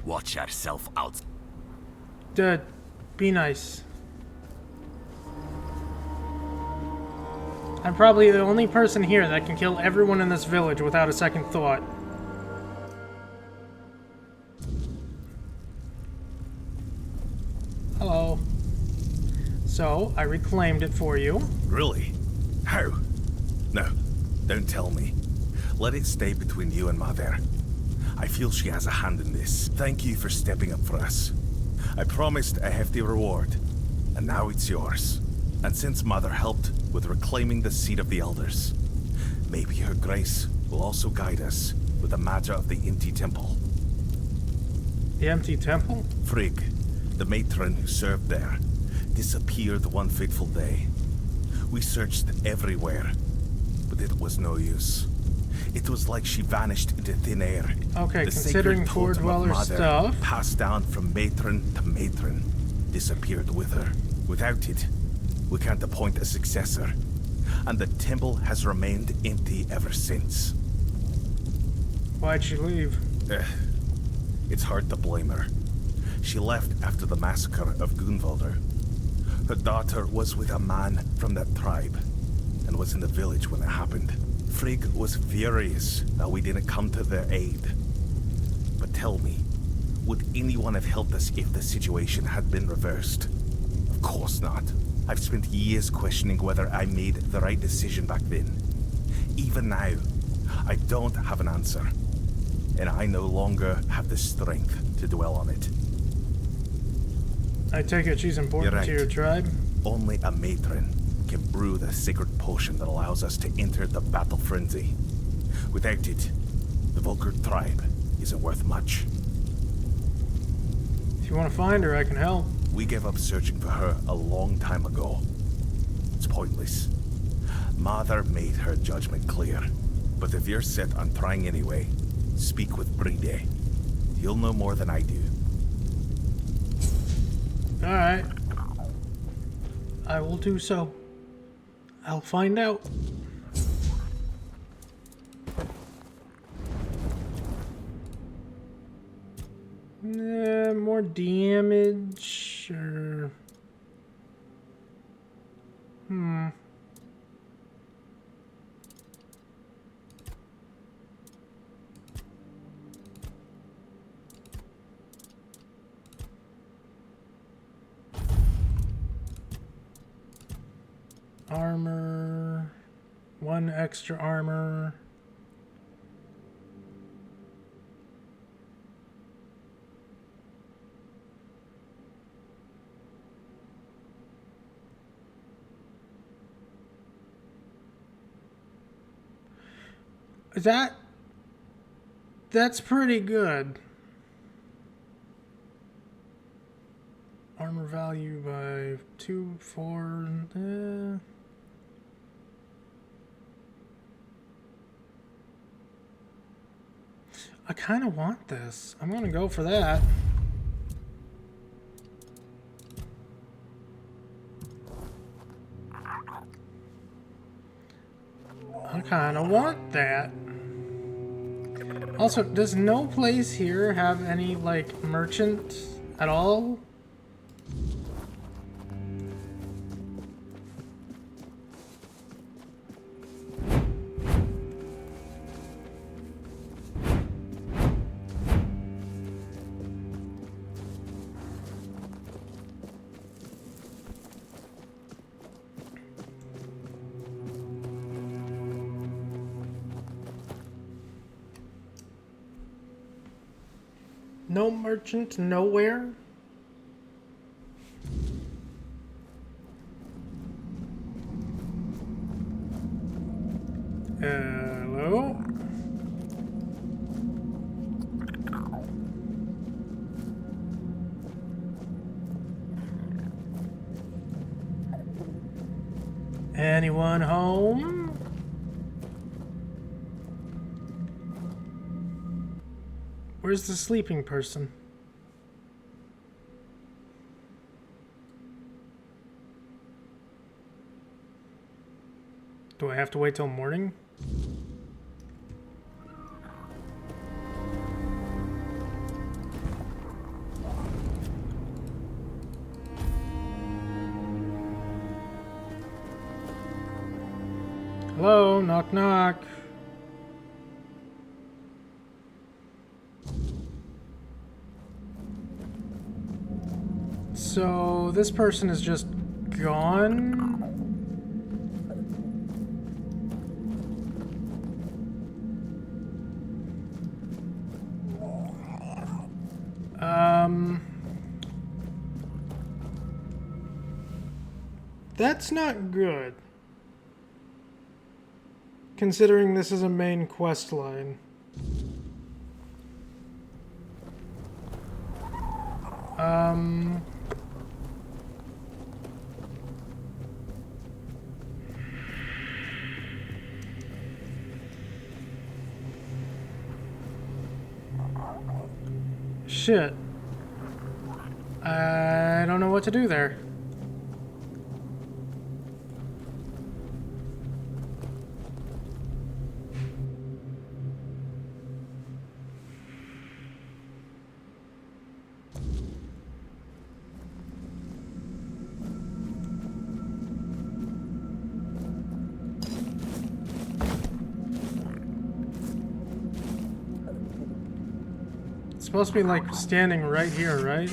Watch yourself out. Dude, be nice. I'm probably the only person here that can kill everyone in this village without a second thought. Hello. So, I reclaimed it for you. Really? How? No, don't tell me. Let it stay between you and Mother. I feel she has a hand in this. Thank you for stepping up for us. I promised a hefty reward, and now it's yours. And since Mother helped with reclaiming the seat of the Elders, maybe her grace will also guide us with the matter of the empty temple. The empty temple? Frigg, the matron who served there, disappeared one fateful day. We searched everywhere, but it was no use. It was like she vanished into thin air. Okay, the considering Four Dweller stuff, passed down from matron to matron, disappeared with her. Without it, we can't appoint a successor, and the temple has remained empty ever since. Why'd she leave? It's hard to blame her. She left after the massacre of Gunvalder. Her daughter was with a man from that tribe, and was in the village when it happened. Frigg was furious that we didn't come to their aid. But tell me, would anyone have helped us if the situation had been reversed? Of course not. I've spent years questioning whether I made the right decision back then. Even now, I don't have an answer. And I no longer have the strength to dwell on it. I take it she's important to your tribe? Only a matron can brew the sacred potion that allows us to enter the battle frenzy. Without it, the Volker tribe isn't worth much. If you want to find her, I can help. We gave up searching for her a long time ago. It's pointless. Mother made her judgment clear. But if you're set on trying anyway, speak with Bride. He'll know more than I do. Alright. I will do so. I'll find out. More damage, or... Armor... 1 extra armor... That's pretty good. Armor value by 2, 4... I kind of want this. I'm gonna go for that. I kind of want that. Also, does no place here have any, like, merchant at all? No merchant nowhere? Hello? Anyone home? Where's the sleeping person? Do I have to wait till morning? Hello, knock knock. So this person is just gone? That's not good. Considering this is a main quest line. Shit. I don't know what to do there. It's supposed to be like standing right here, right?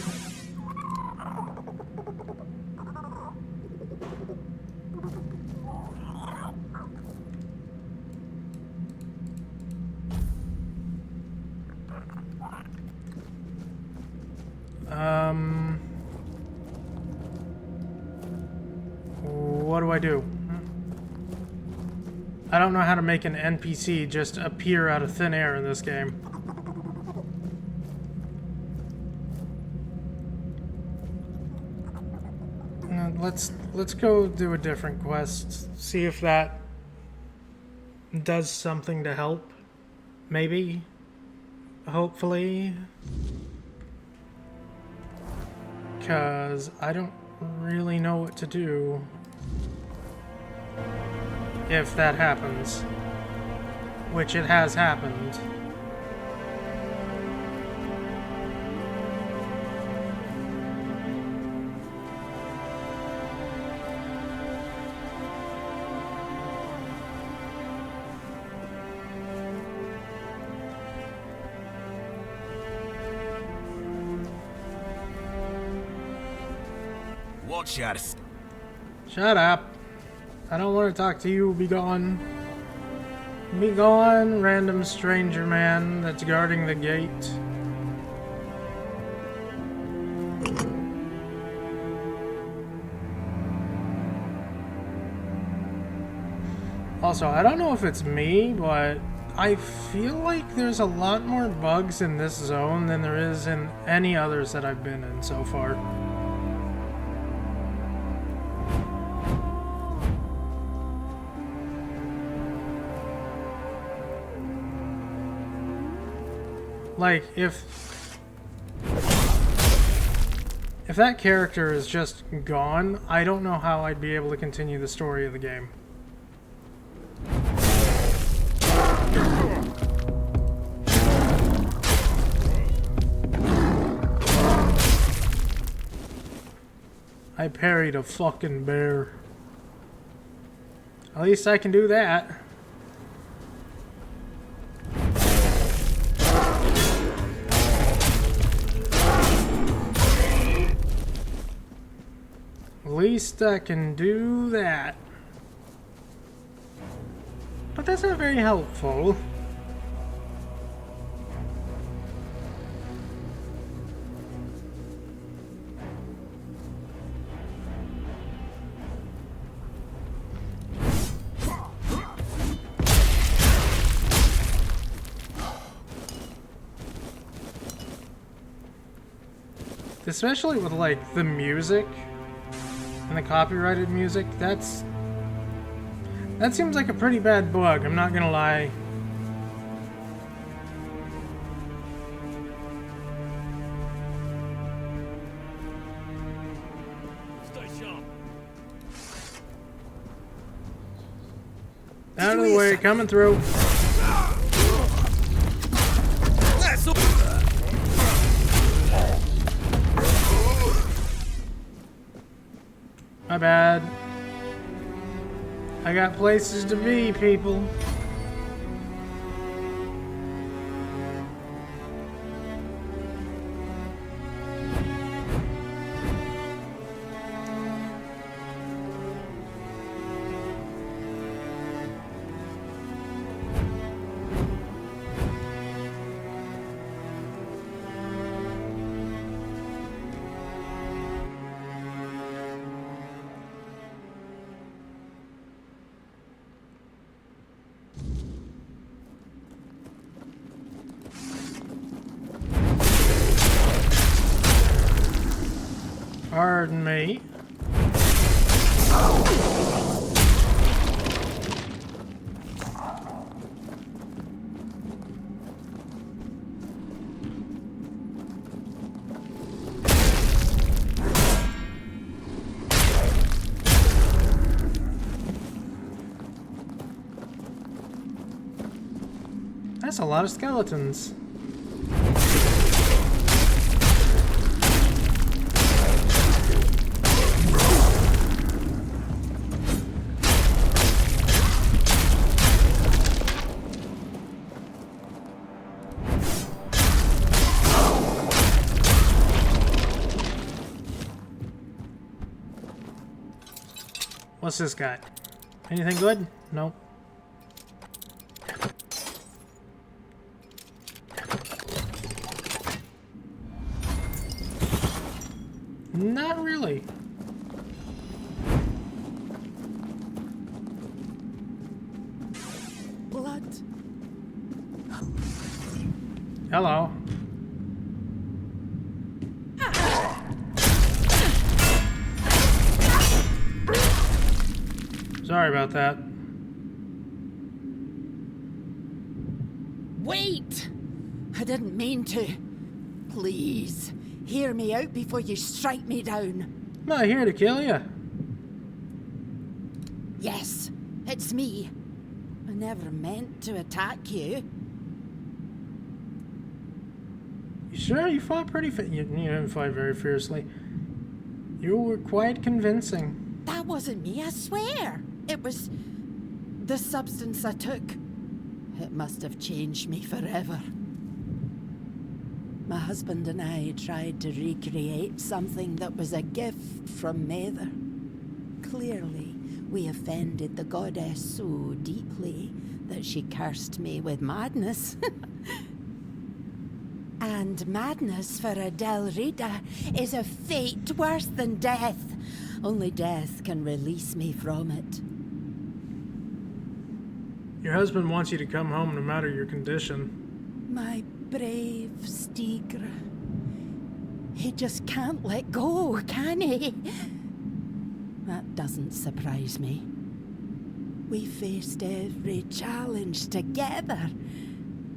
What do I do? I don't know how to make an NPC just appear out of thin air in this game. Let's go do a different quest. See if that does something to help. Maybe. Hopefully. 'Cause I don't really know what to do if that happens. Which it has happened. Watch your... Shut up. I don't want to talk to you. Be gone. Be gone, random stranger man that's guarding the gate. Also, I don't know if it's me, but I feel like there's a lot more bugs in this zone than there is in any others that I've been in so far. Like, if that character is just gone, I don't know how I'd be able to continue the story of the game. I parried a fucking bear. At least I can do that. At least I can do that. But that's not very helpful. Especially with, like, the music and the copyrighted music, that seems like a pretty bad bug, I'm not gonna lie. Stay sharp. Out of the way, coming through. My bad. I got places to be, people. Pardon me. That's a lot of skeletons. What's this guy? Anything good? Nope. Not really. Blood. Hello. Sorry about that. Wait! I didn't mean to. Please, hear me out before you strike me down. I'm not here to kill you. Yes, it's me. I never meant to attack you. You sure? You fought pretty you didn't fight very fiercely. You were quite convincing. That wasn't me, I swear. It was the substance I took. It must have changed me forever. My husband and I tried to recreate something that was a gift from Mather. Clearly, we offended the goddess so deeply that she cursed me with madness. And madness for a Dal Riata is a fate worse than death. Only death can release me from it. Your husband wants you to come home no matter your condition. My brave Stigr. He just can't let go, can he? That doesn't surprise me. We faced every challenge together.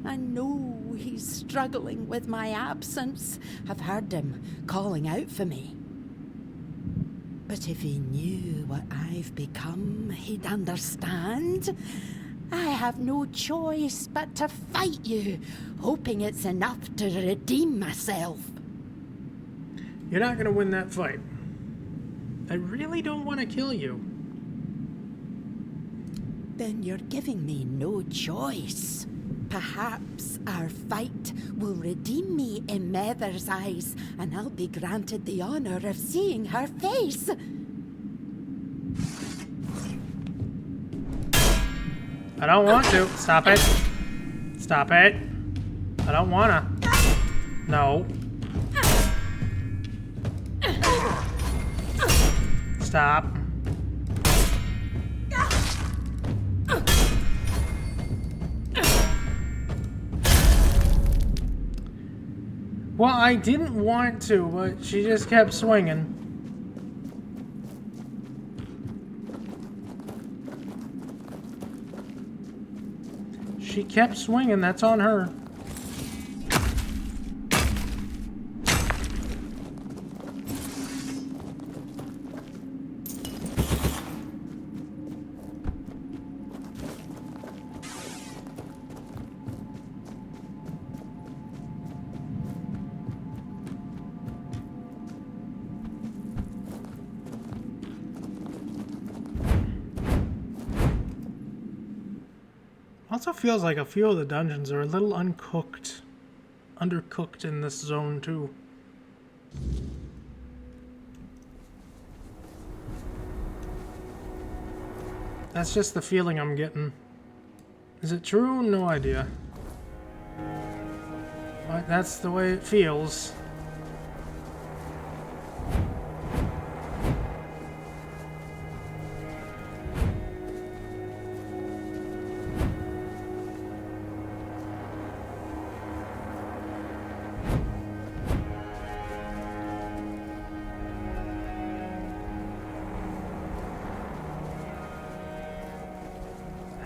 I know he's struggling with my absence. I've heard him calling out for me. But if he knew what I've become, he'd understand. I have no choice but to fight you, hoping it's enough to redeem myself. You're not gonna win that fight. I really don't want to kill you. Then you're giving me no choice. Perhaps our fight will redeem me in Mather's eyes, and I'll be granted the honor of seeing her face. I don't want to. Stop it. Stop it. I don't wanna. No. Stop. Well, I didn't want to, but she just kept swinging. She kept swinging, that's on her. Also feels like a few of the dungeons are a little undercooked in this zone too. That's just the feeling I'm getting. Is it true? No idea. But that's the way it feels.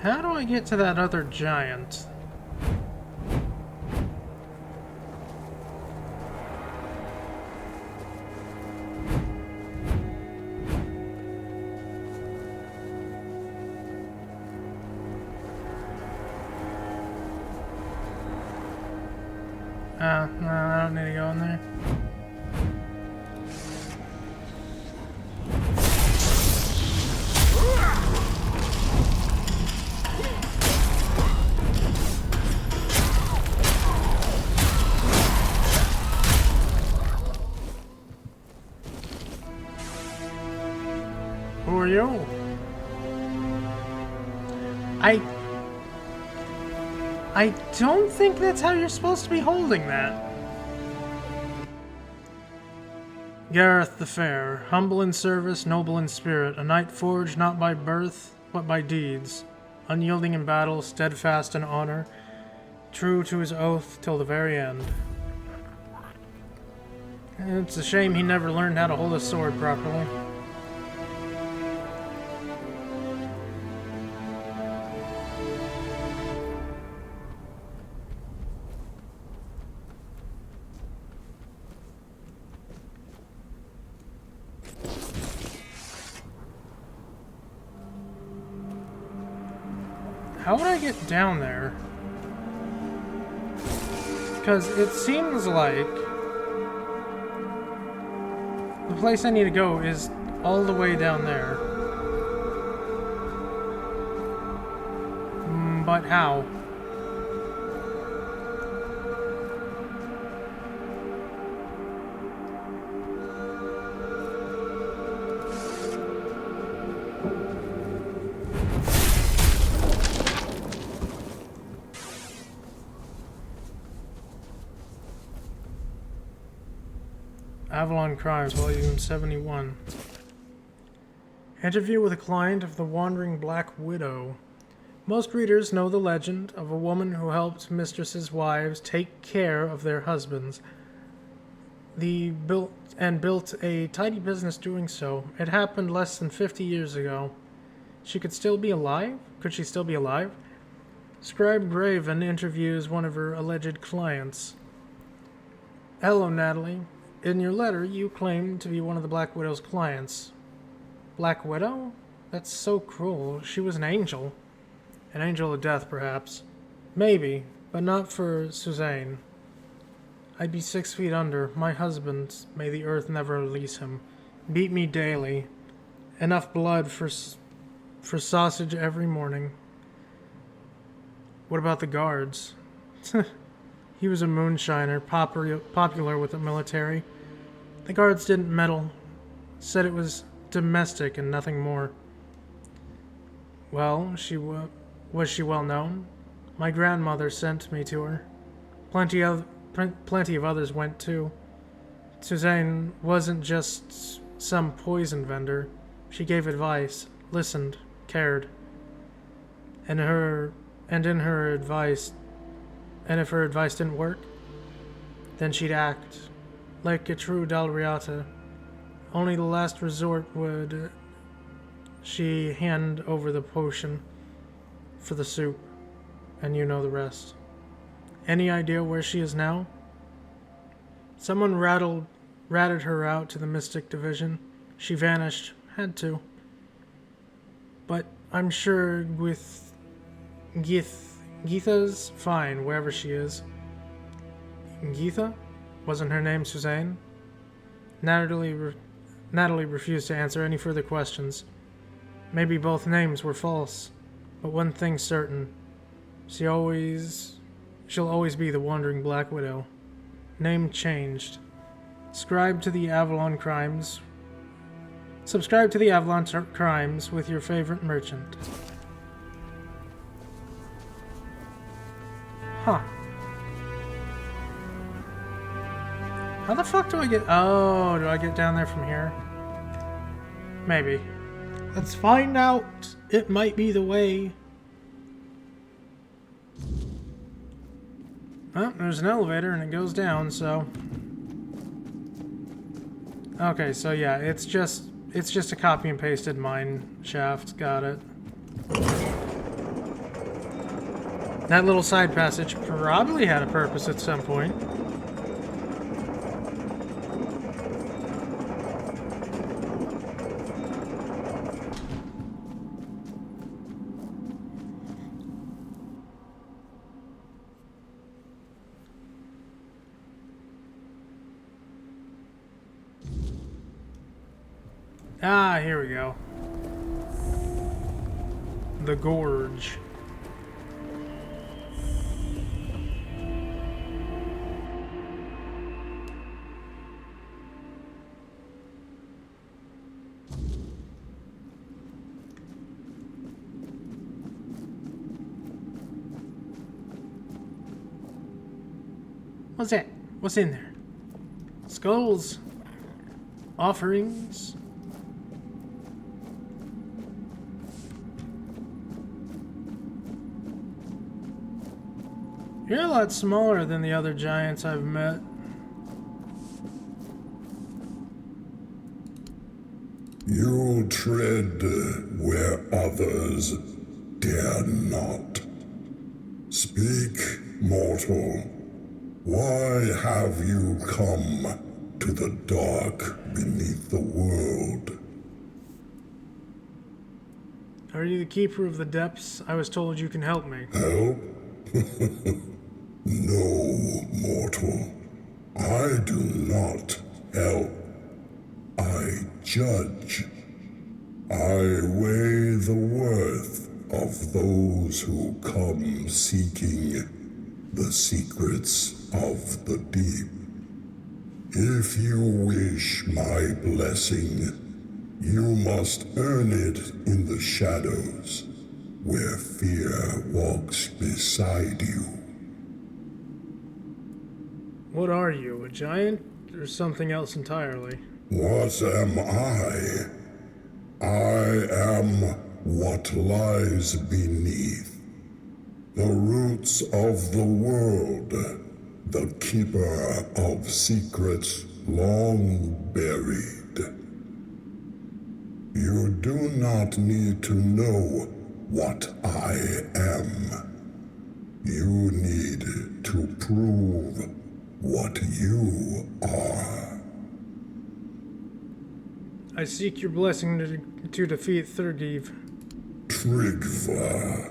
How do I get to that other giant? No, I don't need to go in there. Who are you? I don't think that's how you're supposed to be holding that. Gareth the Fair, humble in service, noble in spirit, a knight forged not by birth, but by deeds, unyielding in battle, steadfast in honor, true to his oath till the very end. And it's a shame he never learned how to hold a sword properly. How would I get down there? Because it seems like the place I need to go is all the way down there. But how? Avalon Crimes, Volume 71. Interview with a client of the Wandering Black Widow. Most readers know the legend of a woman who helped mistresses' wives take care of their husbands. Built a tidy business doing so. It happened less than 50 years ago. She could still be alive? Could she still be alive? Scribe Graven interviews one of her alleged clients. Hello, Natalie. In your letter, you claim to be one of the Black Widow's clients. Black Widow? That's so cruel. She was an angel. An angel of death, perhaps. Maybe, but not for Suzanne. I'd be 6 feet under. My husband, may the earth never release him, beat me daily. Enough blood for sausage every morning. What about the guards? He was a moonshiner, popular with the military. The guards didn't meddle. Said it was domestic and nothing more. Well, was she well known? My grandmother sent me to her. Plenty of others went too. Suzanne wasn't just some poison vendor. She gave advice, listened, cared. And if her advice didn't work, then she'd act like a true Dal Riata. Only the last resort would she hand over the potion for the soup, and you know the rest. Any idea where she is now? Someone ratted her out to the Mystic Division. She vanished. Had to. But I'm sure with Geetha's fine, wherever she is. Geetha? Wasn't her name Suzanne? Natalie refused to answer any further questions. Maybe both names were false, but one thing's certain. She'll always be the Wandering Black Widow. Name changed. Subscribe to the Avalon Crimes with your favorite merchant. Huh. How the fuck do I get... Oh, do I get down there from here? Maybe. Let's find out. It might be the way. Oh, there's an elevator and it goes down, so... Okay, so yeah, it's just a copy and pasted mine shaft. Got it. That little side passage probably had a purpose at some point. Ah, here we go. The Gorge. What's that? What's in there? Skulls. Offerings. You're a lot smaller than the other giants I've met. You tread where others dare not. Speak, mortal. Why have you come to the dark beneath the world? Are you the keeper of the depths? I was told you can help me. Help? No, mortal. I do not help. I judge. I weigh the worth of those who come seeking the secrets of the deep. If you wish my blessing, you must earn it in the shadows, where fear walks beside you. What are you, a giant there's something else entirely. What am I? I am what lies beneath. The roots of the world, the keeper of secrets long buried. You do not need to know what I am. You need to prove what you are. I seek your blessing to defeat Thurgiv. Trigva.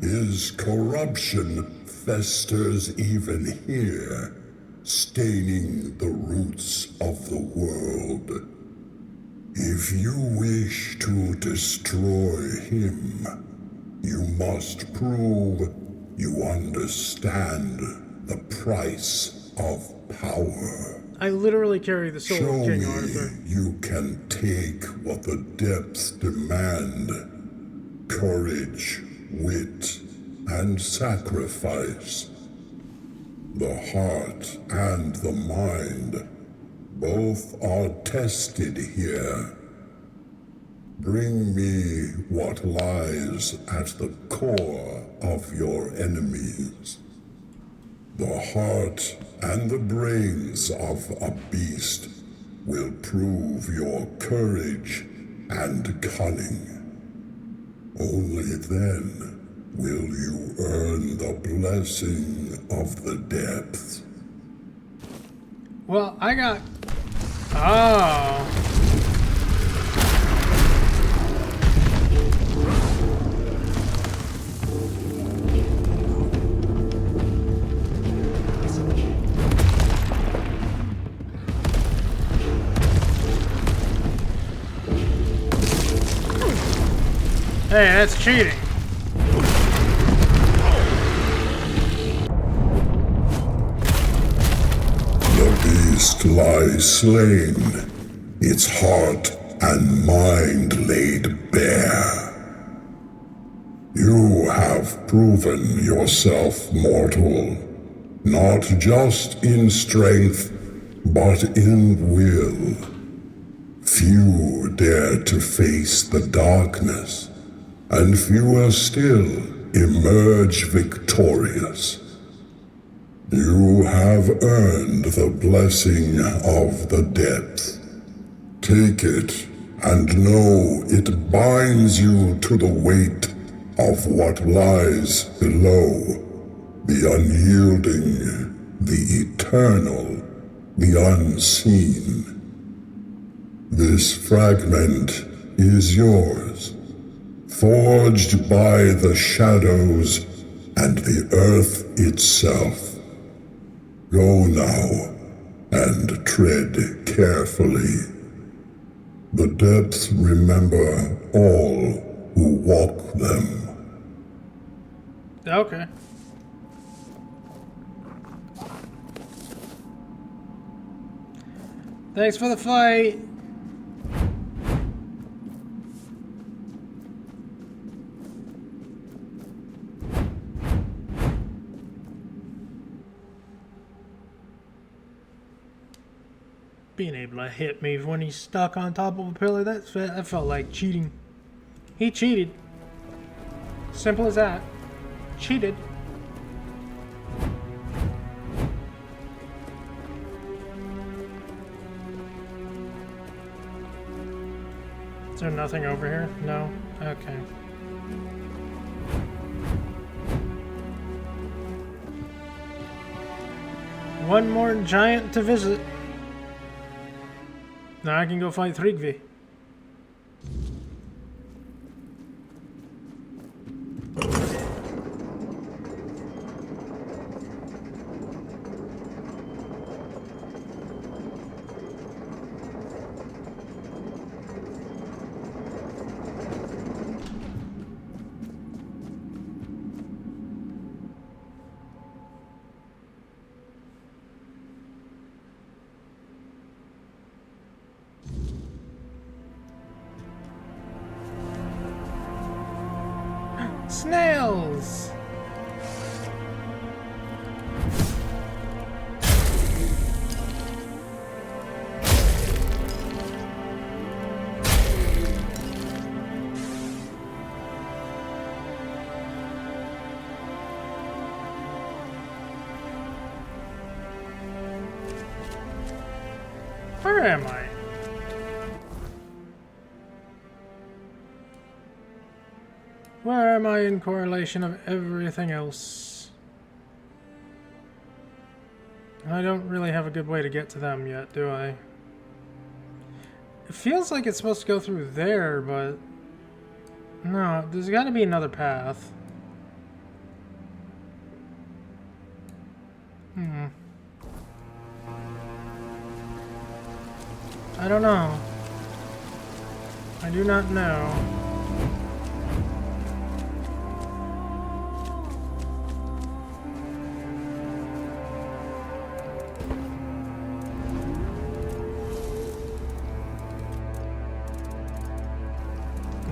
His corruption festers even here, staining the roots of the world. If you wish to destroy him, you must prove you understand the price of power. I literally carry the soul of King Arthur. You can take what the depths demand. Courage, wit, and sacrifice. The heart and the mind both are tested here. Bring me what lies at the core of your enemies. The heart and the brains of a beast will prove your courage and cunning. Only then will you earn the blessing of the depths. Well, I got... Oh... Hey, that's cheating. The beast lies slain, its heart and mind laid bare. You have proven yourself mortal, not just in strength, but in will. Few dare to face the darkness, and fewer still emerge victorious. You have earned the blessing of the depth. Take it and know it binds you to the weight of what lies below, the unyielding, the eternal, the unseen. This fragment is yours, forged by the shadows and the earth itself. Go now, and tread carefully. The depths remember all who walk them. Okay. Thanks for the fight. Being able to hit me when he's stuck on top of a pillar, that felt like cheating. He cheated. Simple as that. Cheated. Is there nothing over here? No? Okay. One more giant to visit. Now I can go fight Thrigvi. Snails! Where am I? Where am I in correlation of everything else? I don't really have a good way to get to them yet, do I? It feels like it's supposed to go through there, but... No, there's gotta be another path. I don't know. I do not know.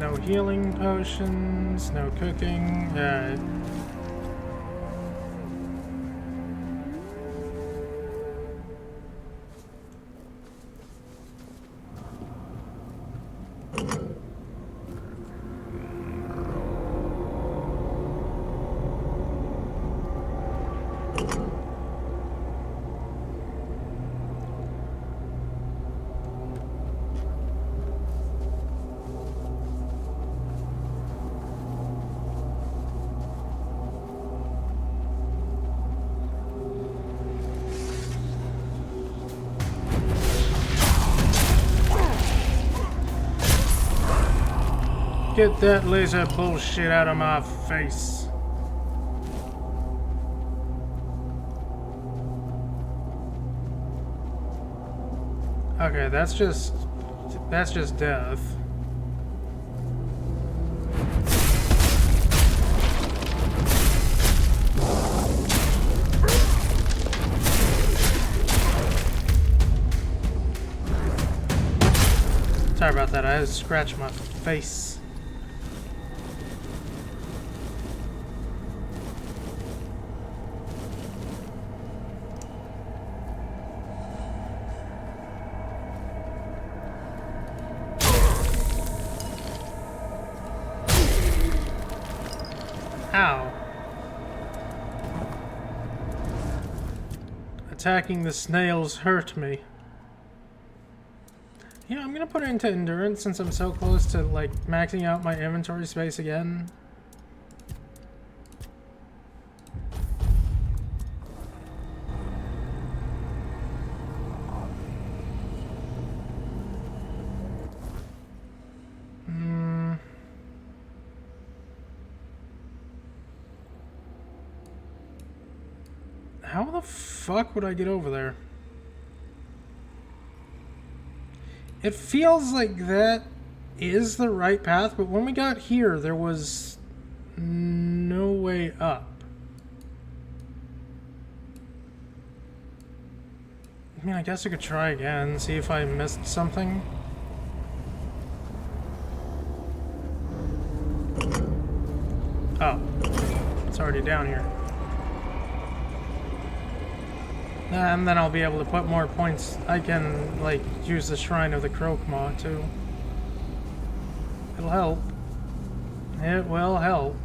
No healing potions, no cooking. Yeah. Get that laser bullshit out of my face. Okay, that's just death. Sorry about that, I just scratched my face. Ow. Attacking the snails hurt me. Yeah, I'm gonna put it into endurance since I'm so close to like maxing out my inventory space again. How the fuck would I get over there? It feels like that is the right path, but when we got here, there was no way up. I mean, I guess I could try again, see if I missed something. Oh, it's already down here. And then I'll be able to put more points. I can, like, use the Shrine of the Croakmaw, too. It'll help. It will help.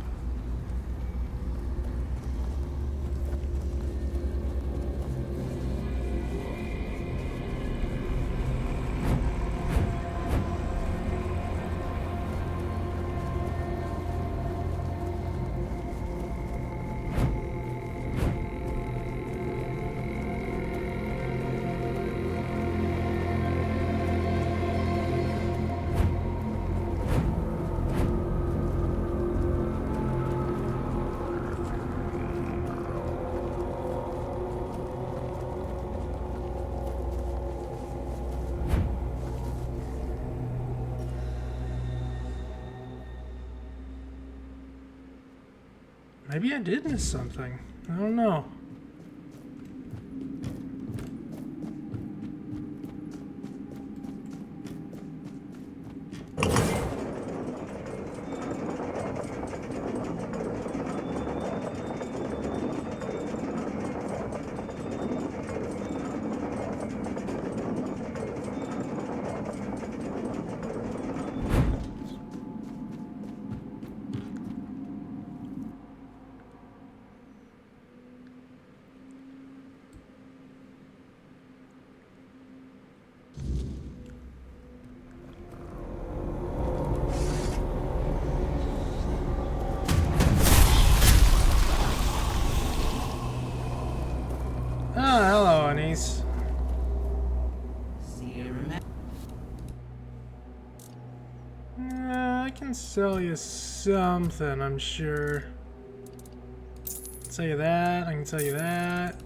Maybe I did miss something. I don't know. can sell you something, I'm sure. Sell you that, I can sell you that.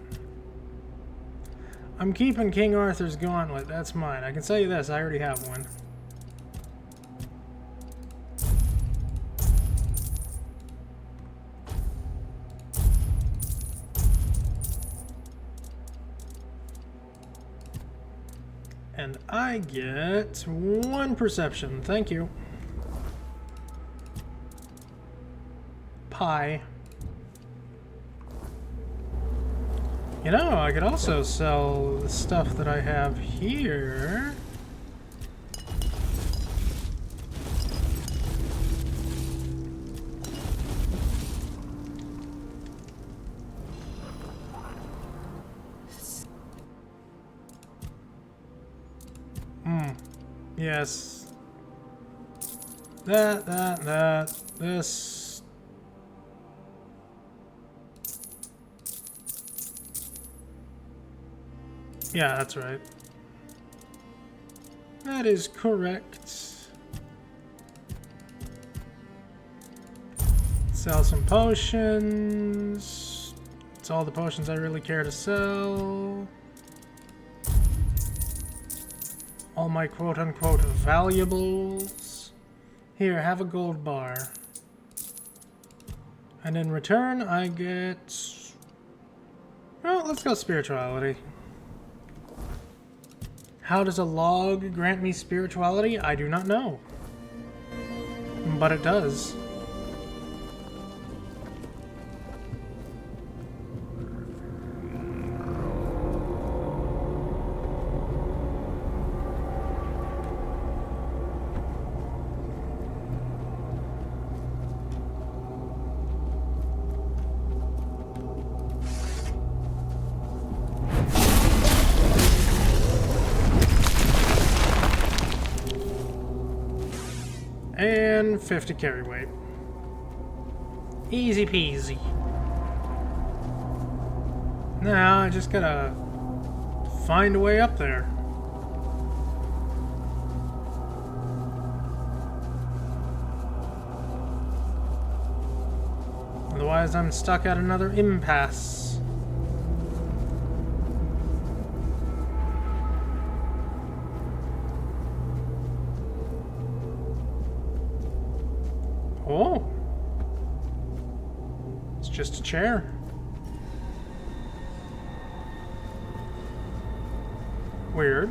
I'm keeping King Arthur's gauntlet, that's mine. I can sell you this, I already have one. And I get 1 perception, thank you. Pie. You know, I could also sell the stuff that I have here. Yes. That, this. Yeah, that's right. That is correct. Sell some potions. It's all the potions I really care to sell. All my quote-unquote valuables. Here, have a gold bar. And in return, I get... Well, let's go spirituality. How does a log grant me spirituality? I do not know. But it does. And 50 carry weight. Easy peasy. Now I just gotta find a way up there. Otherwise I'm stuck at another impasse. Oh. It's just a chair. Weird.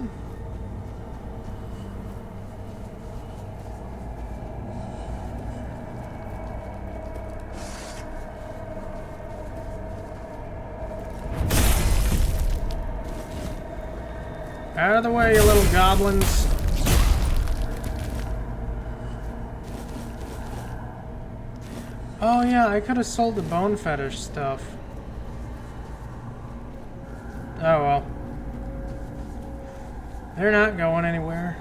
Out of the way, you little goblins. Oh yeah, I could have sold the bone fetish stuff. Oh well. They're not going anywhere.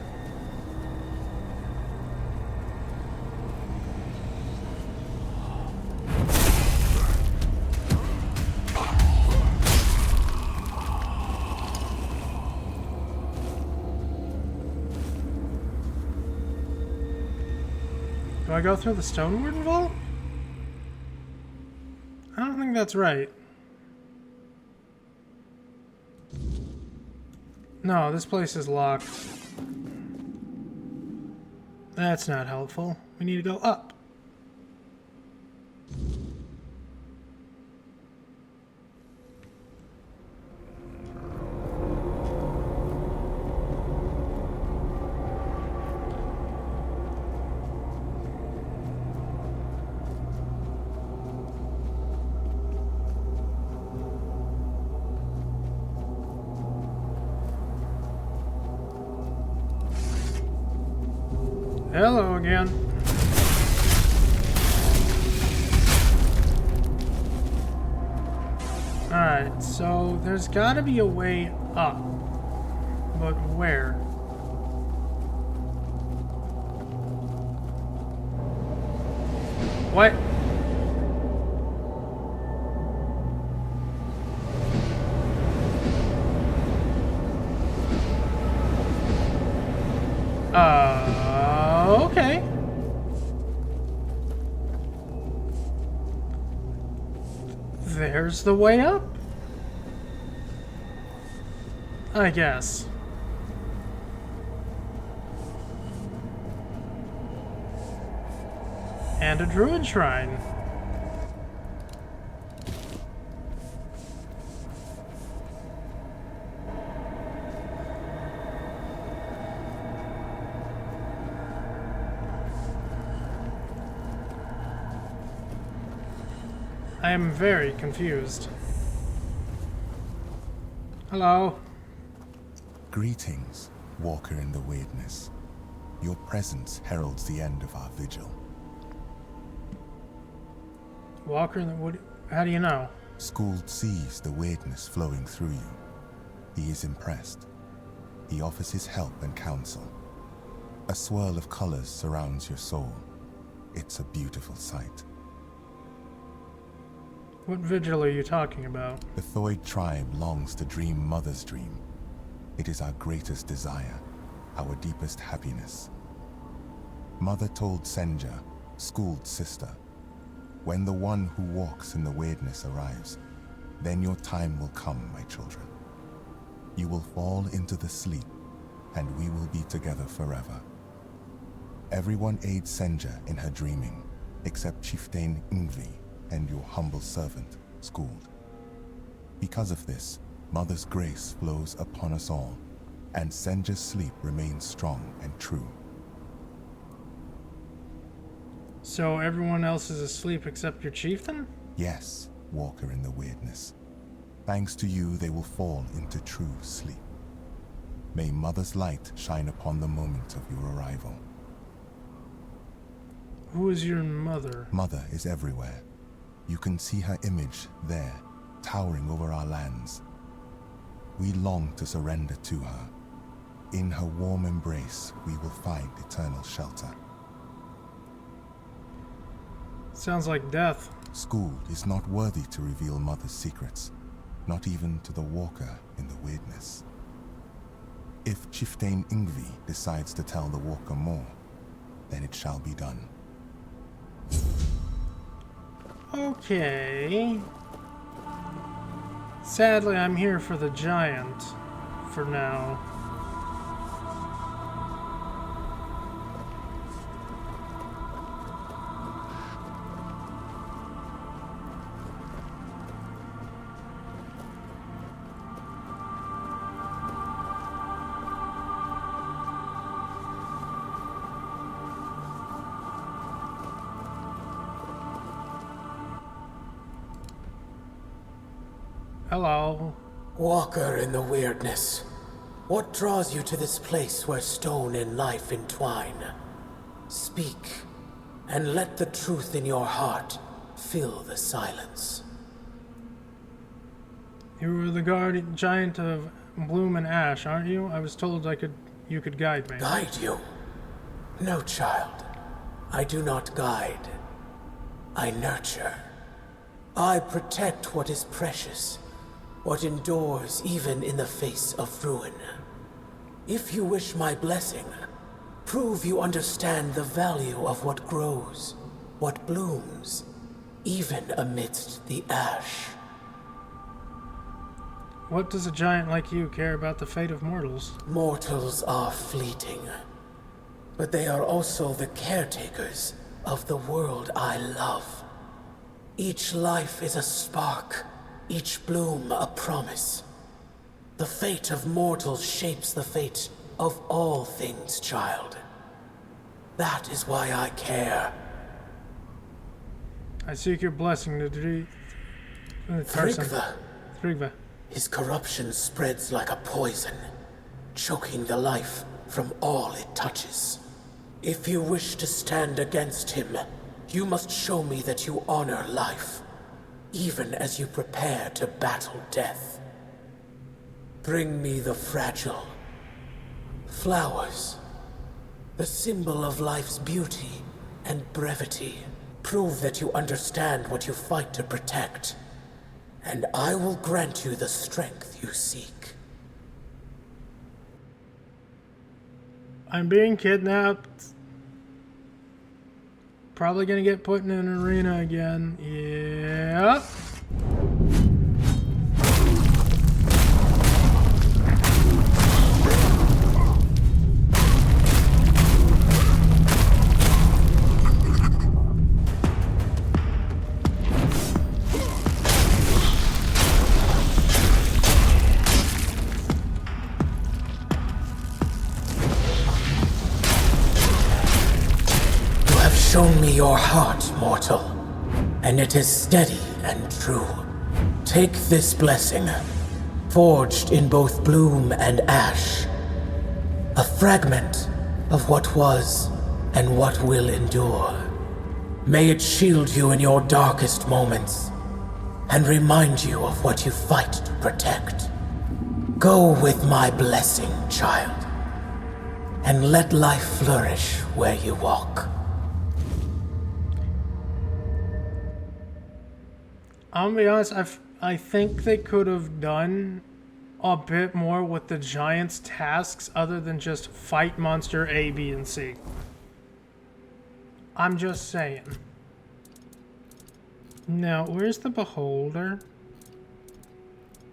Do I go through the stone warden vault? I don't think that's right. No, this place is locked. That's not helpful. We need to go up. Hello again. Alright, so there's gotta be a way up. But where? What? Okay. there's the way up. I guess. And a druid shrine. I am very confused. Hello. Greetings, Walker in the Weirdness. Your presence heralds the end of our vigil. Walker in the wood. How do you know? Skuld sees the weirdness flowing through you. He is impressed. He offers his help and counsel. A swirl of colors surrounds your soul. It's a beautiful sight. What vigil are you talking about? The Thoid tribe longs to dream Mother's dream. It is our greatest desire, our deepest happiness. Mother told Senja, Skuld's sister, when the one who walks in the weirdness arrives, then your time will come, my children. You will fall into the sleep, and we will be together forever. Everyone aids Senja in her dreaming, except Chieftain Ingvi and your humble servant, Skuld. Because of this, Mother's grace flows upon us all, and Senja's sleep remains strong and true. So everyone else is asleep except your chieftain? Yes, Walker in the Weirdness. Thanks to you, they will fall into true sleep. May Mother's light shine upon the moment of your arrival. Who is your mother? Mother is everywhere. You can see her image there, towering over our lands. We long to surrender to her. In her warm embrace, we will find eternal shelter. Sounds like death. Skuld is not worthy to reveal Mother's secrets, not even to the Walker in the Weirdness. If Chieftain Ingvi decides to tell the Walker more, then it shall be done. Okay. Sadly, I'm here for the giant for now. Hello. Walker in the Weirdness. What draws you to this place where stone and life entwine? Speak, and let the truth in your heart fill the silence. You were the guardian giant of Bloom and Ash, aren't you? I was told you could guide me. Guide you? No, child. I do not guide. I nurture. I protect what is precious. What endures even in the face of ruin. If you wish my blessing, prove you understand the value of what grows, what blooms, even amidst the ash. What does a giant like you care about the fate of mortals? Mortals are fleeting, but they are also the caretakers of the world I love. Each life is a spark, each bloom a promise. The fate of mortals shapes the fate of all things, child. That is why I care. I seek your blessing to Thrigva. His corruption spreads like a poison, choking the life from all it touches. If you wish to stand against him, you must show me that you honor life, even as you prepare to battle death. Bring me the fragile flowers, the symbol of life's beauty and brevity. Prove that you understand what you fight to protect, and I will grant you the strength you seek. I'm being kidnapped. Probably gonna get put in an arena again. Yep. your heart, mortal, and it is steady and true. Take this blessing, forged in both bloom and ash, a fragment of what was and what will endure. May it shield you in your darkest moments and remind you of what you fight to protect. Go with my blessing, child, and let life flourish where you walk. I'm gonna be honest, I think they could have done a bit more with the Giants' tasks other than just fight monster A, B, and C. I'm just saying. Now, where's the Beholder?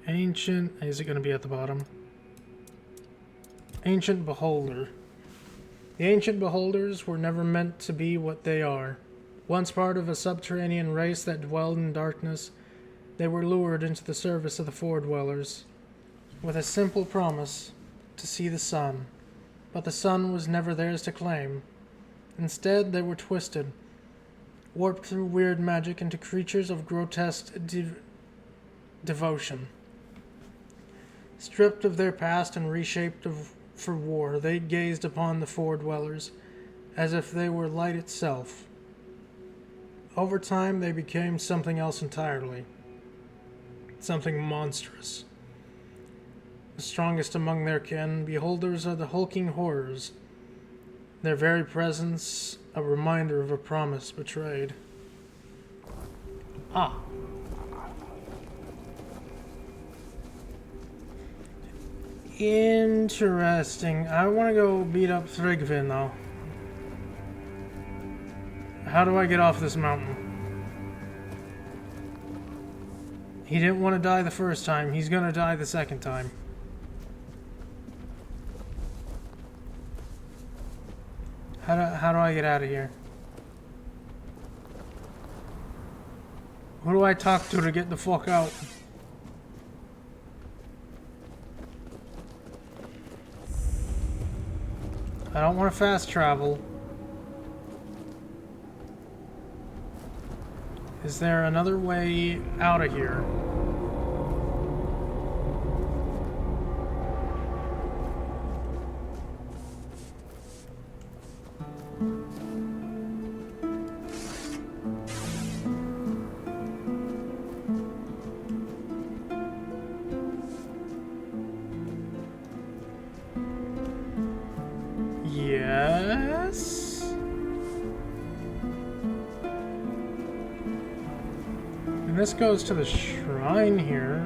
Ancient, is it going to be at the bottom? Ancient Beholder. The Ancient Beholders were never meant to be what they are. Once part of a subterranean race that dwelled in darkness, they were lured into the service of the Foredwellers, with a simple promise to see the sun. But the sun was never theirs to claim. Instead, they were twisted, warped through weird magic into creatures of grotesque devotion. Stripped of their past and reshaped for war, they gazed upon the Foredwellers as if they were light itself. Over time, they became something else entirely. Something monstrous. The strongest among their kin, Beholders are the hulking horrors. Their very presence, a reminder of a promise betrayed. Ah. Interesting. I want to go beat up Thrigvin, though. How do I get off this mountain? He didn't want to die the first time. He's gonna die the second time. How do I get out of here? Who do I talk to get the fuck out? I don't want to fast travel. Is there another way out of here? Yes. And this goes to the shrine here.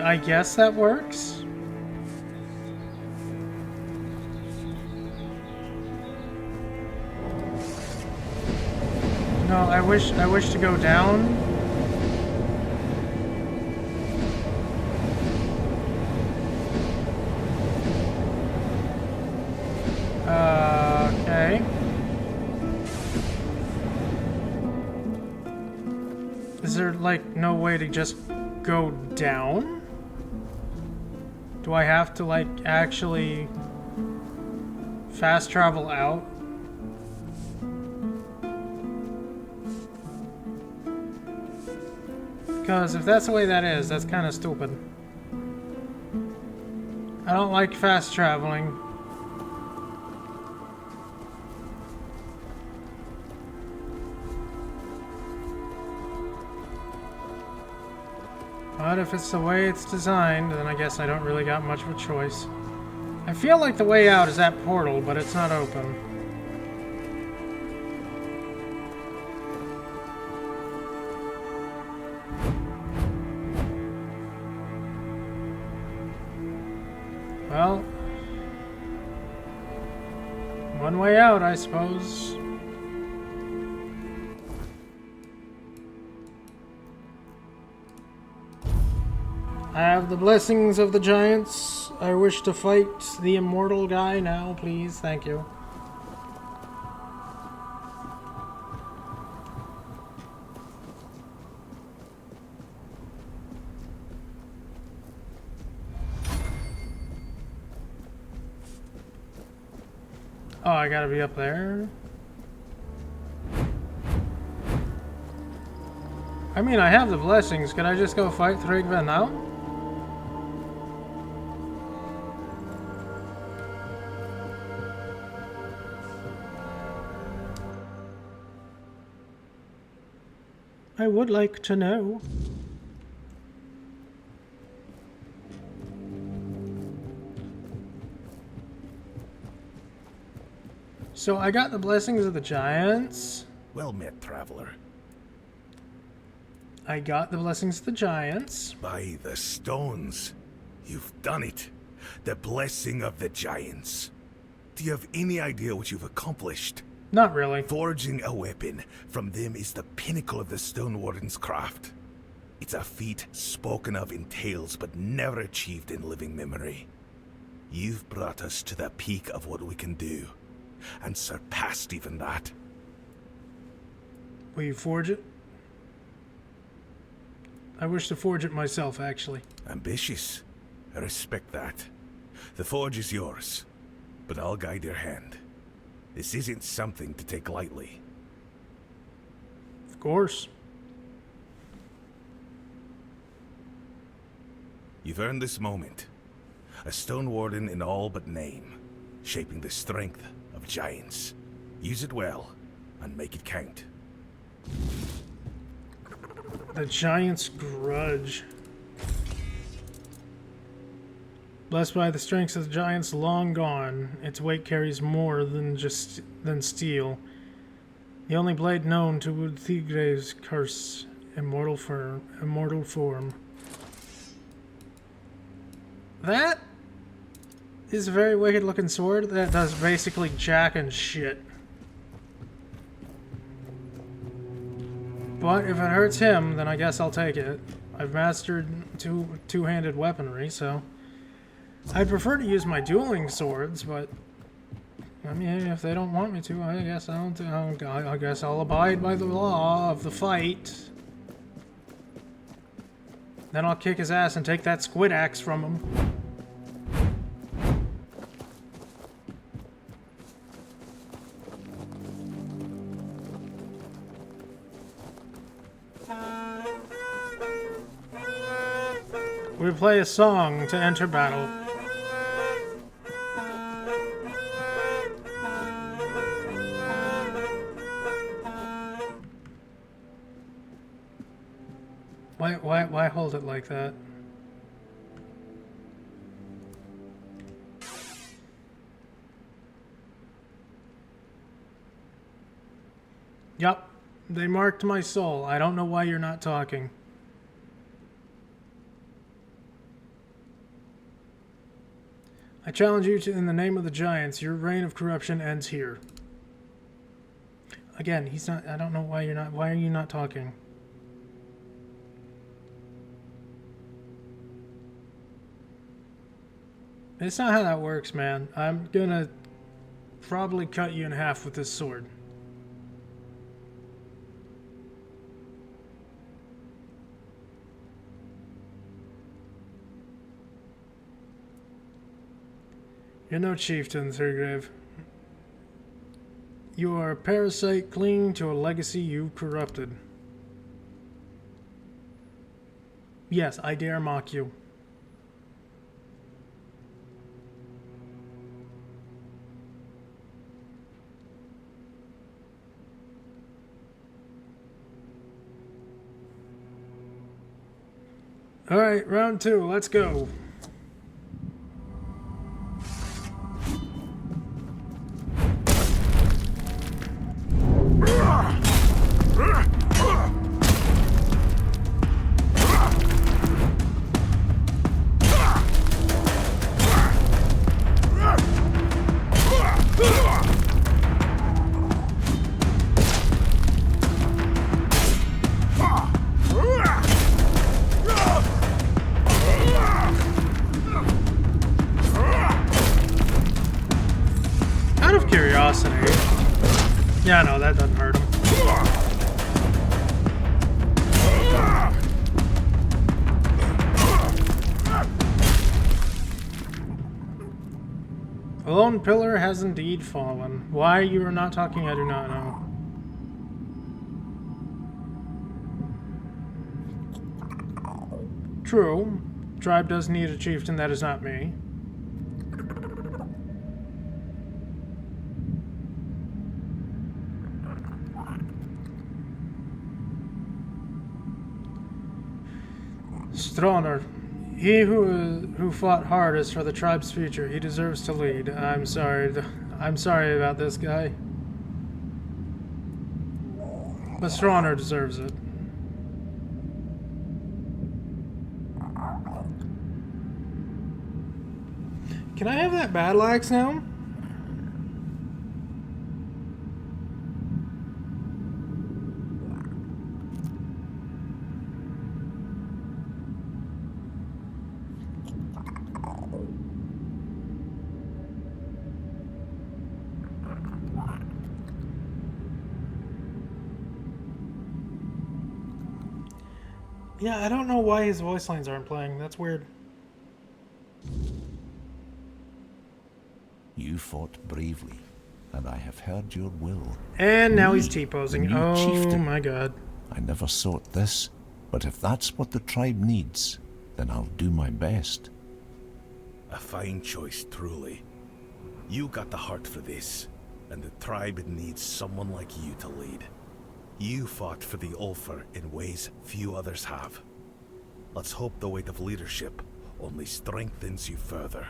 I guess that works. No, I wish to go down. Okay. Is there, like, no way to just go down? Do I have to, like, actually fast travel out? Because if that's the way that is, that's kind of stupid. I don't like fast traveling. But if it's the way it's designed, then I guess I don't really got much of a choice. I feel like the way out is that portal, but it's not open. Well, one way out, I suppose. I have the blessings of the giants. I wish to fight the immortal guy now, please. Thank you. Oh, I gotta be up there? I mean, I have the blessings. Could I just go fight Thrigva now? I would like to know. So I got the blessings of the giants. Well met, traveler. I got the blessings of the giants. By the stones. You've done it. The blessing of the giants. Do you have any idea what you've accomplished? Not really. Forging a weapon from them is the pinnacle of the Stone Warden's craft. It's a feat spoken of in tales but never achieved in living memory. You've brought us to the peak of what we can do, and surpassed even that. Will you forge it? I wish to forge it myself, actually. Ambitious. I respect that. The forge is yours, but I'll guide your hand. This isn't something to take lightly. Of course. You've earned this moment. A Stone Warden in all but name, shaping the strength of giants. Use it well, and make it count. The Giant's Grudge. Blessed by the strengths of the giants long gone, its weight carries more than steel. The only blade known to Thigre's curse, immortal form. That is a very wicked looking sword that does basically jack and shit. But if it hurts him, then I guess I'll take it. I've mastered two-handed weaponry, so I'd prefer to use my dueling swords, but I mean, if they don't want me to, I guess I guess I'll abide by the law of the fight. Then I'll kick his ass and take that squid axe from him. We play a song to enter battle. Why hold it like that? Yup, they marked my soul. I don't know why you're not talking. I challenge you to, in the name of the giants, your reign of corruption ends here. Again, he's not, I don't know why you're not, why are you not talking? It's not how that works, man. I'm gonna probably cut you in half with this sword. You're no chieftain, Thurgrave. You are a parasite clinging to a legacy you corrupted. Yes, I dare mock you. Alright, round two, let's go. Out of curiosity. Yeah, no, that doesn't hurt him. A lone pillar has indeed fallen. Why you are not talking, I do not know. True. Tribe does need a chieftain, that is not me. Stroner. He who fought hardest for the tribe's future, he deserves to lead. I'm sorry about this guy. But Stroner deserves it. Can I have that battle axe now? Yeah, I don't know why his voice lines aren't playing. That's weird. You fought bravely, and I have heard your will. And now he's T-posing. Oh chieftain. my god. I never sought this, but if that's what the tribe needs, then I'll do my best. A fine choice, truly. You got the heart for this, and the tribe needs someone like you to lead. You fought for the Ulfr in ways few others have. Let's hope the weight of leadership only strengthens you further.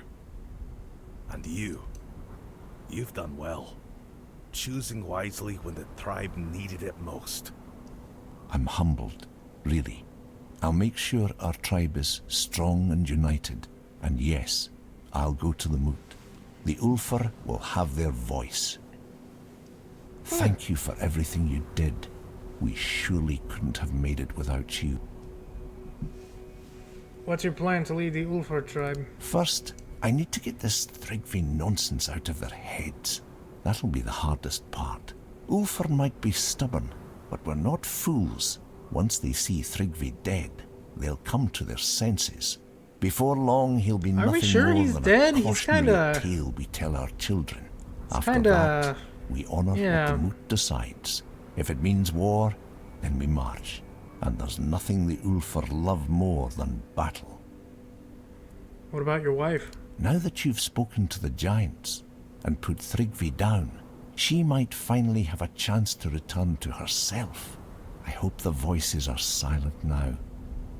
And you've done well, choosing wisely when the tribe needed it most. I'm humbled, really. I'll make sure our tribe is strong and united, and yes, I'll go to the moot. The Ulfr will have their voice. Thank you for everything you did. We surely couldn't have made it without you. What's your plan to lead the Ulfar tribe? First, I need to get this Thrigvi nonsense out of their heads. That'll be the hardest part. Ulfar might be stubborn, but we're not fools. Once they see Thrigvi dead, they'll come to their senses. Before long, he'll be nothing more than a cautionary tale we tell our children. After that, we honor what the moot decides. If it means war, then we march. And there's nothing the Ulfar love more than battle. What about your wife? Now that you've spoken to the giants and put Thrigvi down, she might finally have a chance to return to herself. I hope the voices are silent now,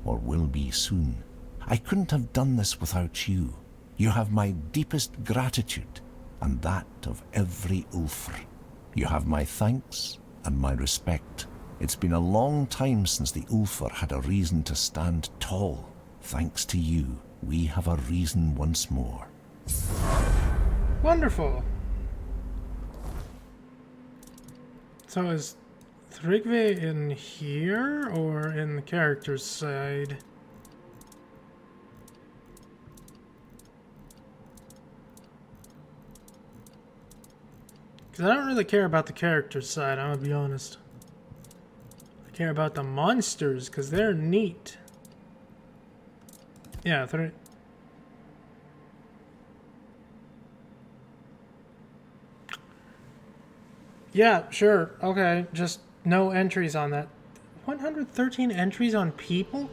or will be soon. I couldn't have done this without you. You have my deepest gratitude, and that of every Ulfr. You have my thanks and my respect. It's been a long time since the Ulfr had a reason to stand tall. Thanks to you, we have a reason once more. Wonderful. So is Thrigvi in here or in the character's side? Because I don't really care about the character's side, I'm gonna be honest. I care about the monsters, because they're neat. Yeah, yeah, sure, okay, just no entries on that. 113 entries on people?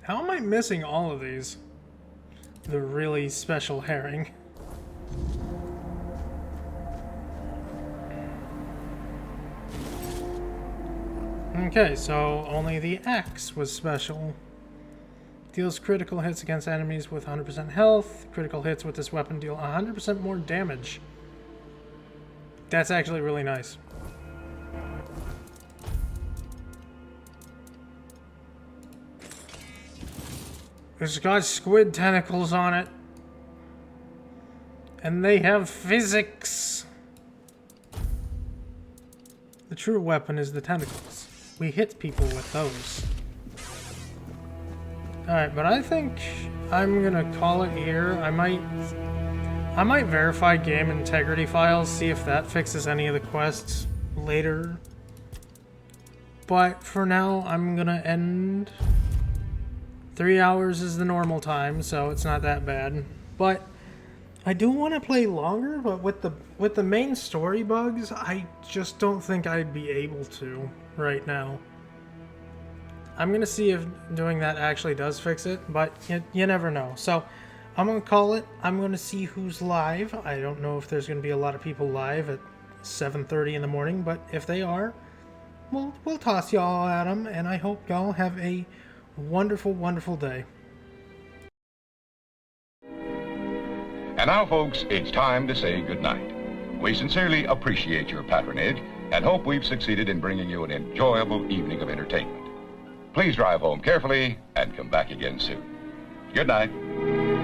How am I missing all of these? The really special herring. Okay, so only the axe was special. Deals critical hits against enemies with 100% health. Critical hits with this weapon deal 100% more damage. That's actually really nice. It's got squid tentacles on it. And they have physics. The true weapon is the tentacles. We hit people with those. Alright, but I think I'm gonna call it here. I might verify game integrity files, see if that fixes any of the quests later. But for now, I'm gonna end. 3 hours is the normal time, so it's not that bad. But I do want to play longer, but with the main story bugs, I just don't think I'd be able to right now. I'm gonna see if doing that actually does fix it, but you never know. So I'm gonna call it. I'm gonna see who's live. I don't know if there's gonna be a lot of people live at 7:30 in the morning, but if they are, we'll toss y'all at them, and I hope y'all have a wonderful, wonderful day. And now, folks, it's time to say goodnight. We sincerely appreciate your patronage and hope we've succeeded in bringing you an enjoyable evening of entertainment. Please drive home carefully and come back again soon. Good night.